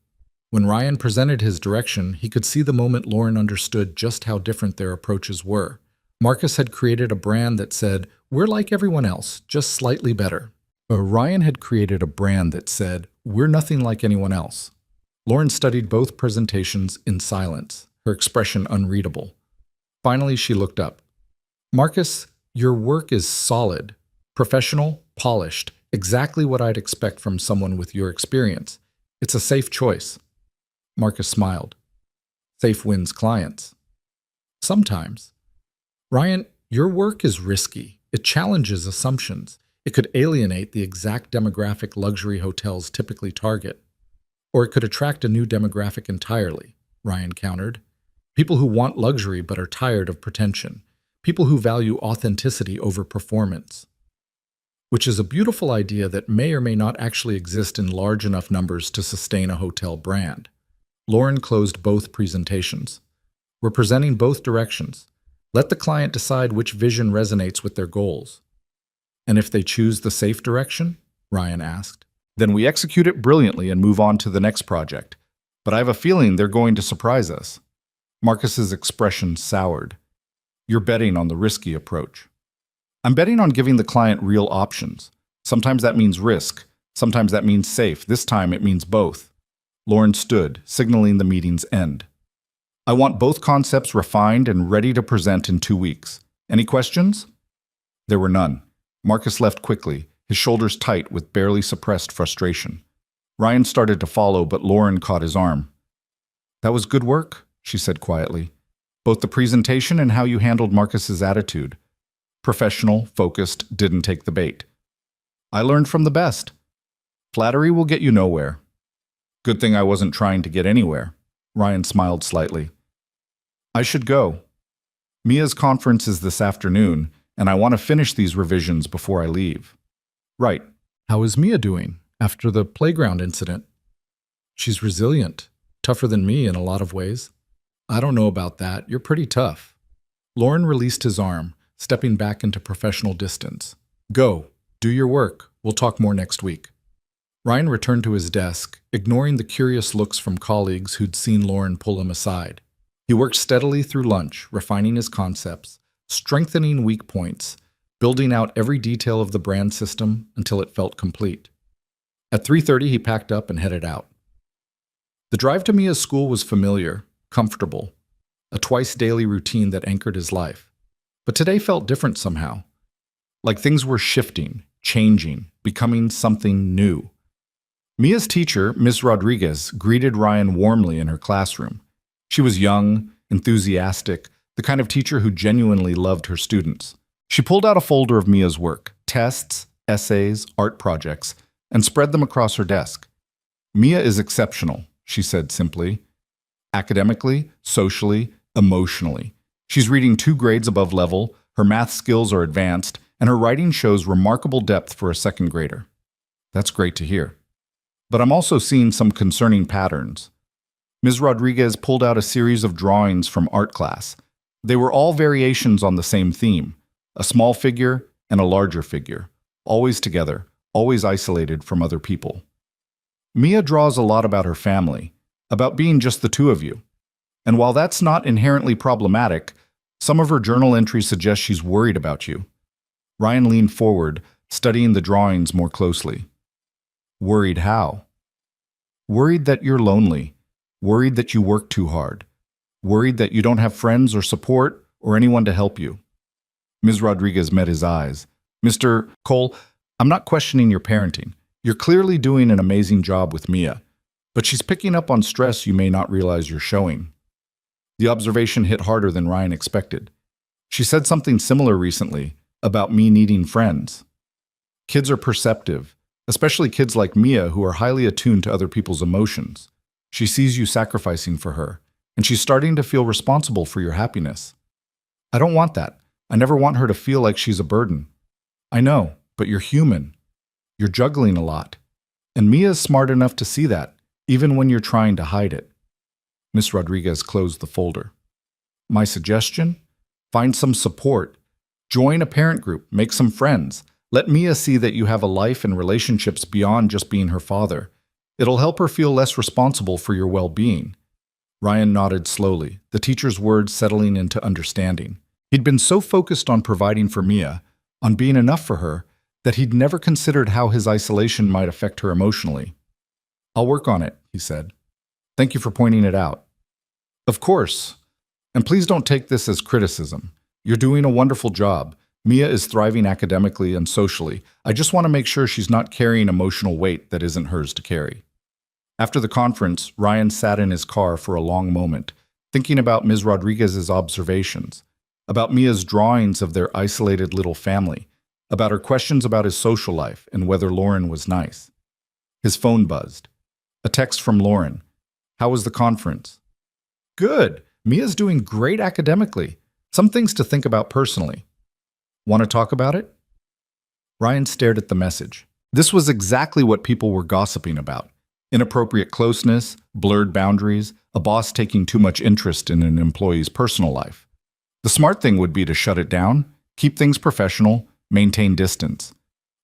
When Ryan presented his direction, he could see the moment Lauren understood just how different their approaches were. Marcus had created a brand that said, "We're like everyone else, just slightly better." But Ryan had created a brand that said, "We're nothing like anyone else." Lauren studied both presentations in silence, her expression unreadable. Finally, she looked up. "Marcus, your work is solid, professional, polished, exactly what I'd expect from someone with your experience. It's a safe choice." Marcus smiled. "Safe wins clients." "Sometimes." "Ryan, your work is risky. It challenges assumptions. It could alienate the exact demographic luxury hotels typically target. Or it could attract a new demographic entirely," Ryan countered. "People who want luxury but are tired of pretension. People who value authenticity over performance." Which is a beautiful idea that may or may not actually exist in large enough numbers to sustain a hotel brand. Lauren closed both presentations. "We're presenting both directions. Let the client decide which vision resonates with their goals." "And if they choose the safe direction?" Ryan asked. "Then we execute it brilliantly and move on to the next project. But I have a feeling they're going to surprise us." Marcus's expression soured. "You're betting on the risky approach." "I'm betting on giving the client real options. Sometimes that means risk. Sometimes that means safe. This time it means both." Lauren stood, signaling the meeting's end. "I want both concepts refined and ready to present in 2 weeks. Any questions?" There were none. Marcus left quickly, his shoulders tight with barely suppressed frustration. Ryan started to follow, but Lauren caught his arm. "That was good work," she said quietly. "Both the presentation and how you handled Marcus's attitude. Professional, focused, didn't take the bait. I learned from the best. Flattery will get you nowhere." "Good thing I wasn't trying to get anywhere." Ryan smiled slightly. "I should go. Mia's conference is this afternoon, and I want to finish these revisions before I leave." "Right. How is Mia doing after the playground incident?" "She's resilient, tougher than me in a lot of ways." "I don't know about that. You're pretty tough." Lauren released his arm, stepping back into professional distance. "Go. Do your work. We'll talk more next week." Ryan returned to his desk, ignoring the curious looks from colleagues who'd seen Lauren pull him aside. He worked steadily through lunch, refining his concepts, strengthening weak points, building out every detail of the brand system until it felt complete. At 3:30, he packed up and headed out. The drive to Mia's school was familiar, comfortable, a twice-daily routine that anchored his life. But today felt different somehow, like things were shifting, changing, becoming something new. Mia's teacher, Ms. Rodriguez, greeted Ryan warmly in her classroom. She was young, enthusiastic, the kind of teacher who genuinely loved her students. She pulled out a folder of Mia's work, tests, essays, art projects, and spread them across her desk. "Mia is exceptional," she said simply. "Academically, socially, emotionally. She's reading 2 grades above level, her math skills are advanced, and her writing shows remarkable depth for a second grader." "That's great to hear. But I'm also seeing some concerning patterns." Ms. Rodriguez pulled out a series of drawings from art class. They were all variations on the same theme, a small figure and a larger figure, always together, always isolated from other people. "Mia draws a lot about her family, about being just the two of you. And while that's not inherently problematic, some of her journal entries suggest she's worried about you." Ryan leaned forward, studying the drawings more closely. "Worried how?" "Worried that you're lonely, worried that you work too hard, worried that you don't have friends or support or anyone to help you." Ms. Rodriguez met his eyes. "Mr. Cole, I'm not questioning your parenting. You're clearly doing an amazing job with Mia, but she's picking up on stress you may not realize you're showing." The observation hit harder than Ryan expected. "She said something similar recently, about me needing friends." "Kids are perceptive. especially kids like Mia who are highly attuned to other people's emotions. She sees you sacrificing for her, and she's starting to feel responsible for your happiness. I don't want that. I never want her to feel like she's a burden. I know, but you're human. You're juggling a lot. And Mia is smart enough to see that, even when you're trying to hide it. Miss Rodriguez closed the folder. My suggestion? Find some support. Join a parent group. Make some friends. Let Mia see that you have a life and relationships beyond just being her father. It'll help her feel less responsible for your well-being. Ryan nodded slowly, the teacher's words settling into understanding. He'd been so focused on providing for Mia, on being enough for her, that he'd never considered how his isolation might affect her emotionally. I'll work on it, he said. Thank you for pointing it out. Of course. And please don't take this as criticism. You're doing a wonderful job. Mia is thriving academically and socially. I just want to make sure she's not carrying emotional weight that isn't hers to carry. After the conference, Ryan sat in his car for a long moment, thinking about Ms. Rodriguez's observations, about Mia's drawings of their isolated little family, about her questions about his social life and whether Lauren was nice. His phone buzzed. A text from Lauren. How was the conference? Good. Mia's doing great academically. Some things to think about personally. Want to talk about it? Ryan stared at the message. This was exactly what people were gossiping about. Inappropriate closeness, blurred boundaries, a boss taking too much interest in an employee's personal life. The smart thing would be to shut it down, keep things professional, maintain distance.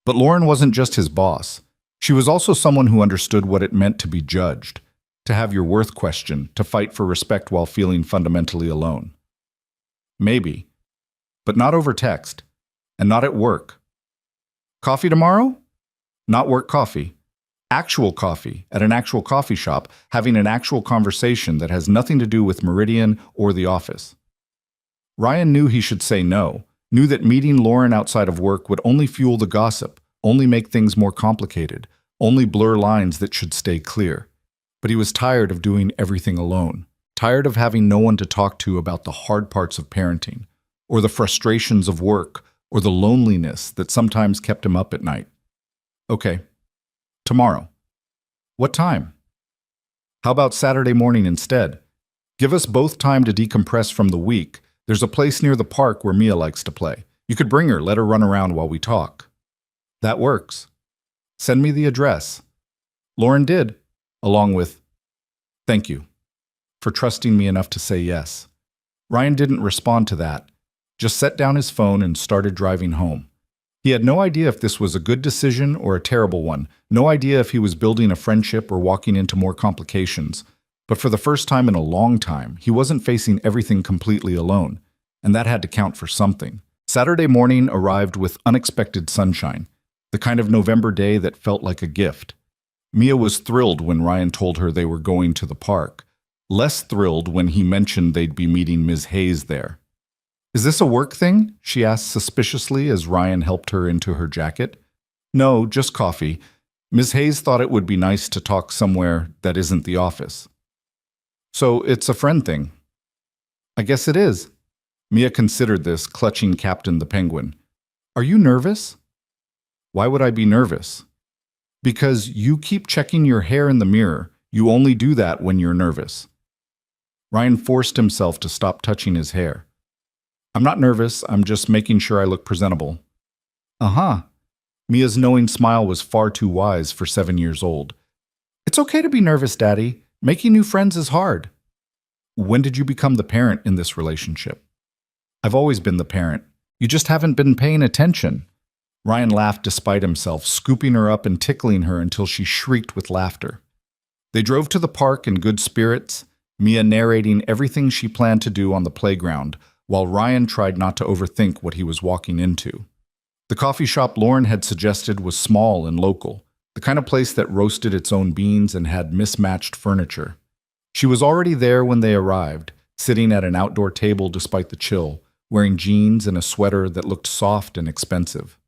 But Lauren wasn't just his boss. She was also someone who understood what it meant to be judged, to have your worth questioned, to fight for respect while feeling fundamentally alone. Maybe, but not over text, and not at work. Coffee tomorrow? Not work coffee. Actual coffee at an actual coffee shop, having an actual conversation that has nothing to do with Meridian or the office. Ryan knew he should say no, knew that meeting Lauren outside of work would only fuel the gossip, only make things more complicated, only blur lines that should stay clear. But he was tired of doing everything alone, tired of having no one to talk to about the hard parts of parenting, or the frustrations of work, or the loneliness that sometimes kept him up at night. Okay, tomorrow. What time? How about Saturday morning instead? Give us both time to decompress from the week. There's a place near the park where Mia likes to play. You could bring her, let her run around while we talk. That works. Send me the address. Lauren did, along with, thank you for trusting me enough to say yes. Ryan didn't respond to that, just set down his phone and started driving home. He had no idea if this was a good decision or a terrible one, no idea if he was building a friendship or walking into more complications. But for the first time in a long time, he wasn't facing everything completely alone, and that had to count for something. Saturday morning arrived with unexpected sunshine, the kind of November day that felt like a gift. Mia was thrilled when Ryan told her they were going to the park, less thrilled when he mentioned they'd be meeting Ms. Hayes there. Is this a work thing? She asked suspiciously as Ryan helped her into her jacket. No, just coffee. Ms. Hayes thought it would be nice to talk somewhere that isn't the office. So it's a friend thing. I guess it is. Mia considered this, clutching Captain the Penguin. Are you nervous? Why would I be nervous? Because you keep checking your hair in the mirror. You only do that when you're nervous. Ryan forced himself to stop touching his hair. I'm not nervous, I'm just making sure I look presentable. Uh-huh. Mia's knowing smile was far too wise for 7 years old. It's okay to be nervous, Daddy. Making new friends is hard. When did you become the parent in this relationship? I've always been the parent. You just haven't been paying attention. Ryan laughed despite himself, scooping her up and tickling her until she shrieked with laughter. They drove to the park in good spirits, Mia narrating everything she planned to do on the playground, while Ryan tried not to overthink what he was walking into. The coffee shop Lauren had suggested was small and local, the kind of place that roasted its own beans and had mismatched furniture. She was already there when they arrived, sitting at an outdoor table despite the chill, wearing jeans and a sweater that looked soft and expensive.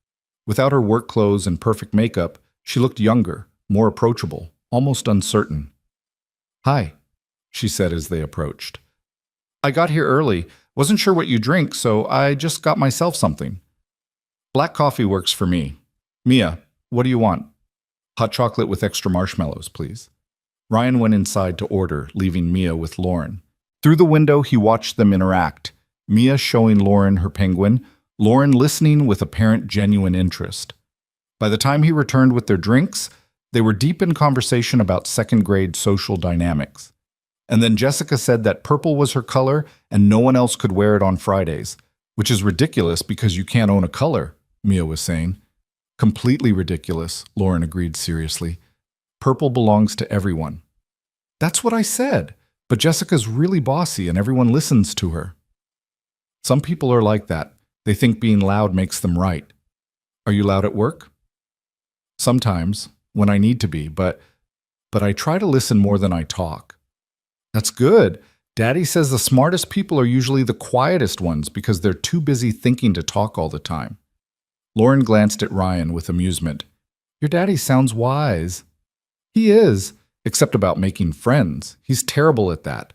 Without her work clothes and perfect makeup, she looked younger, more approachable, almost uncertain. Hi, she said as they approached. I got here early. Wasn't sure what you drink, so I just got myself something. Black coffee works for me. Mia, what do you want? Hot chocolate with extra marshmallows, please. Ryan went inside to order, leaving Mia with Lauren. Through the window, he watched them interact. Mia showing Lauren her penguin, Lauren listening with apparent genuine interest. By the time he returned with their drinks, they were deep in conversation about second-grade social dynamics. And then Jessica said that purple was her color and no one else could wear it on Fridays, which is ridiculous because you can't own a color, Mia was saying. Completely ridiculous, Lauren agreed seriously. Purple belongs to everyone. That's what I said, but Jessica's really bossy and everyone listens to her. Some people are like that. They think being loud makes them right. Are you loud at work? Sometimes, when I need to be, but I try to listen more than I talk. That's good. Daddy says the smartest people are usually the quietest ones because they're too busy thinking to talk all the time. Lauren glanced at Ryan with amusement. Your daddy sounds wise. He is, except about making friends. He's terrible at that.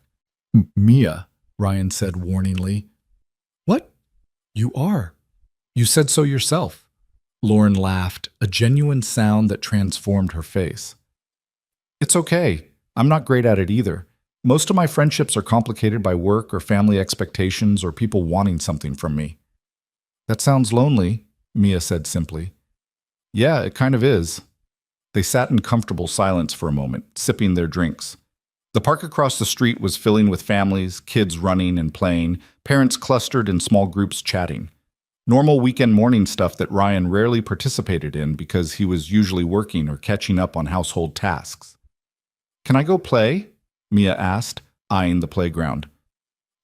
Mia, Ryan said warningly. What? You are. You said so yourself. Lauren laughed, a genuine sound that transformed her face. It's okay. I'm not great at it either. Most of my friendships are complicated by work or family expectations or people wanting something from me. That sounds lonely, Mia said simply. Yeah, it kind of is. They sat in comfortable silence for a moment, sipping their drinks. The park across the street was filling with families, kids running and playing, parents clustered in small groups chatting. Normal weekend morning stuff that Ryan rarely participated in because he was usually working or catching up on household tasks. Can I go play? Mia asked, eyeing the playground.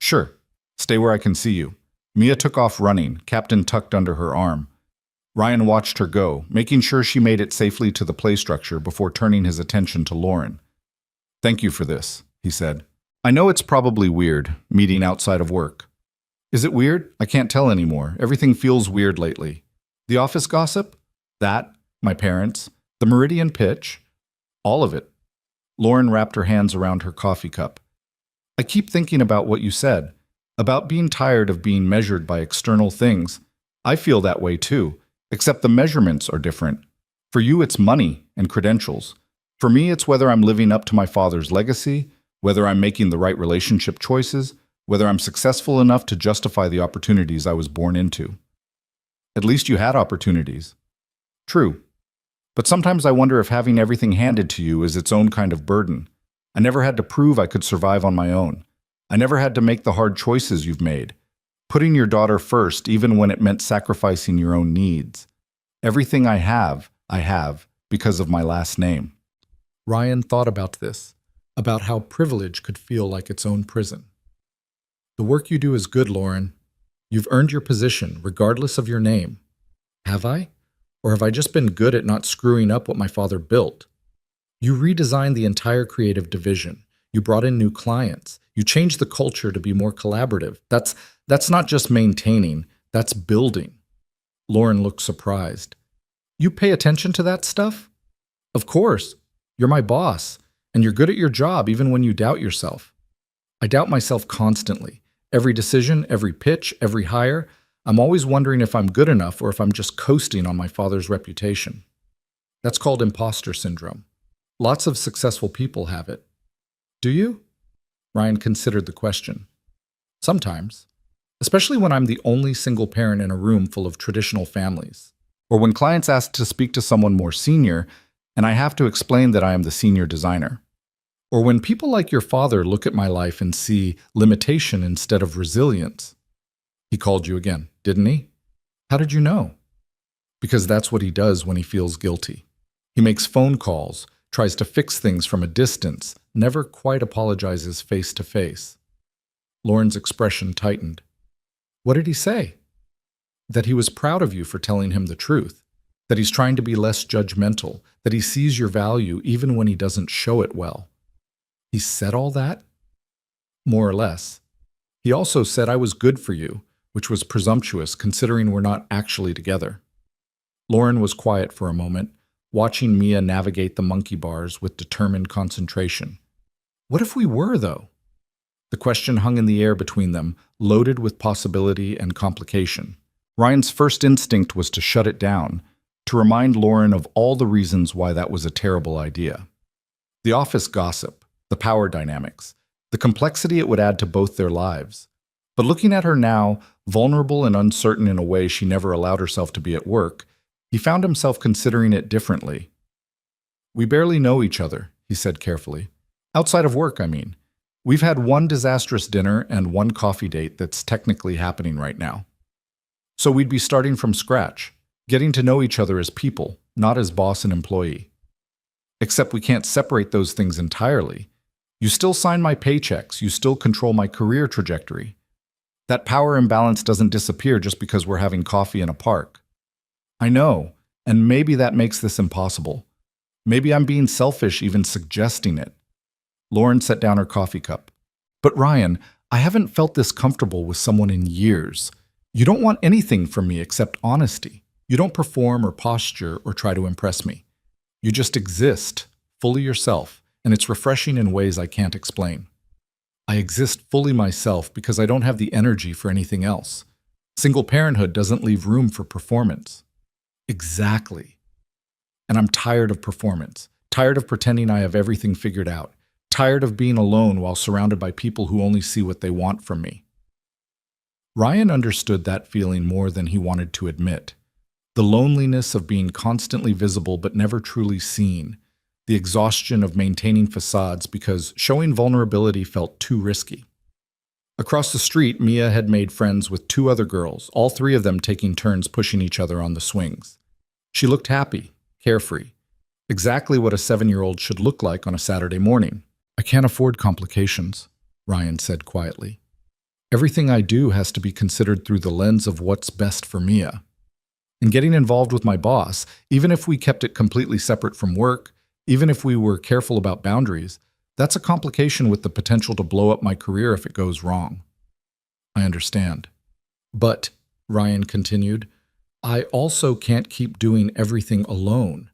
Sure. Stay where I can see you. Mia took off running, captain tucked under her arm. Ryan watched her go, making sure she made it safely to the play structure before turning his attention to Lauren. Thank you for this, he said. I know it's probably weird, meeting outside of work. Is it weird? I can't tell anymore. Everything feels weird lately. The office gossip? That, my parents, the Meridian pitch, all of it. Lauren wrapped her hands around her coffee cup. I keep thinking about what you said, about being tired of being measured by external things. I feel that way too. Except the measurements are different. For you, it's money and credentials. For me, it's whether I'm living up to my father's legacy, whether I'm making the right relationship choices, whether I'm successful enough to justify the opportunities I was born into. At least you had opportunities. True. But sometimes I wonder if having everything handed to you is its own kind of burden. I never had to prove I could survive on my own. I never had to make the hard choices you've made. Putting your daughter first, even when it meant sacrificing your own needs. Everything I have because of my last name. Ryan thought about this, about how privilege could feel like its own prison. The work you do is good, Lauren. You've earned your position, regardless of your name. Have I? Or have I just been good at not screwing up what my father built? You redesigned the entire creative division. You brought in new clients. You changed the culture to be more collaborative. That's not just maintaining, that's building. Lauren looked surprised. You pay attention to that stuff? Of course. You're my boss, and you're good at your job even when you doubt yourself. I doubt myself constantly. Every decision, every pitch, every hire, I'm always wondering if I'm good enough or if I'm just coasting on my father's reputation. That's called imposter syndrome. Lots of successful people have it. Do you? Ryan considered the question. Sometimes. Especially when I'm the only single parent in a room full of traditional families. Or when clients ask to speak to someone more senior, and I have to explain that I am the senior designer. Or when people like your father look at my life and see limitation instead of resilience. He called you again, didn't he? How did you know? Because that's what he does when he feels guilty. He makes phone calls, tries to fix things from a distance, never quite apologizes face to face. Lauren's expression tightened. What did he say? That he was proud of you for telling him the truth, that he's trying to be less judgmental, that he sees your value even when he doesn't show it well. He said all that? More or less. He also said I was good for you, which was presumptuous considering we're not actually together. Lauren was quiet for a moment, watching Mia navigate the monkey bars with determined concentration. What if we were, though? The question hung in the air between them, loaded with possibility and complication. Ryan's first instinct was to shut it down, to remind Lauren of all the reasons why that was a terrible idea. The office gossip, the power dynamics, the complexity it would add to both their lives. But looking at her now, vulnerable and uncertain in a way she never allowed herself to be at work, he found himself considering it differently. "We barely know each other," he said carefully. "Outside of work, I mean. We've had one disastrous dinner and one coffee date that's technically happening right now. So we'd be starting from scratch, getting to know each other as people, not as boss and employee. Except we can't separate those things entirely. You still sign my paychecks, you still control my career trajectory. That power imbalance doesn't disappear just because we're having coffee in a park. I know, and maybe that makes this impossible. Maybe I'm being selfish even suggesting it." Lauren set down her coffee cup. "But Ryan, I haven't felt this comfortable with someone in years. You don't want anything from me except honesty. You don't perform or posture or try to impress me. You just exist, fully yourself, and it's refreshing in ways I can't explain. I exist fully myself because I don't have the energy for anything else. Single parenthood doesn't leave room for performance." Exactly. "And I'm tired of performance, tired of pretending I have everything figured out, tired of being alone while surrounded by people who only see what they want from me." Ryan understood that feeling more than he wanted to admit. The loneliness of being constantly visible but never truly seen. The exhaustion of maintaining facades because showing vulnerability felt too risky. Across the street, Mia had made friends with two other girls, all three of them taking turns pushing each other on the swings. She looked happy, carefree. Exactly what a 7-year-old should look like on a Saturday morning. "I can't afford complications," Ryan said quietly. "Everything I do has to be considered through the lens of what's best for Mia. And getting involved with my boss, even if we kept it completely separate from work, even if we were careful about boundaries, that's a complication with the potential to blow up my career if it goes wrong." "I understand. But," Ryan continued, "I also can't keep doing everything alone.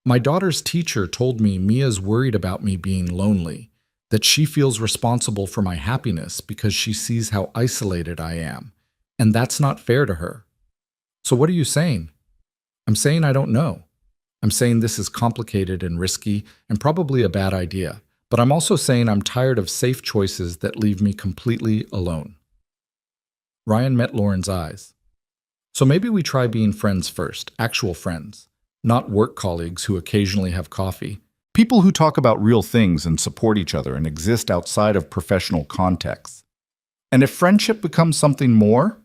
My daughter's teacher told me Mia's worried about me being lonely, that she feels responsible for my happiness because she sees how isolated I am, and that's not fair to her. So what are you saying?" "I'm saying I don't know. I'm saying this is complicated and risky and probably a bad idea, but I'm also saying I'm tired of safe choices that leave me completely alone." Ryan met Lauren's eyes. "So maybe we try being friends first, actual friends, not work colleagues who occasionally have coffee. People who talk about real things and support each other and exist outside of professional contexts. And if friendship becomes something more,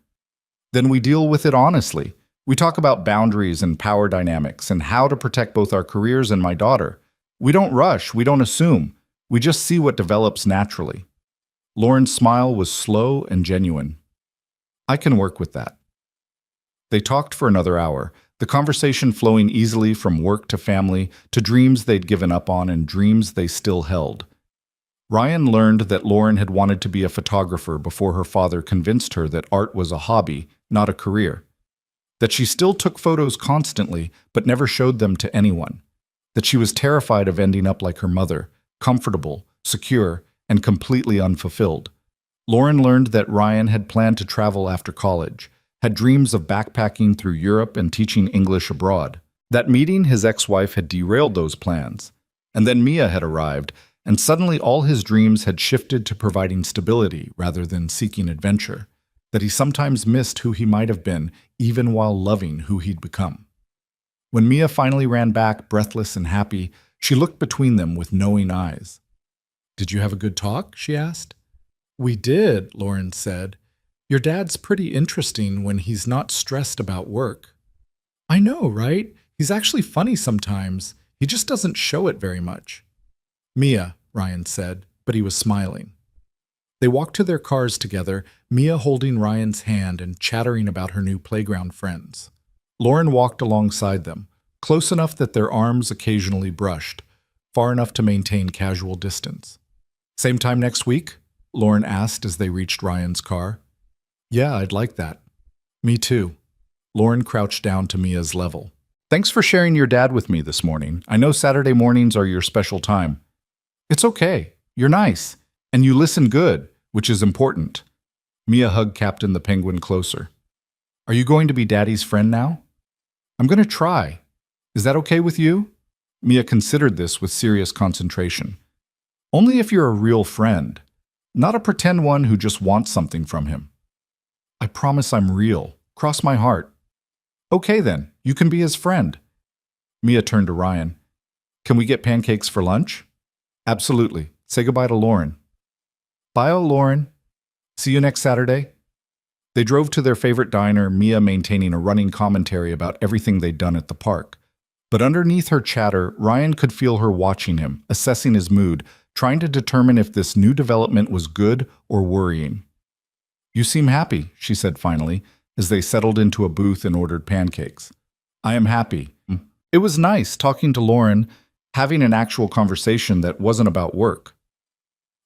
then we deal with it honestly. We talk about boundaries and power dynamics and how to protect both our careers and my daughter. We don't rush, we don't assume. We just see what develops naturally." Lauren's smile was slow and genuine. "I can work with that." They talked for another hour, the conversation flowing easily from work to family, to dreams they'd given up on and dreams they still held. Ryan learned that Lauren had wanted to be a photographer before her father convinced her that art was a hobby, not a career. That she still took photos constantly, but never showed them to anyone. That she was terrified of ending up like her mother, comfortable, secure, and completely unfulfilled. Lauren learned that Ryan had planned to travel after college, had dreams of backpacking through Europe and teaching English abroad. That meeting his ex-wife had derailed those plans. And then Mia had arrived, and suddenly all his dreams had shifted to providing stability rather than seeking adventure. That he sometimes missed who he might have been, even while loving who he'd become. When Mia finally ran back, breathless and happy, she looked between them with knowing eyes. "Did you have a good talk?" she asked. "We did," Lauren said. "Your dad's pretty interesting when he's not stressed about work." "I know, right? He's actually funny sometimes. He just doesn't show it very much." "Mia," Ryan said, but he was smiling. They walked to their cars together, Mia holding Ryan's hand and chattering about her new playground friends. Lauren walked alongside them, close enough that their arms occasionally brushed, far enough to maintain casual distance. "Same time next week?" Lauren asked as they reached Ryan's car. "Yeah, I'd like that." "Me too." Lauren crouched down to Mia's level. "Thanks for sharing your dad with me this morning. I know Saturday mornings are your special time." "It's okay. You're nice. And you listen good, which is important." Mia hugged Captain the Penguin closer. "Are you going to be Daddy's friend now?" "I'm going to try. Is that okay with you? Mia considered this with serious concentration. Only if you're a real friend, not a pretend one who just wants something from him. I promise I'm real. Cross my heart. Okay then, you can be his friend. Mia turned to Ryan. Can we get pancakes for lunch? Absolutely. Say goodbye to Lauren. Bye, Lauren. See you next Saturday. They drove to their favorite diner, Mia maintaining a running commentary about everything they'd done at the park. But underneath her chatter, Ryan could feel her watching him, assessing his mood, trying to determine if this new development was good or worrying. You seem happy, she said finally, as they settled into a booth and ordered pancakes. I am happy. It was nice talking to Lauren, having an actual conversation that wasn't about work.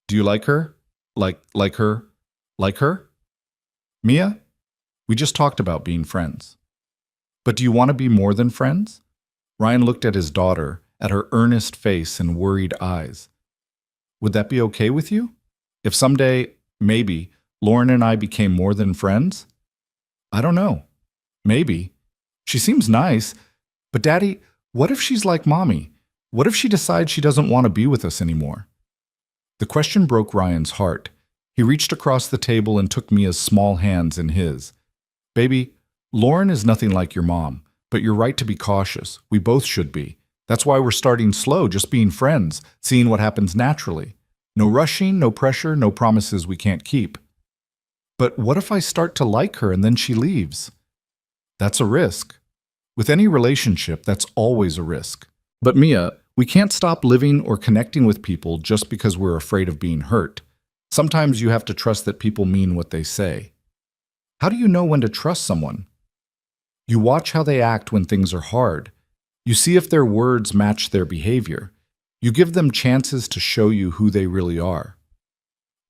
Do you like her? Like her? Like her? Mia? We just talked about being friends. But do you want to be more than friends? Ryan looked at his daughter, at her earnest face and worried eyes. Would that be okay with you? If someday, maybe, Lauren and I became more than friends? I don't know. Maybe. She seems nice. But Daddy, what if she's like Mommy? What if she decides she doesn't want to be with us anymore? The question broke Ryan's heart. He reached across the table and took Mia's small hands in his. Baby, Lauren is nothing like your mom, but you're right to be cautious. We both should be. That's why we're starting slow, just being friends, seeing what happens naturally. No rushing, no pressure, no promises we can't keep. But what if I start to like her and then she leaves? That's a risk. With any relationship, that's always a risk. But Mia, we can't stop living or connecting with people just because we're afraid of being hurt. Sometimes you have to trust that people mean what they say. How do you know when to trust someone? You watch how they act when things are hard. You see if their words match their behavior. You give them chances to show you who they really are.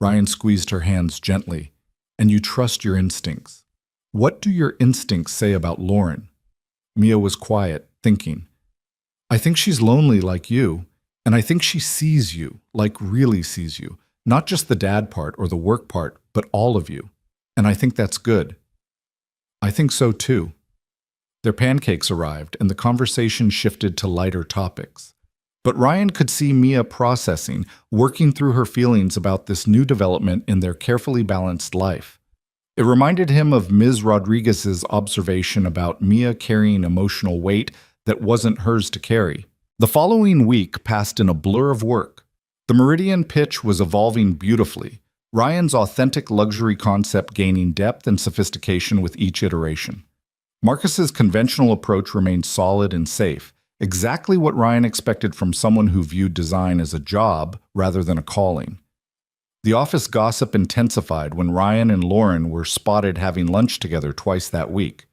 Ryan squeezed her hands gently. And you trust your instincts. What do your instincts say about Lauren? Mia was quiet, thinking. I think she's lonely like you, and I think she sees you, like really sees you. Not just the dad part or the work part, but all of you. And I think that's good. I think so too. Their pancakes arrived, and the conversation shifted to lighter topics. But Ryan could see Mia processing, working through her feelings about this new development in their carefully balanced life. It reminded him of Ms. Rodriguez's observation about Mia carrying emotional weight that wasn't hers to carry. The following week passed in a blur of work. The Meridian pitch was evolving beautifully, Ryan's authentic luxury concept gaining depth and sophistication with each iteration. Marcus's conventional approach remained solid and safe, exactly what Ryan expected from someone who viewed design as a job rather than a calling. The office gossip intensified when Ryan and Lauren were spotted having lunch together twice that week.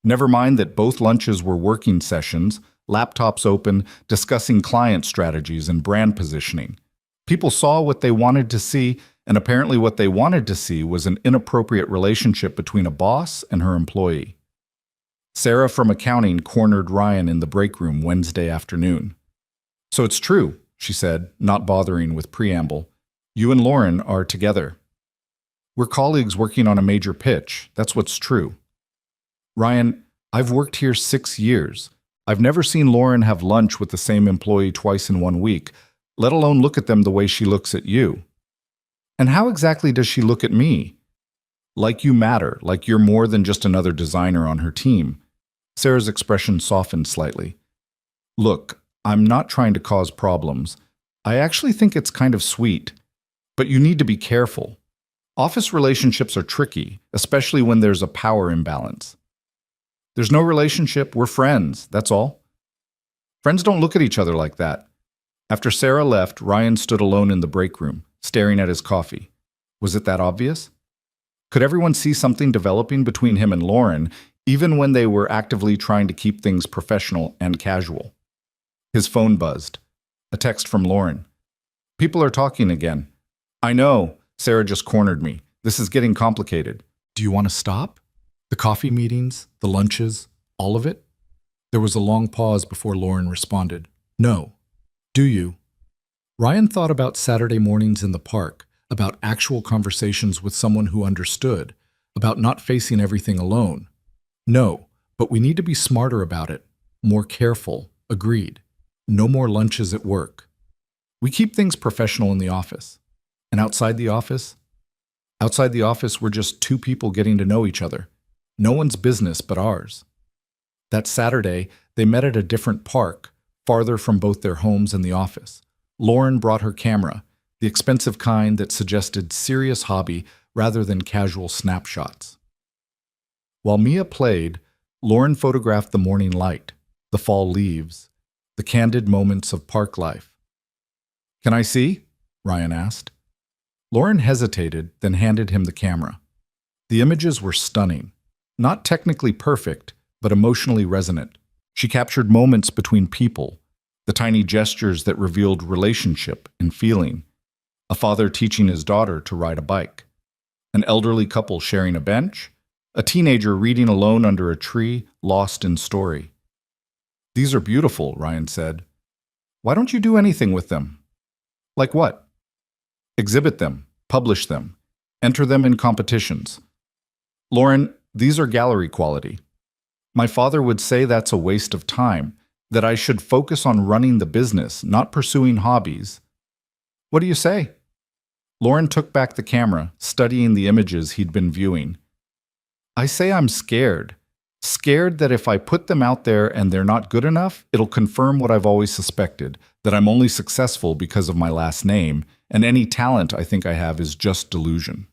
Never mind that both lunches were working sessions, laptops open, discussing client strategies and brand positioning. People saw what they wanted to see, and apparently what they wanted to see was an inappropriate relationship between a boss and her employee. Sarah from accounting cornered Ryan in the break room Wednesday afternoon. So it's true, she said, not bothering with preamble. You and Lauren are together. We're colleagues working on a major pitch. That's what's true. Ryan, I've worked here 6 years. I've never seen Lauren have lunch with the same employee twice in 1 week, let alone look at them the way she looks at you. And how exactly does she look at me? Like you matter, like you're more than just another designer on her team. Sarah's expression softened slightly. Look, I'm not trying to cause problems. I actually think it's kind of sweet. But you need to be careful. Office relationships are tricky, especially when there's a power imbalance. There's no relationship, we're friends, that's all. Friends don't look at each other like that. After Sarah left, Ryan stood alone in the break room, staring at his coffee. Was it that obvious? Could everyone see something developing between him and Lauren, even when they were actively trying to keep things professional and casual? His phone buzzed. A text from Lauren. People are talking again. I know, Sarah just cornered me. This is getting complicated. Do you want to stop? The coffee meetings, the lunches, all of it? There was a long pause before Lauren responded. No. Do you? Ryan thought about Saturday mornings in the park, about actual conversations with someone who understood, about not facing everything alone. No, but we need to be smarter about it, more careful, Agreed. No more lunches at work. We keep things professional in the office. And outside the office? Outside the office, we're just two people getting to know each other. No one's business but ours. That Saturday, they met at a different park, farther from both their homes and the office. Lauren brought her camera, the expensive kind that suggested serious hobby rather than casual snapshots. While Mia played, Lauren photographed the morning light, the fall leaves, the candid moments of park life. "Can I see?" Ryan asked. Lauren hesitated, then handed him the camera. The images were stunning. Not technically perfect, but emotionally resonant. She captured moments between people, the tiny gestures that revealed relationship and feeling. A father teaching his daughter to ride a bike. An elderly couple sharing a bench. A teenager reading alone under a tree, lost in story. "These are beautiful," Ryan said. "Why don't you do anything with them?" "Like what?" "Exhibit them, publish them, enter them in competitions." "Lauren, these are gallery quality. My father would say that's a waste of time, that I should focus on running the business, not pursuing hobbies." "What do you say?" Lauren took back the camera, studying the images he'd been viewing. "I say I'm scared. Scared that if I put them out there and they're not good enough, it'll confirm what I've always suspected, that I'm only successful because of my last name, and any talent I think I have is just delusion.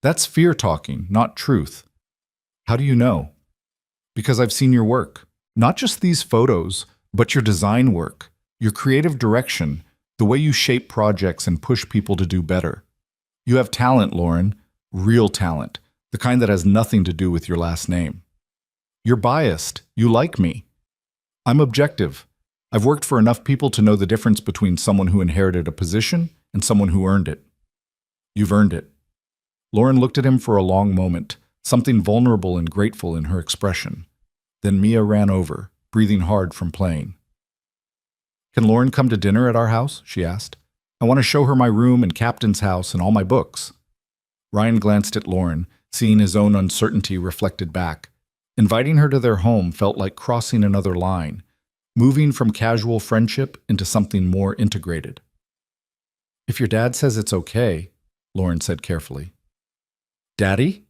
That's fear talking, not truth." "How do you know?" "Because I've seen your work. Not just these photos, but your design work, your creative direction, the way you shape projects and push people to do better. You have talent, Lauren, real talent, the kind that has nothing to do with your last name. You're biased. You like me. I'm objective. I've worked for enough people to know the difference between someone who inherited a position and someone who earned it." "You've earned it." Lauren looked at him for a long moment, something vulnerable and grateful in her expression. Then Mia ran over, breathing hard from playing. "Can Lauren come to dinner at our house?" she asked. "I want to show her my room and Captain's house and all my books." Ryan glanced at Lauren, seeing his own uncertainty reflected back. Inviting her to their home felt like crossing another line, moving from casual friendship into something more integrated. "If your dad says it's okay," Lauren said carefully. "Daddy?"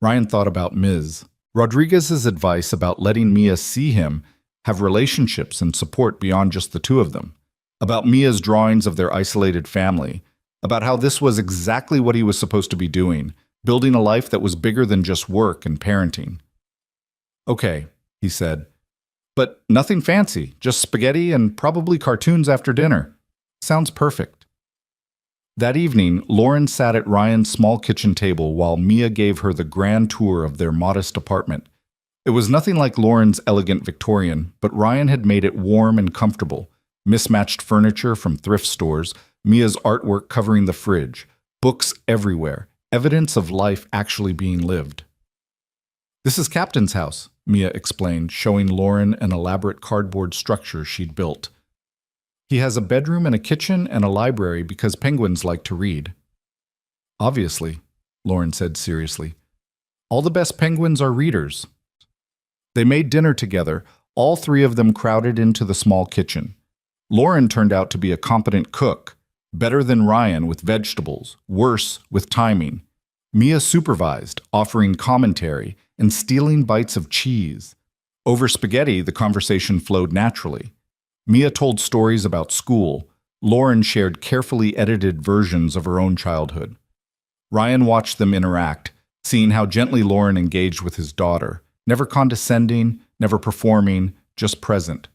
Ryan thought about Ms. Rodriguez's advice about letting Mia see him, have relationships and support beyond just the two of them, about Mia's drawings of their isolated family, about how this was exactly what he was supposed to be doing, building a life that was bigger than just work and parenting. "Okay," he said, "but nothing fancy, just spaghetti and probably cartoons after dinner. Sounds perfect." That evening, Lauren sat at Ryan's small kitchen table while Mia gave her the grand tour of their modest apartment. It was nothing like Lauren's elegant Victorian, but Ryan had made it warm and comfortable. Mismatched furniture from thrift stores, Mia's artwork covering the fridge, books everywhere, evidence of life actually being lived. "This is Captain's house," Mia explained, showing Lauren an elaborate cardboard structure she'd built. "He has a bedroom and a kitchen and a library because penguins like to read." "Obviously," Lauren said seriously. "All the best penguins are readers." They made dinner together, all three of them crowded into the small kitchen. Lauren turned out to be a competent cook, better than Ryan with vegetables, worse with timing. Mia supervised, offering commentary and stealing bites of cheese. Over spaghetti, the conversation flowed naturally. Mia told stories about school. Lauren shared carefully edited versions of her own childhood. Ryan watched them interact, seeing how gently Lauren engaged with his daughter, never condescending, never performing, just present.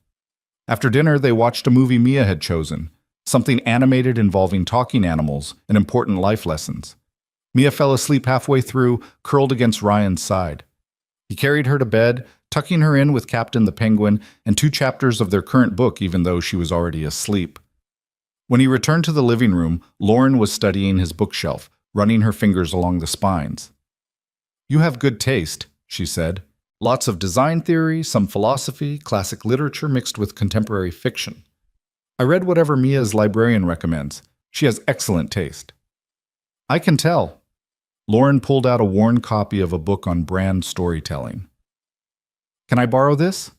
After dinner, they watched a movie Mia had chosen, something animated involving talking animals and important life lessons. Mia fell asleep halfway through, curled against Ryan's side. He carried her to bed, tucking her in with Captain the Penguin and 2 chapters of their current book even though she was already asleep. When he returned to the living room, Lauren was studying his bookshelf, running her fingers along the spines. "You have good taste," she said. "Lots of design theory, some philosophy, classic literature mixed with contemporary fiction. I read whatever Mia's librarian recommends. She has excellent taste." "I can tell." Lauren pulled out a worn copy of a book on brand storytelling. "Can I borrow this?"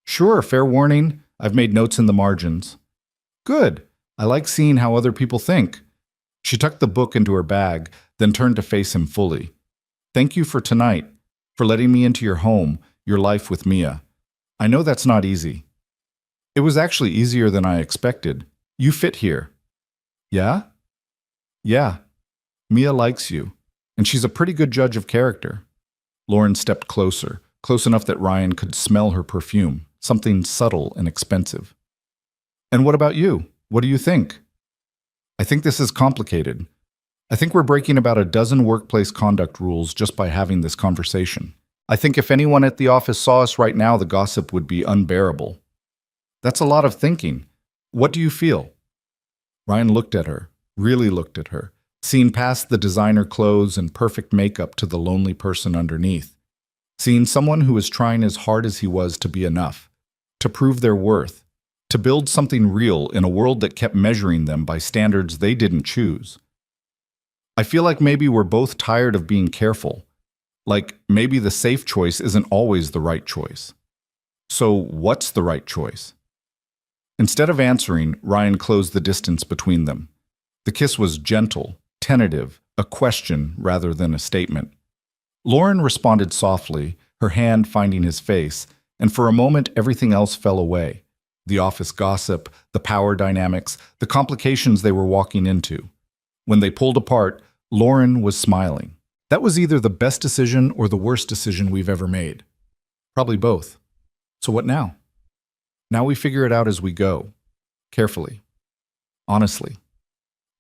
Sure, fair warning. I've made notes in the margins. Good. I like seeing how other people think. She tucked the book into her bag, then turned to face him fully. Thank you for tonight, for letting me into your home, your life with Mia. I know that's not easy. It was actually easier than I expected. You fit here. Yeah? Yeah. Mia likes you, and she's a pretty good judge of character. Lauren stepped closer, close enough that Ryan could smell her perfume, something subtle and expensive. And what about you? What do you think? I think this is complicated. I think we're breaking about a dozen workplace conduct rules just by having this conversation. I think if anyone at the office saw us right now, the gossip would be unbearable. That's a lot of thinking. What do you feel? Ryan looked at her, really looked at her, seeing past the designer clothes and perfect makeup to the lonely person underneath. Seeing someone who was trying as hard as he was to be enough, to prove their worth, to build something real in a world that kept measuring them by standards they didn't choose. I feel like maybe we're both tired of being careful. Like maybe the safe choice isn't always the right choice. So what's the right choice? Instead of answering, Ryan closed the distance between them. The kiss was gentle, tentative, a question rather than a statement. Lauren responded softly, her hand finding his face, and for a moment everything else fell away. The office gossip, the power dynamics, the complications they were walking into. When they pulled apart, Lauren was smiling. That was either the best decision or the worst decision we've ever made. Probably both. So what now? Now we figure it out as we go. Carefully. Honestly.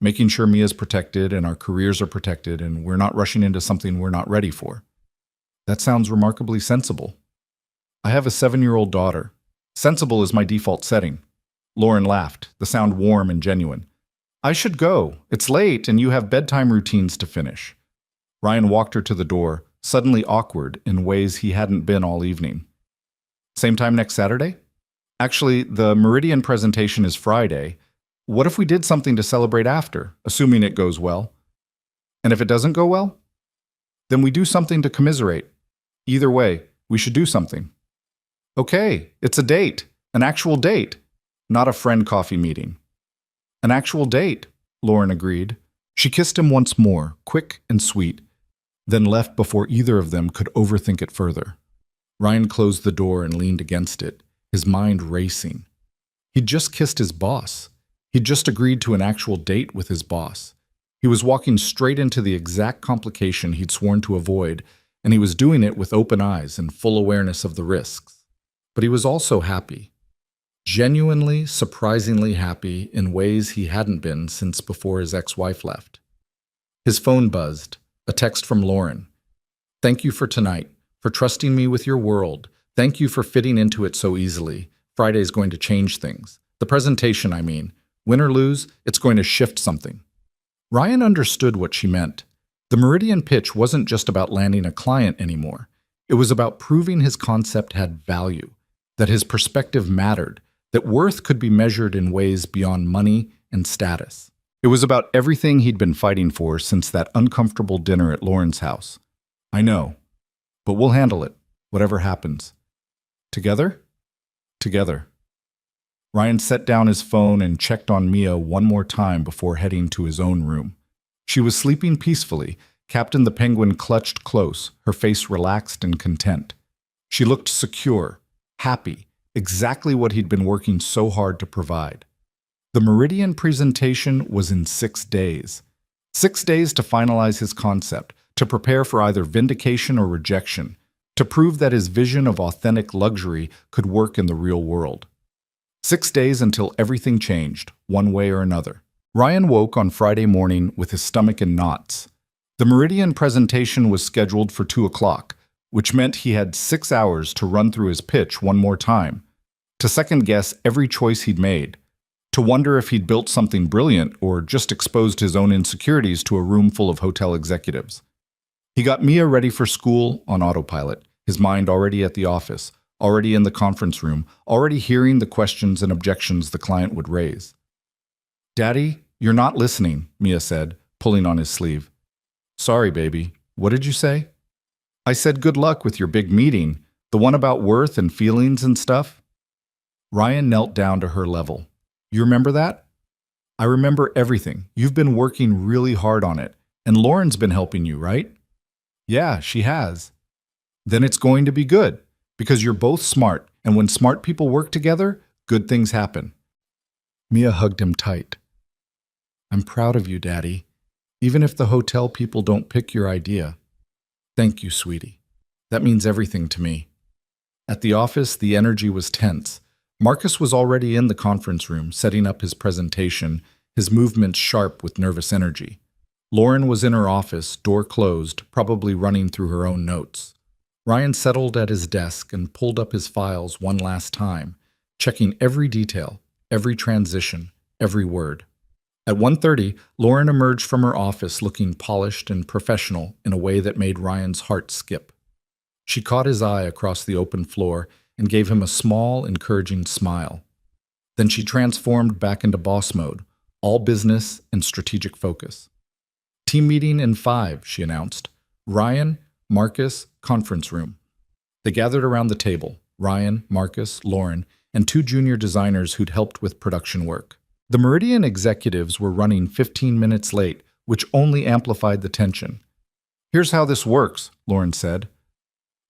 Making sure Mia's protected and our careers are protected and we're not rushing into something we're not ready for. That sounds remarkably sensible. I have a 7-year-old daughter. Sensible is my default setting. Lauren laughed, the sound warm and genuine. I should go. It's late and you have bedtime routines to finish. Ryan walked her to the door, suddenly awkward in ways he hadn't been all evening. Same time next Saturday? Actually, the Meridian presentation is Friday. What if we did something to celebrate after, assuming it goes well? And if it doesn't go well? Then we do something to commiserate. Either way, we should do something. Okay, it's a date, an actual date, not a friend coffee meeting. An actual date, Lauren agreed. She kissed him once more, quick and sweet, then left before either of them could overthink it further. Ryan closed the door and leaned against it, his mind racing. He'd just kissed his boss. He'd just agreed to an actual date with his boss. He was walking straight into the exact complication he'd sworn to avoid, and he was doing it with open eyes and full awareness of the risks. But he was also happy. Genuinely, surprisingly happy in ways he hadn't been since before his ex-wife left. His phone buzzed, a text from Lauren. Thank you for tonight, for trusting me with your world. Thank you for fitting into it so easily. Friday's going to change things. The presentation, I mean. Win or lose, it's going to shift something. Ryan understood what she meant. The Meridian pitch wasn't just about landing a client anymore. It was about proving his concept had value, that his perspective mattered, that worth could be measured in ways beyond money and status. It was about everything he'd been fighting for since that uncomfortable dinner at Lauren's house. I know, but we'll handle it, whatever happens. Together? Together. Ryan set down his phone and checked on Mia one more time before heading to his own room. She was sleeping peacefully. Captain the Penguin clutched close, her face relaxed and content. She looked secure, happy, exactly what he'd been working so hard to provide. The Meridian presentation was in 6 days. 6 days to finalize his concept, to prepare for either vindication or rejection, to prove that his vision of authentic luxury could work in the real world. 6 days until everything changed, one way or another. Ryan woke on Friday morning with his stomach in knots. The Meridian presentation was scheduled for 2 o'clock, which meant he had 6 hours to run through his pitch one more time, to second-guess every choice he'd made, to wonder if he'd built something brilliant or just exposed his own insecurities to a room full of hotel executives. He got Mia ready for school on autopilot, his mind already at the office, already in the conference room, already hearing the questions and objections the client would raise. Daddy, you're not listening, Mia said, pulling on his sleeve. Sorry, baby. What did you say? I said good luck with your big meeting, the one about worth and feelings and stuff. Ryan knelt down to her level. You remember that? I remember everything. You've been working really hard on it. And Lauren's been helping you, right? Yeah, she has. Then it's going to be good, because you're both smart, and when smart people work together, good things happen. Mia hugged him tight. I'm proud of you, Daddy, even if the hotel people don't pick your idea. Thank you, sweetie. That means everything to me. At the office, the energy was tense. Marcus was already in the conference room, setting up his presentation, his movements sharp with nervous energy. Lauren was in her office, door closed, probably running through her own notes. Ryan settled at his desk and pulled up his files one last time, checking every detail, every transition, every word. At 1:30, Lauren emerged from her office looking polished and professional in a way that made Ryan's heart skip. She caught his eye across the open floor and gave him a small, encouraging smile. Then she transformed back into boss mode, all business and strategic focus. Team meeting in 5, she announced. Ryan, Marcus, conference room. They gathered around the table, Ryan, Marcus, Lauren, and 2 junior designers who'd helped with production work. The Meridian executives were running 15 minutes late, which only amplified the tension. Here's how this works, Lauren said.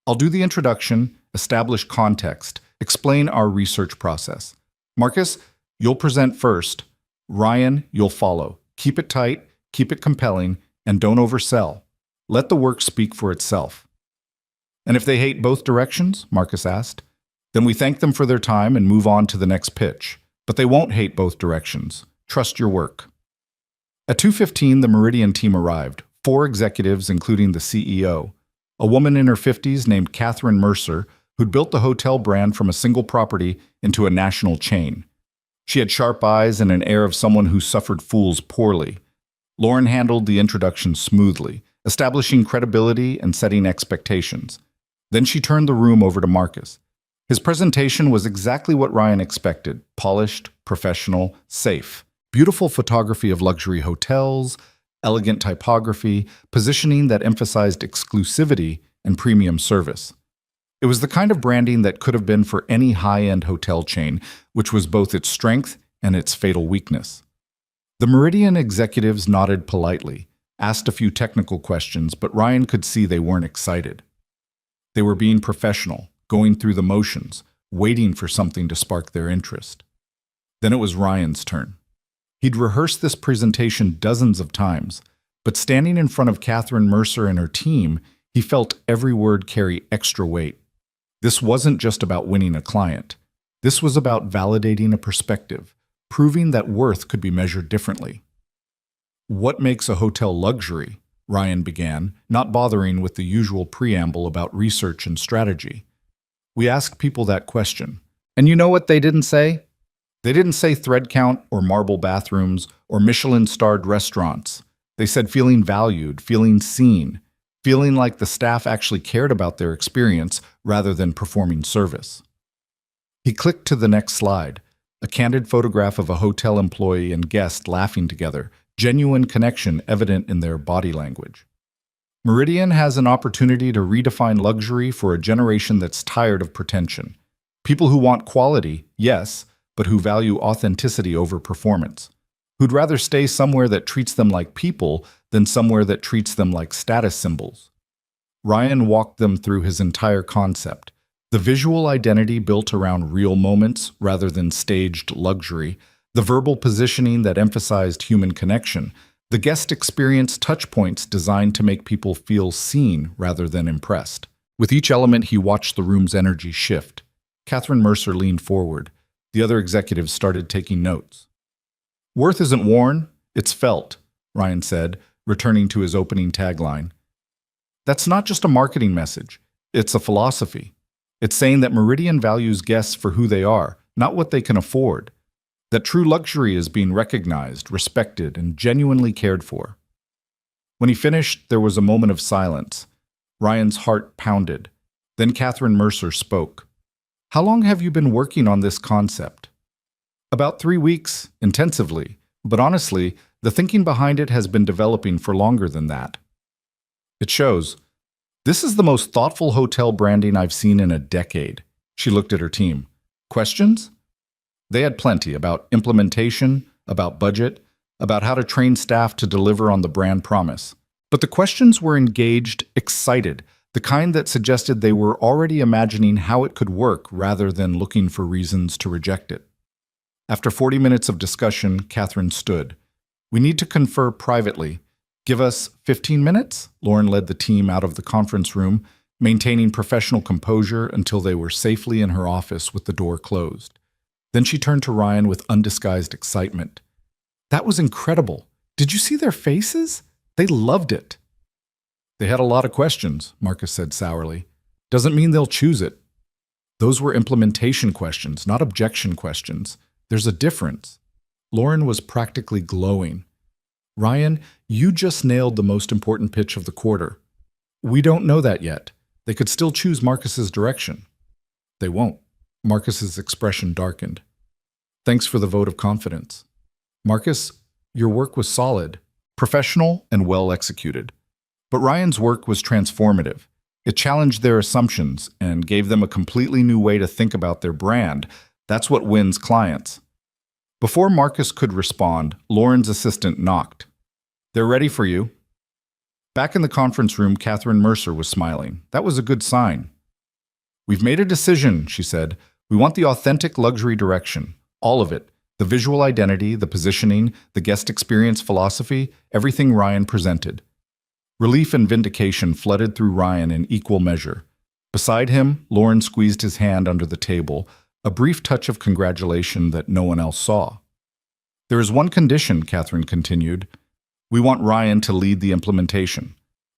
I'll do the introduction, establish context, explain our research process. Marcus, you'll present first. Ryan, you'll follow. Keep it tight, keep it compelling, and don't oversell. Let the work speak for itself. And if they hate both directions, Marcus asked, then we thank them for their time and move on to the next pitch. But they won't hate both directions. Trust your work. At 2:15, the Meridian team arrived, 4 executives, including the CEO, a woman in her 50s named Catherine Mercer, who'd built the hotel brand from a single property into a national chain. She had sharp eyes and an air of someone who suffered fools poorly. Lauren handled the introduction smoothly, establishing credibility and setting expectations. Then she turned the room over to Marcus. His presentation was exactly what Ryan expected: polished, professional, safe. Beautiful photography of luxury hotels, elegant typography, positioning that emphasized exclusivity and premium service. It was the kind of branding that could have been for any high-end hotel chain, which was both its strength and its fatal weakness. The Meridian executives nodded politely, asked a few technical questions, but Ryan could see they weren't excited. They were being professional, going through the motions, waiting for something to spark their interest. Then it was Ryan's turn. He'd rehearsed this presentation dozens of times, but standing in front of Catherine Mercer and her team, he felt every word carry extra weight. This wasn't just about winning a client. This was about validating a perspective, proving that worth could be measured differently. What makes a hotel luxury? Ryan began, not bothering with the usual preamble about research and strategy. We asked people that question. And you know what they didn't say? They didn't say thread count or marble bathrooms or Michelin-starred restaurants. They said feeling valued, feeling seen, feeling like the staff actually cared about their experience rather than performing service. He clicked to the next slide, a candid photograph of a hotel employee and guest laughing together, genuine connection evident in their body language. Meridian has an opportunity to redefine luxury for a generation that's tired of pretension. People who want quality, yes, but who value authenticity over performance. Who'd rather stay somewhere that treats them like people than somewhere that treats them like status symbols. Ryan walked them through his entire concept. The visual identity built around real moments rather than staged luxury, the verbal positioning that emphasized human connection, the guest experience touchpoints designed to make people feel seen rather than impressed. With each element, he watched the room's energy shift. Catherine Mercer leaned forward. The other executives started taking notes. Worth isn't worn, it's felt, Ryan said, returning to his opening tagline. That's not just a marketing message. It's a philosophy. It's saying that Meridian values guests for who they are, not what they can afford. That true luxury is being recognized, respected, and genuinely cared for. When he finished, there was a moment of silence. Ryan's heart pounded. Then Catherine Mercer spoke. How long have you been working on this concept? About 3 weeks, intensively, but honestly, the thinking behind it has been developing for longer than that. It shows. This is the most thoughtful hotel branding I've seen in a decade. She looked at her team. Questions? They had plenty about implementation, about budget, about how to train staff to deliver on the brand promise. But the questions were engaged, excited, the kind that suggested they were already imagining how it could work rather than looking for reasons to reject it. After 40 minutes of discussion, Catherine stood. "We need to confer privately. Give us 15 minutes?" Lauren led the team out of the conference room, maintaining professional composure until they were safely in her office with the door closed. Then she turned to Ryan with undisguised excitement. "That was incredible. Did you see their faces? They loved it." "They had a lot of questions," Marcus said sourly. "Doesn't mean they'll choose it. Those were implementation questions, not objection questions. There's a difference." Lauren was practically glowing. "Ryan, you just nailed the most important pitch of the quarter. We don't know that yet. They could still choose Marcus's direction." "They won't." Marcus's expression darkened. "Thanks for the vote of confidence. Marcus, your work was solid, professional, and well executed. But Ryan's work was transformative. It challenged their assumptions and gave them a completely new way to think about their brand. That's what wins clients." Before Marcus could respond, Lauren's assistant knocked. "They're ready for you." Back in the conference room, Catherine Mercer was smiling. That was a good sign. "We've made a decision," she said. "We want the authentic luxury direction. All of it. The visual identity, the positioning, the guest experience philosophy, everything Ryan presented." Relief and vindication flooded through Ryan in equal measure. Beside him, Lauren squeezed his hand under the table, a brief touch of congratulation that no one else saw. "There is one condition," Catherine continued. "We want Ryan to lead the implementation.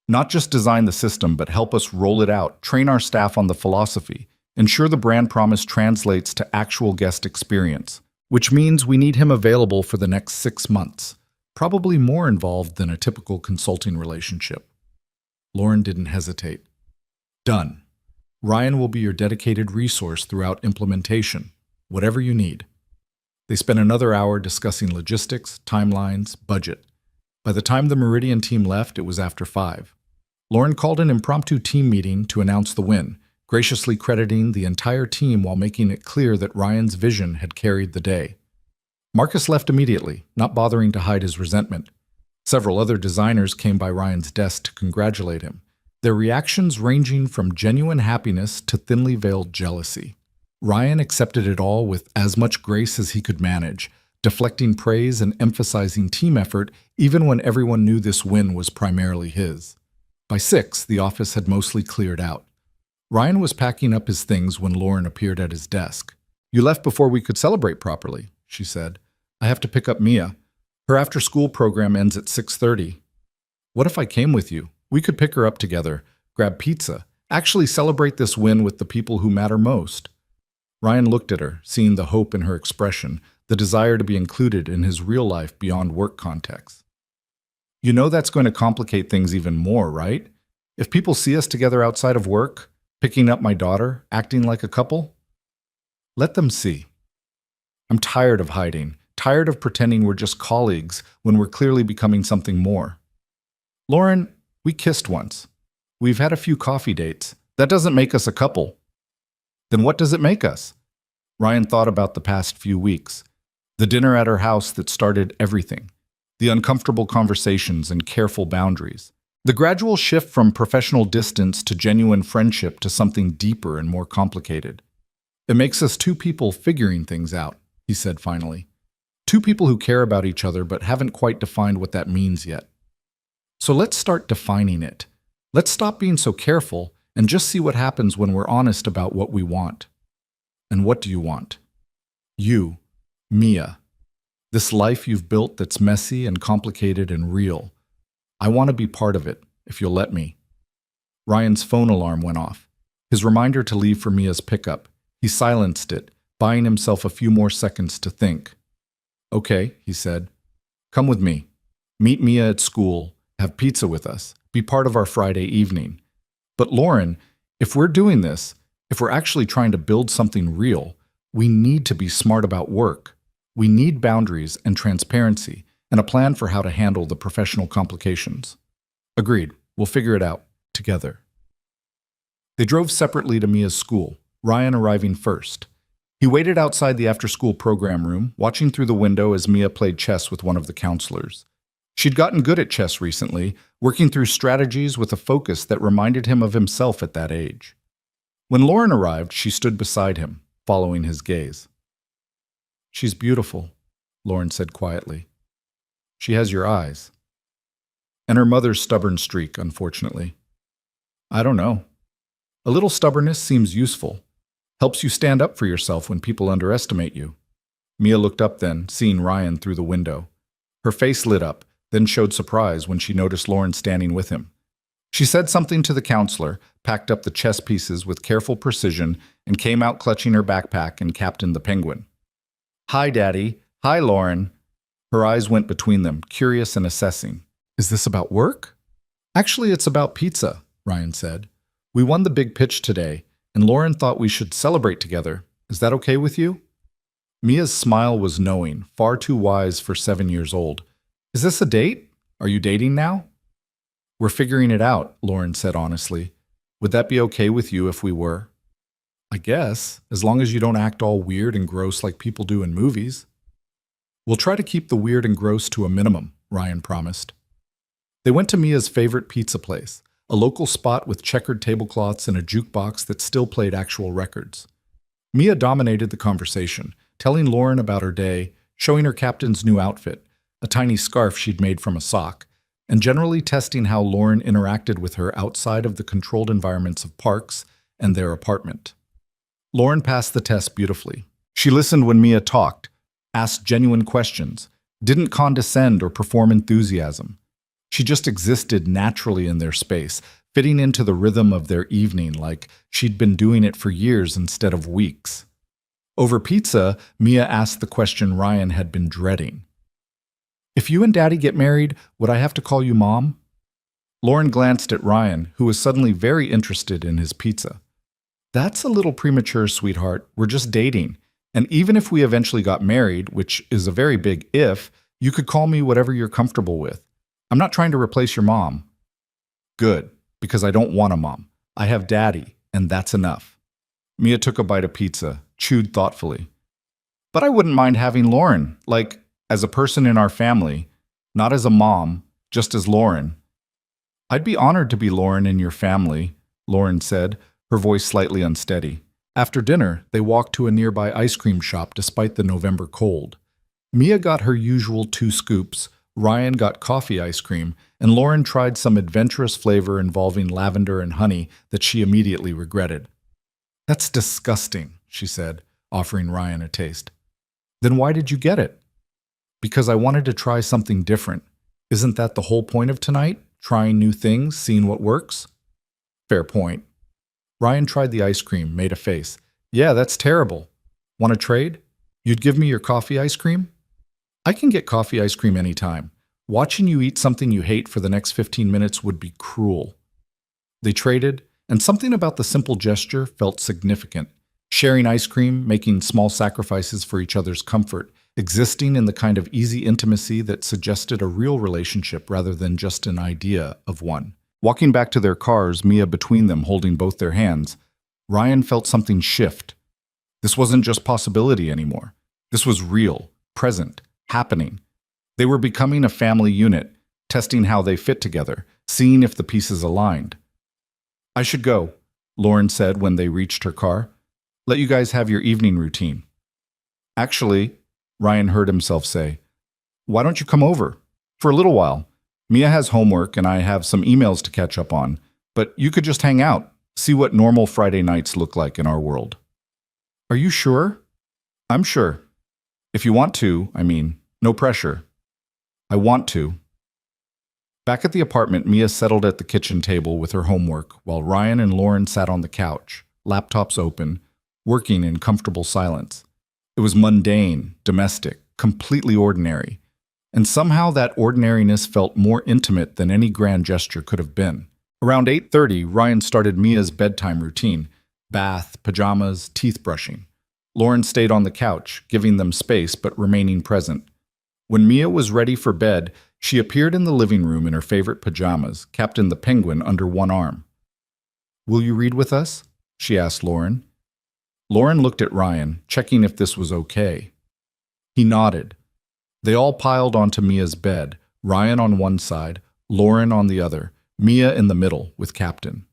Not just design the system, but help us roll it out, train our staff on the philosophy, ensure the brand promise translates to actual guest experience, which means we need him available for the next 6 months, probably more involved than a typical consulting relationship." Lauren didn't hesitate. "Done. Ryan will be your dedicated resource throughout implementation, whatever you need." They spent another hour discussing logistics, timelines, budget. By the time the Meridian team left, it was after 5. Lauren called an impromptu team meeting to announce the win, graciously crediting the entire team while making it clear that Ryan's vision had carried the day. Marcus left immediately, not bothering to hide his resentment. Several other designers came by Ryan's desk to congratulate him, their reactions ranging from genuine happiness to thinly veiled jealousy. Ryan accepted it all with as much grace as he could manage, deflecting praise and emphasizing team effort even when everyone knew this win was primarily his. By 6, the office had mostly cleared out. Ryan was packing up his things when Lauren appeared at his desk. "You left before we could celebrate properly," she said. "I have to pick up Mia. Her after-school program ends at 6:30. What if I came with you? We could pick her up together, grab pizza, actually celebrate this win with the people who matter most." Ryan looked at her, seeing the hope in her expression, the desire to be included in his real life beyond work context. "You know that's going to complicate things even more, right? If people see us together outside of work, picking up my daughter, acting like a couple, let them see. I'm tired of hiding, tired of pretending we're just colleagues when we're clearly becoming something more. Lauren, we kissed once. We've had a few coffee dates. That doesn't make us a couple. Then what does it make us?" Ryan thought about the past few weeks. The dinner at her house that started everything. The uncomfortable conversations and careful boundaries. The gradual shift from professional distance to genuine friendship to something deeper and more complicated. "It makes us two people figuring things out," he said finally. "Two people who care about each other but haven't quite defined what that means yet. So let's start defining it. Let's stop being so careful and just see what happens when we're honest about what we want." "And what do you want?" "You, Mia. This life you've built that's messy and complicated and real. I want to be part of it, if you'll let me." Ryan's phone alarm went off. His reminder to leave for Mia's pickup. He silenced it, buying himself a few more seconds to think. "Okay," he said. "Come with me. Meet Mia at school. Have pizza with us. Be part of our Friday evening. But Lauren, if we're doing this, if we're actually trying to build something real, we need to be smart about work. We need boundaries and transparency and a plan for how to handle the professional complications." "Agreed. We'll figure it out. Together." They drove separately to Mia's school, Ryan arriving first. He waited outside the after-school program room, watching through the window as Mia played chess with one of the counselors. She'd gotten good at chess recently, working through strategies with a focus that reminded him of himself at that age. When Lauren arrived, she stood beside him, following his gaze. "She's beautiful," Lauren said quietly. "She has your eyes." "And her mother's stubborn streak, unfortunately." "I don't know. A little stubbornness seems useful. Helps you stand up for yourself when people underestimate you." Mia looked up then, seeing Ryan through the window. Her face lit up, then showed surprise when she noticed Lauren standing with him. She said something to the counselor, packed up the chess pieces with careful precision, and came out clutching her backpack and captained the Penguin. "Hi, Daddy. Hi, Lauren." Her eyes went between them, curious and assessing. "Is this about work?" "Actually, it's about pizza," Ryan said. "We won the big pitch today, and Lauren thought we should celebrate together. Is that okay with you?" Mia's smile was knowing, far too wise for 7 years old. "Is this a date? Are you dating now?" "We're figuring it out," Lauren said honestly. "Would that be okay with you if we were?" "I guess, as long as you don't act all weird and gross like people do in movies." "We'll try to keep the weird and gross to a minimum," Ryan promised. They went to Mia's favorite pizza place, a local spot with checkered tablecloths and a jukebox that still played actual records. Mia dominated the conversation, telling Lauren about her day, showing her captain's new outfit, a tiny scarf she'd made from a sock, and generally testing how Lauren interacted with her outside of the controlled environments of parks and their apartment. Lauren passed the test beautifully. She listened when Mia talked, asked genuine questions, didn't condescend or perform enthusiasm. She just existed naturally in their space, fitting into the rhythm of their evening like she'd been doing it for years instead of weeks. Over pizza, Mia asked the question Ryan had been dreading. "If you and Daddy get married, would I have to call you Mom?" Lauren glanced at Ryan, who was suddenly very interested in his pizza. "That's a little premature, sweetheart. We're just dating. And even if we eventually got married, which is a very big if, you could call me whatever you're comfortable with. I'm not trying to replace your mom." "Good, because I don't want a mom. I have Daddy, and that's enough." Mia took a bite of pizza, chewed thoughtfully. "But I wouldn't mind having Lauren, like, as a person in our family, not as a mom, just as Lauren." "I'd be honored to be Lauren in your family," Lauren said, her voice slightly unsteady. After dinner, they walked to a nearby ice cream shop despite the November cold. Mia got her usual 2 scoops, Ryan got coffee ice cream, and Lauren tried some adventurous flavor involving lavender and honey that she immediately regretted. "That's disgusting," she said, offering Ryan a taste. "Then why did you get it?" "Because I wanted to try something different. Isn't that the whole point of tonight? Trying new things, seeing what works?" "Fair point." Ryan tried the ice cream, made a face. "Yeah, that's terrible. Want to trade? You'd give me your coffee ice cream?" "I can get coffee ice cream anytime. Watching you eat something you hate for the next 15 minutes would be cruel." They traded, and something about the simple gesture felt significant. Sharing ice cream, making small sacrifices for each other's comfort, existing in the kind of easy intimacy that suggested a real relationship rather than just an idea of one. Walking back to their cars, Mia between them holding both their hands, Ryan felt something shift. This wasn't just possibility anymore. This was real, present, happening. They were becoming a family unit, testing how they fit together, seeing if the pieces aligned. "I should go," Lauren said when they reached her car. "Let you guys have your evening routine." "Actually," Ryan heard himself say, "why don't you come over? For a little while. Mia has homework and I have some emails to catch up on, but you could just hang out, see what normal Friday nights look like in our world." "Are you sure?" "I'm sure. If you want to, I mean, no pressure." "I want to." Back at the apartment, Mia settled at the kitchen table with her homework while Ryan and Lauren sat on the couch, laptops open, working in comfortable silence. It was mundane, domestic, completely ordinary, and somehow that ordinariness felt more intimate than any grand gesture could have been. Around 8:30, Ryan started Mia's bedtime routine: bath, pajamas, teeth brushing. Lauren stayed on the couch, giving them space but remaining present. When Mia was ready for bed, she appeared in the living room in her favorite pajamas, Captain the Penguin under one arm. "Will you read with us?" she asked Lauren. Lauren looked at Ryan, checking if this was okay. He nodded. They all piled onto Mia's bed, Ryan on one side, Lauren on the other, Mia in the middle with Captain.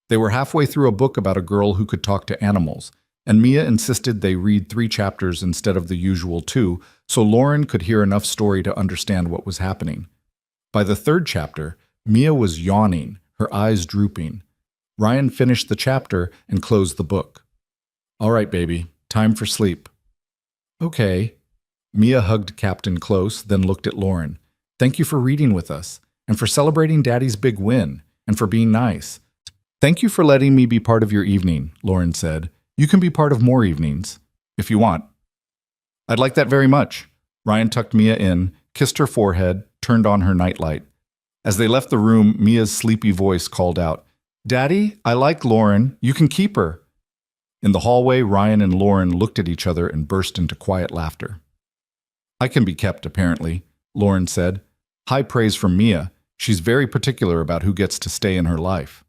They were halfway through a book about a girl who could talk to animals, and Mia insisted they read 3 chapters instead of the usual 2, so Lauren could hear enough story to understand what was happening. By the 3rd chapter, Mia was yawning, her eyes drooping. Ryan finished the chapter and closed the book. "All right, baby, time for sleep." "Okay." Mia hugged Captain close, then looked at Lauren. "Thank you for reading with us, and for celebrating Daddy's big win, and for being nice." "Thank you for letting me be part of your evening," Lauren said. "You can be part of more evenings, if you want." "I'd like that very much." Ryan tucked Mia in, kissed her forehead, turned on her nightlight. As they left the room, Mia's sleepy voice called out, "Daddy, I like Lauren. You can keep her." In the hallway, Ryan and Lauren looked at each other and burst into quiet laughter. "I can be kept, apparently," Lauren said. "High praise from Mia. She's very particular about who gets to stay in her life."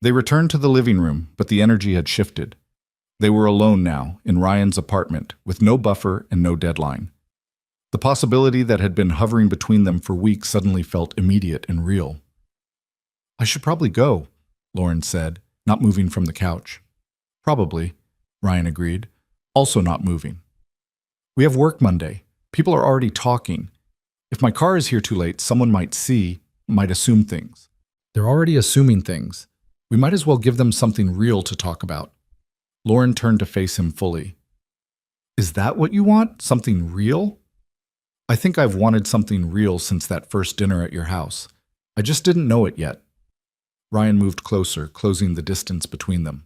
They returned to the living room, but the energy had shifted. They were alone now, in Ryan's apartment, with no buffer and no deadline. The possibility that had been hovering between them for weeks suddenly felt immediate and real. "I should probably go," Lauren said, not moving from the couch. "Probably," Ryan agreed, also not moving. "We have work Monday. People are already talking. If my car is here too late, someone might see, might assume things. They're already assuming things. We might as well give them something real to talk about." Lauren turned to face him fully. "Is that what you want? Something real?" "I think I've wanted something real since that first dinner at your house. I just didn't know it yet." Ryan moved closer, closing the distance between them.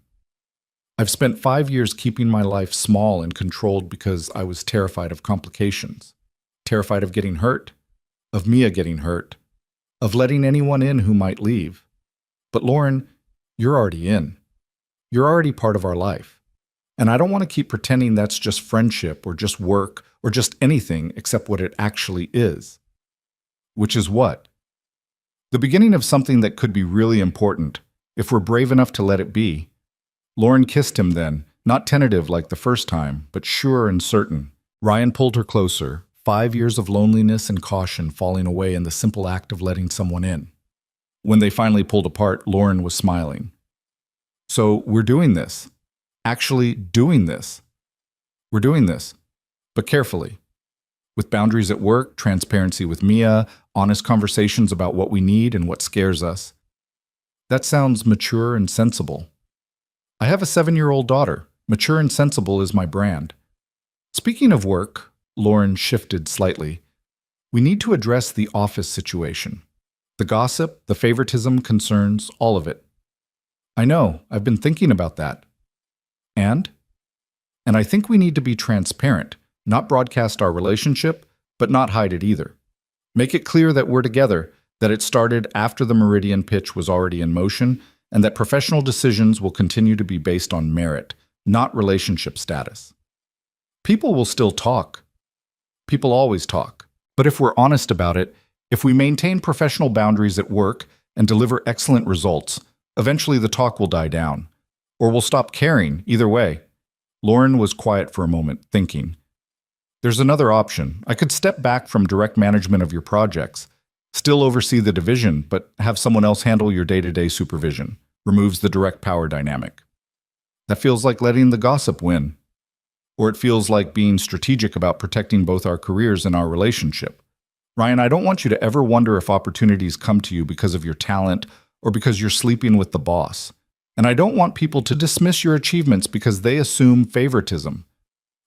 "I've spent 5 years keeping my life small and controlled because I was terrified of complications. Terrified of getting hurt, of Mia getting hurt, of letting anyone in who might leave. But Lauren, you're already in. You're already part of our life. And I don't want to keep pretending that's just friendship or just work or just anything except what it actually is." "Which is what?" "The beginning of something that could be really important, if we're brave enough to let it be." Lauren kissed him then, not tentative like the first time, but sure and certain. Ryan pulled her closer, 5 years of loneliness and caution falling away in the simple act of letting someone in. When they finally pulled apart, Lauren was smiling. "So we're doing this. Actually doing this. We're doing this, but carefully. With boundaries at work, transparency with Mia, honest conversations about what we need and what scares us." "That sounds mature and sensible." "I have a 7-year-old daughter. Mature and sensible is my brand." "Speaking of work," Lauren shifted slightly, "we need to address the office situation. The gossip, the favoritism, concerns, all of it." "I know, I've been thinking about that." "And?" "And I think we need to be transparent, not broadcast our relationship, but not hide it either. Make it clear that we're together, that it started after the Meridian pitch was already in motion, and that professional decisions will continue to be based on merit, not relationship status. People will still talk. People always talk. But if we're honest about it, if we maintain professional boundaries at work and deliver excellent results, eventually the talk will die down. Or we'll stop caring, either way." Lauren was quiet for a moment, thinking. "There's another option. I could step back from direct management of your projects, still oversee the division, but have someone else handle your day-to-day supervision. Removes the direct power dynamic." "That feels like letting the gossip win. Or it feels like being strategic about protecting both our careers and our relationship. Ryan, I don't want you to ever wonder if opportunities come to you because of your talent or because you're sleeping with the boss. And I don't want people to dismiss your achievements because they assume favoritism."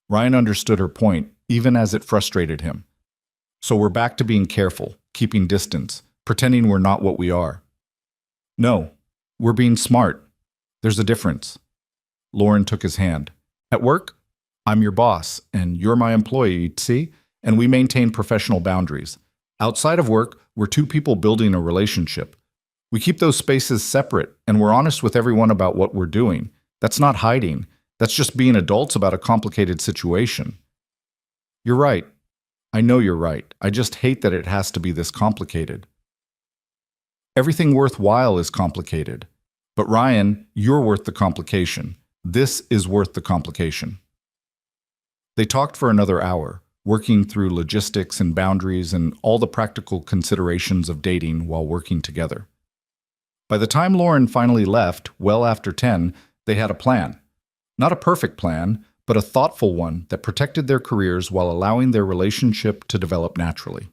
Ryan understood her point, even as it frustrated him. "So we're back to being careful, keeping distance, pretending we're not what we are." "No, we're being smart. There's a difference." Lauren took his hand. "At work, I'm your boss, and you're my employee, see? And we maintain professional boundaries. Outside of work, we're 2 people building a relationship. We keep those spaces separate, and we're honest with everyone about what we're doing. That's not hiding. That's just being adults about a complicated situation." "You're right. I know you're right. I just hate that it has to be this complicated." "Everything worthwhile is complicated. But Ryan, you're worth the complication. This is worth the complication. They talked for another hour, working through logistics and boundaries and all the practical considerations of dating while working together. By the time Lauren finally left, well after 10, they had a plan. Not a perfect plan, but a thoughtful one that protected their careers while allowing their relationship to develop naturally.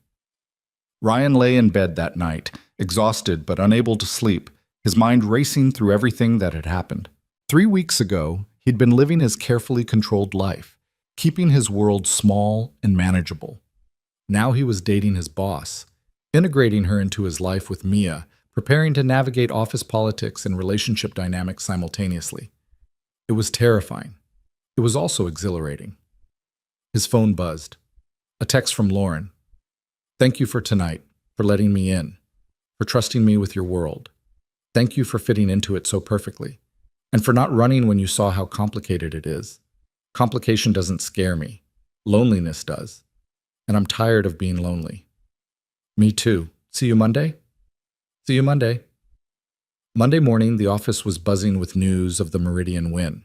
Ryan lay in bed that night, exhausted but unable to sleep, his mind racing through everything that had happened. 3 weeks ago, he'd been living his carefully controlled life, keeping his world small and manageable. Now he was dating his boss, integrating her into his life with Mia, preparing to navigate office politics and relationship dynamics simultaneously. It was terrifying. It was also exhilarating. His phone buzzed. A text from Lauren. "Thank you for tonight, for letting me in, for trusting me with your world. Thank you for fitting into it so perfectly, and for not running when you saw how complicated it is. Complication doesn't scare me. Loneliness does. And I'm tired of being lonely." "Me too. See you Monday?" "See you Monday." Monday morning, the office was buzzing with news of the Meridian win.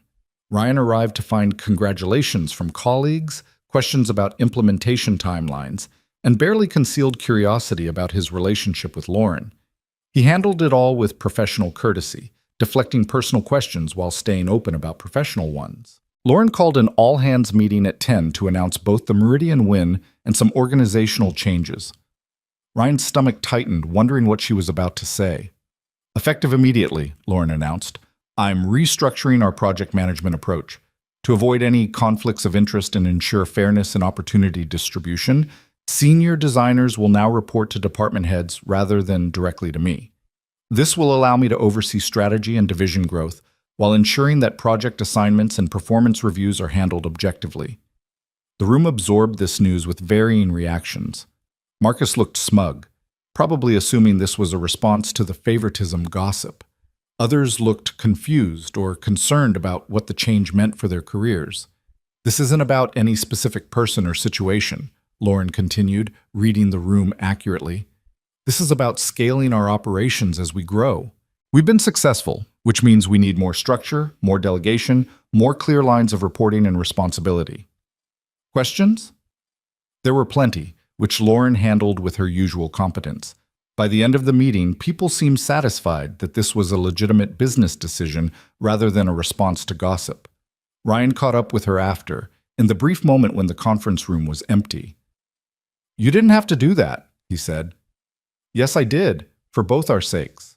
Ryan arrived to find congratulations from colleagues, questions about implementation timelines, and barely concealed curiosity about his relationship with Lauren. He handled it all with professional courtesy, deflecting personal questions while staying open about professional ones. Lauren called an all-hands meeting at 10 to announce both the Meridian win and some organizational changes. Ryan's stomach tightened, wondering what she was about to say. "Effective immediately," Lauren announced. "I'm restructuring our project management approach. To avoid any conflicts of interest and ensure fairness and opportunity distribution, senior designers will now report to department heads rather than directly to me. This will allow me to oversee strategy and division growth while ensuring that project assignments and performance reviews are handled objectively." The room absorbed this news with varying reactions. Marcus looked smug, probably assuming this was a response to the favoritism gossip. Others looked confused or concerned about what the change meant for their careers. "This isn't about any specific person or situation," Lauren continued, reading the room accurately. "This is about scaling our operations as we grow. We've been successful, which means we need more structure, more delegation, more clear lines of reporting and responsibility." Questions? There were plenty, which Lauren handled with her usual competence. By the end of the meeting, people seemed satisfied that this was a legitimate business decision rather than a response to gossip. Ryan caught up with her after, in the brief moment when the conference room was empty. "You didn't have to do that," he said. "Yes, I did, for both our sakes."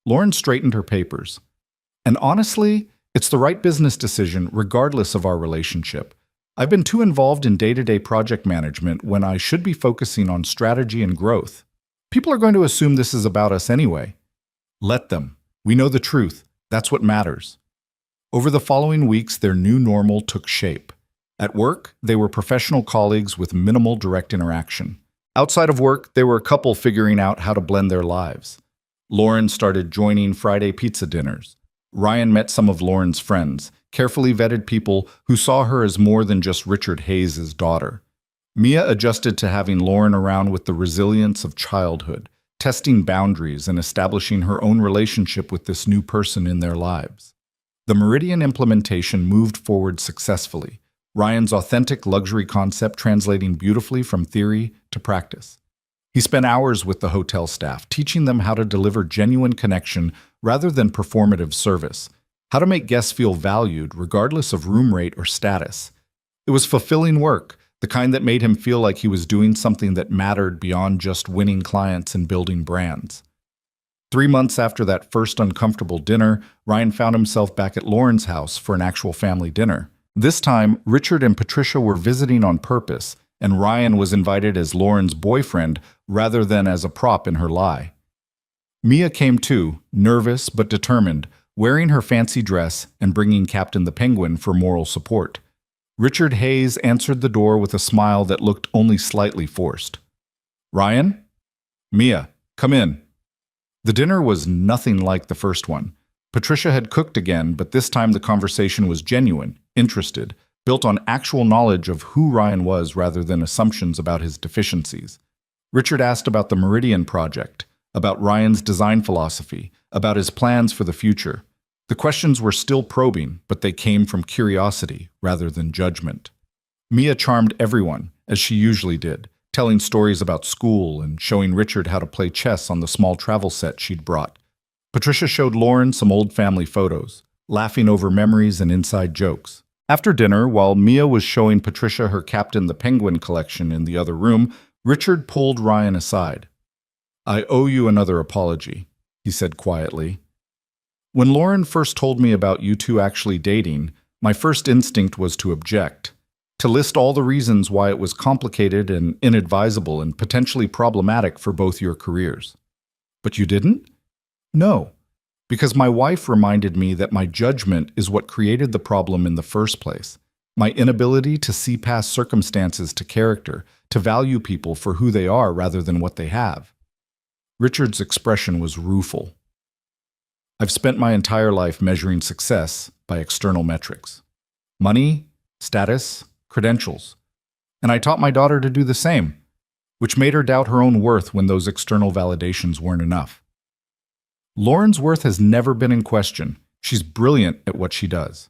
Lauren straightened her papers. "And honestly, it's the right business decision regardless of our relationship. I've been too involved in day-to-day project management when I should be focusing on strategy and growth. People are going to assume this is about us anyway. Let them. We know the truth. That's what matters." Over the following weeks, their new normal took shape. At work, they were professional colleagues with minimal direct interaction. Outside of work, they were a couple figuring out how to blend their lives. Lauren started joining Friday pizza dinners. Ryan met some of Lauren's friends, carefully vetted people who saw her as more than just Richard Hayes' daughter. Mia adjusted to having Lauren around with the resilience of childhood, testing boundaries and establishing her own relationship with this new person in their lives. The Meridian implementation moved forward successfully, Ryan's authentic luxury concept translating beautifully from theory to practice. He spent hours with the hotel staff, teaching them how to deliver genuine connection rather than performative service, how to make guests feel valued regardless of room rate or status. It was fulfilling work, the kind that made him feel like he was doing something that mattered beyond just winning clients and building brands. 3 months after that first uncomfortable dinner, Ryan found himself back at Lauren's house for an actual family dinner. This time, Richard and Patricia were visiting on purpose, and Ryan was invited as Lauren's boyfriend rather than as a prop in her lie. Mia came too, nervous but determined, wearing her fancy dress and bringing Captain the Penguin for moral support. Richard Hayes answered the door with a smile that looked only slightly forced. "Ryan? Mia, come in." The dinner was nothing like the first one. Patricia had cooked again, but this time the conversation was genuine, interested, built on actual knowledge of who Ryan was rather than assumptions about his deficiencies. Richard asked about the Meridian project, about Ryan's design philosophy, about his plans for the future. The questions were still probing, but they came from curiosity rather than judgment. Mia charmed everyone, as she usually did, telling stories about school and showing Richard how to play chess on the small travel set she'd brought. Patricia showed Lauren some old family photos, laughing over memories and inside jokes. After dinner, while Mia was showing Patricia her Captain the Penguin collection in the other room, Richard pulled Ryan aside. "I owe you another apology," he said quietly. "When Lauren first told me about you two actually dating, my first instinct was to object, to list all the reasons why it was complicated and inadvisable and potentially problematic for both your careers. But you didn't? No, because my wife reminded me that my judgment is what created the problem in the first place. My inability to see past circumstances to character, to value people for who they are rather than what they have." Richard's expression was rueful. "I've spent my entire life measuring success by external metrics. Money, status, credentials. And I taught my daughter to do the same, which made her doubt her own worth when those external validations weren't enough. Lauren's worth has never been in question. She's brilliant at what she does.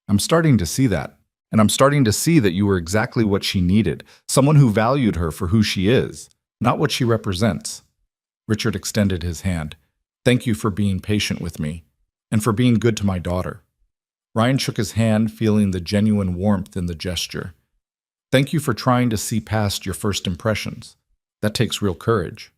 I'm starting to see that, and I'm starting to see that you were exactly what she needed, someone who valued her for who she is, not what she represents." Richard extended his hand. "Thank you for being patient with me, and for being good to my daughter." Ryan shook his hand, feeling the genuine warmth in the gesture. "Thank you for trying to see past your first impressions. That takes real courage.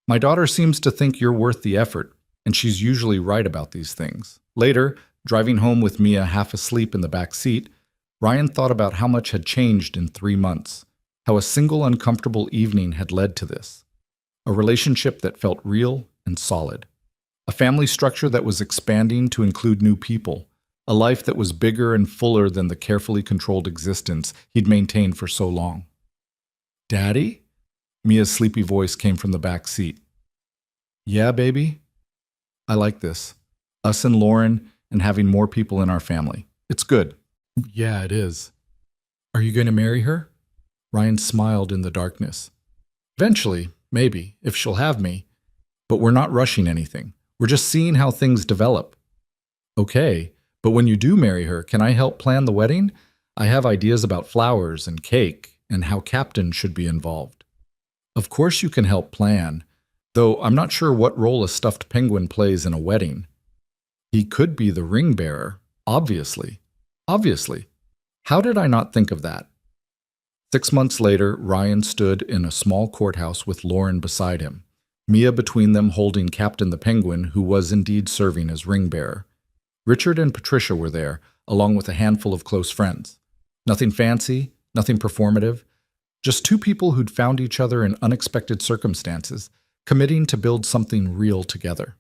My daughter seems to think you're worth the effort, and she's usually right about these things." Later, driving home with Mia half asleep in the back seat, Ryan thought about how much had changed in 3 months, how a single uncomfortable evening had led to this. A relationship that felt real and solid. A family structure that was expanding to include new people. A life that was bigger and fuller than the carefully controlled existence he'd maintained for so long. "Daddy?" Mia's sleepy voice came from the back seat. "Yeah, baby? I like this. Us and Lauren and having more people in our family. It's good." "Yeah, it is. Are you going to marry her?" Ryan smiled in the darkness. "Eventually, maybe, if she'll have me. But we're not rushing anything. We're just seeing how things develop." "Okay, but when you do marry her, can I help plan the wedding? I have ideas about flowers and cake and how Captain should be involved." "Of course you can help plan, though I'm not sure what role a stuffed penguin plays in a wedding." "He could be the ring bearer, obviously. Obviously. How did I not think of that?" 6 months later, Ryan stood in a small courthouse with Lauren beside him, Mia between them holding Captain the Penguin, who was indeed serving as ring bearer. Richard and Patricia were there, along with a handful of close friends. Nothing fancy, nothing performative, just two people who'd found each other in unexpected circumstances, committing to build something real together.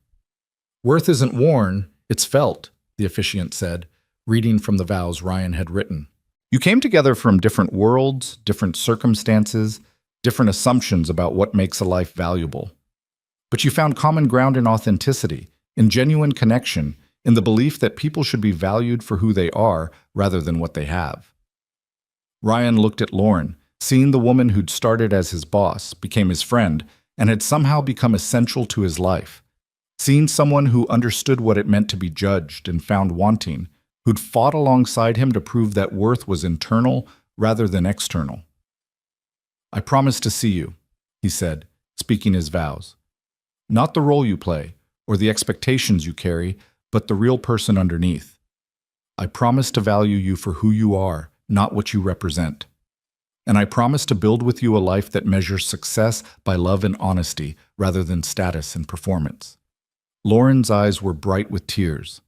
"Worth isn't worn, it's felt," the officiant said, reading from the vows Ryan had written. "You came together from different worlds, different circumstances, different assumptions about what makes a life valuable. But you found common ground in authenticity, in genuine connection, in the belief that people should be valued for who they are rather than what they have." Ryan looked at Lauren, seeing the woman who'd started as his boss, became his friend, and had somehow become essential to his life. Seeing someone who understood what it meant to be judged and found wanting, who'd fought alongside him to prove that worth was internal rather than external. "I promise to see you," he said, speaking his vows. "Not the role you play, or the expectations you carry, but the real person underneath. I promise to value you for who you are, not what you represent. And I promise to build with you a life that measures success by love and honesty rather than status and performance." Lauren's eyes were bright with tears.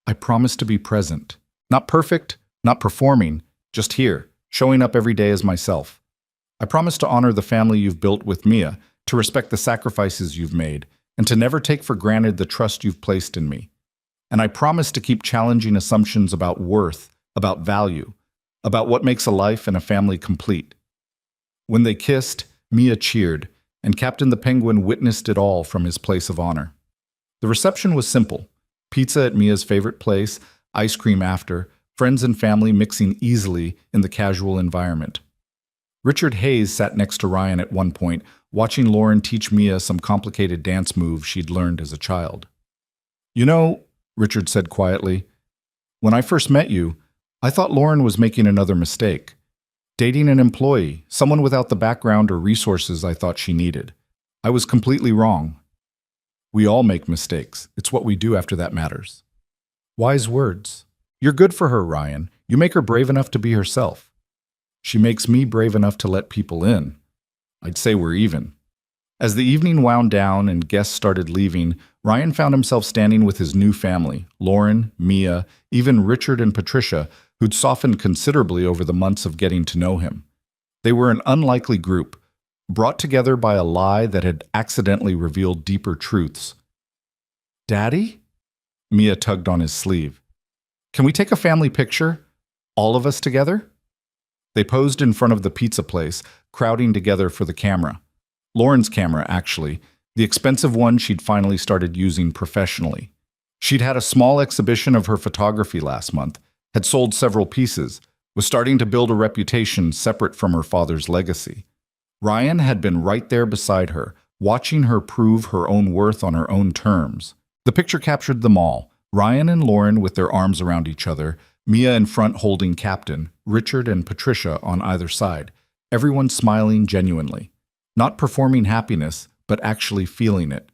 "I promise to be present. Not perfect, not performing, just here, showing up every day as myself. I promise to honor the family you've built with Mia, to respect the sacrifices you've made, and to never take for granted the trust you've placed in me. And I promise to keep challenging assumptions about worth, about value, about what makes a life and a family complete." When they kissed, Mia cheered, and Captain the Penguin witnessed it all from his place of honor. The reception was simple. Pizza at Mia's favorite place, ice cream after, friends and family mixing easily in the casual environment. Richard Hayes sat next to Ryan at one point, watching Lauren teach Mia some complicated dance moves she'd learned as a child. You know, Richard said quietly, when I first met you, I thought Lauren was making another mistake. Dating an employee, someone without the background or resources I thought she needed. I was completely wrong. We all make mistakes. It's what we do after that matters. Wise words. You're good for her, Ryan. You make her brave enough to be herself. She makes me brave enough to let people in. I'd say we're even. As the evening wound down and guests started leaving, Ryan found himself standing with his new family, Lauren, Mia, even Richard and Patricia, who'd softened considerably over the months of getting to know him. They were an unlikely group, brought together by a lie that had accidentally revealed deeper truths. Daddy? Mia tugged on his sleeve. Can we take a family picture? All of us together? They posed in front of the pizza place, crowding together for the camera. Lauren's camera, actually, the expensive one she'd finally started using professionally. She'd had a small exhibition of her photography last month, had sold several pieces, was starting to build a reputation separate from her father's legacy. Ryan had been right there beside her, watching her prove her own worth on her own terms. The picture captured them all, Ryan and Lauren with their arms around each other, Mia in front holding Captain, Richard and Patricia on either side, everyone smiling genuinely. Not performing happiness, but actually feeling it.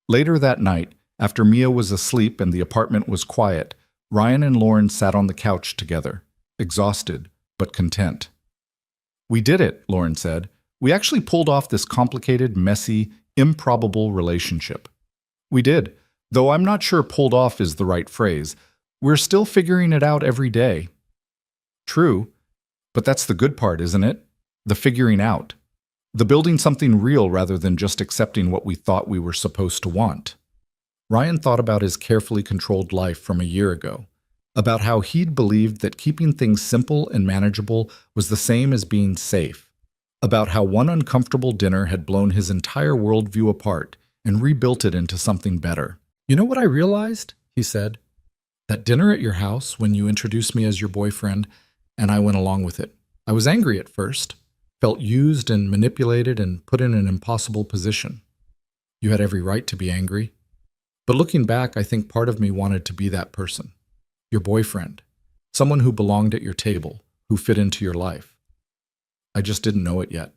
Later that night, after Mia was asleep and the apartment was quiet, Ryan and Lauren sat on the couch together, exhausted, but content. We did it, Lauren said. We actually pulled off this complicated, messy, improbable relationship. We did, though I'm not sure pulled off is the right phrase. We're still figuring it out every day. True, but that's the good part, isn't it? The figuring out. The building something real rather than just accepting what we thought we were supposed to want. Ryan thought about his carefully controlled life from a year ago, about how he'd believed that keeping things simple and manageable was the same as being safe, about how one uncomfortable dinner had blown his entire worldview apart and rebuilt it into something better. You know what I realized? He said. That dinner at your house when you introduced me as your boyfriend, and I went along with it. I was angry at first. Felt used and manipulated and put in an impossible position. You had every right to be angry. But looking back, I think part of me wanted to be that person. Your boyfriend. Someone who belonged at your table, who fit into your life. I just didn't know it yet.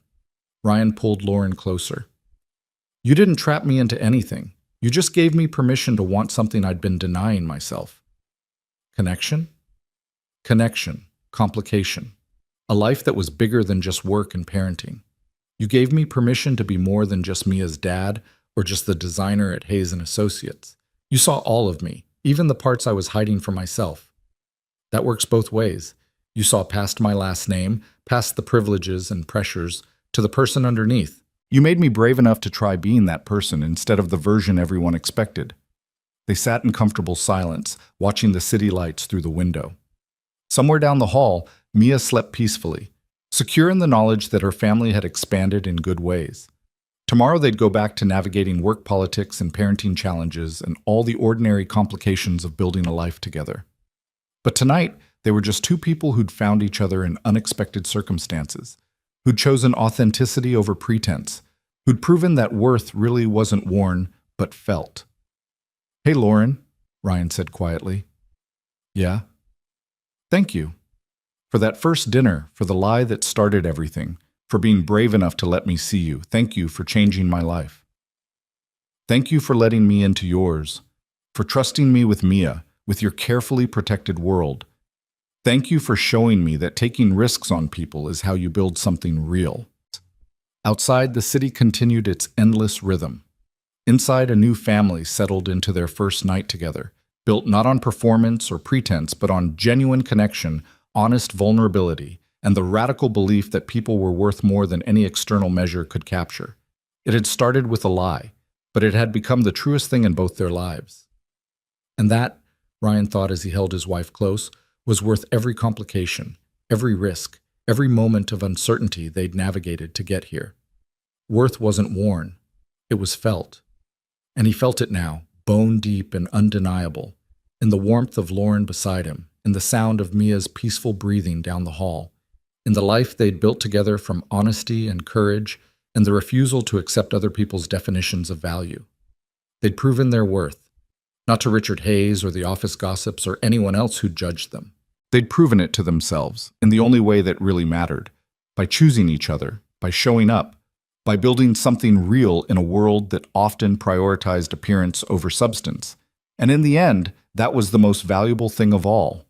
Ryan pulled Lauren closer. You didn't trap me into anything. You just gave me permission to want something I'd been denying myself. Connection? Connection. Complication. A life that was bigger than just work and parenting. You gave me permission to be more than just Mia's dad or just the designer at Hayes & Associates. You saw all of me, even the parts I was hiding from myself. That works both ways. You saw past my last name, past the privileges and pressures, to the person underneath. You made me brave enough to try being that person instead of the version everyone expected. They sat in comfortable silence, watching the city lights through the window. Somewhere down the hall, Mia slept peacefully, secure in the knowledge that her family had expanded in good ways. Tomorrow they'd go back to navigating work politics and parenting challenges and all the ordinary complications of building a life together. But tonight, they were just two people who'd found each other in unexpected circumstances, who'd chosen authenticity over pretense, who'd proven that worth really wasn't worn, but felt. Hey, Lauren, Ryan said quietly. Yeah? Thank you. For that first dinner, for the lie that started everything, for being brave enough to let me see you. Thank you for changing my life. Thank you for letting me into yours, for trusting me with Mia, with your carefully protected world. Thank you for showing me that taking risks on people is how you build something real. Outside, the city continued its endless rhythm. Inside, a new family settled into their first night together, built not on performance or pretense, but on genuine connection, honest vulnerability, and the radical belief that people were worth more than any external measure could capture. It had started with a lie, but it had become the truest thing in both their lives. And that, Ryan thought as he held his wife close, was worth every complication, every risk, every moment of uncertainty they'd navigated to get here. Worth wasn't worn, it was felt. And he felt it now, bone deep and undeniable, in the warmth of Lauren beside him, in the sound of Mia's peaceful breathing down the hall, in the life they'd built together from honesty and courage and the refusal to accept other people's definitions of value. They'd proven their worth. not to Richard Hayes or the office gossips or anyone else who judged them. They'd proven it to themselves in the only way that really mattered, by choosing each other, by showing up, by building something real in a world that often prioritized appearance over substance. And in the end, that was the most valuable thing of all.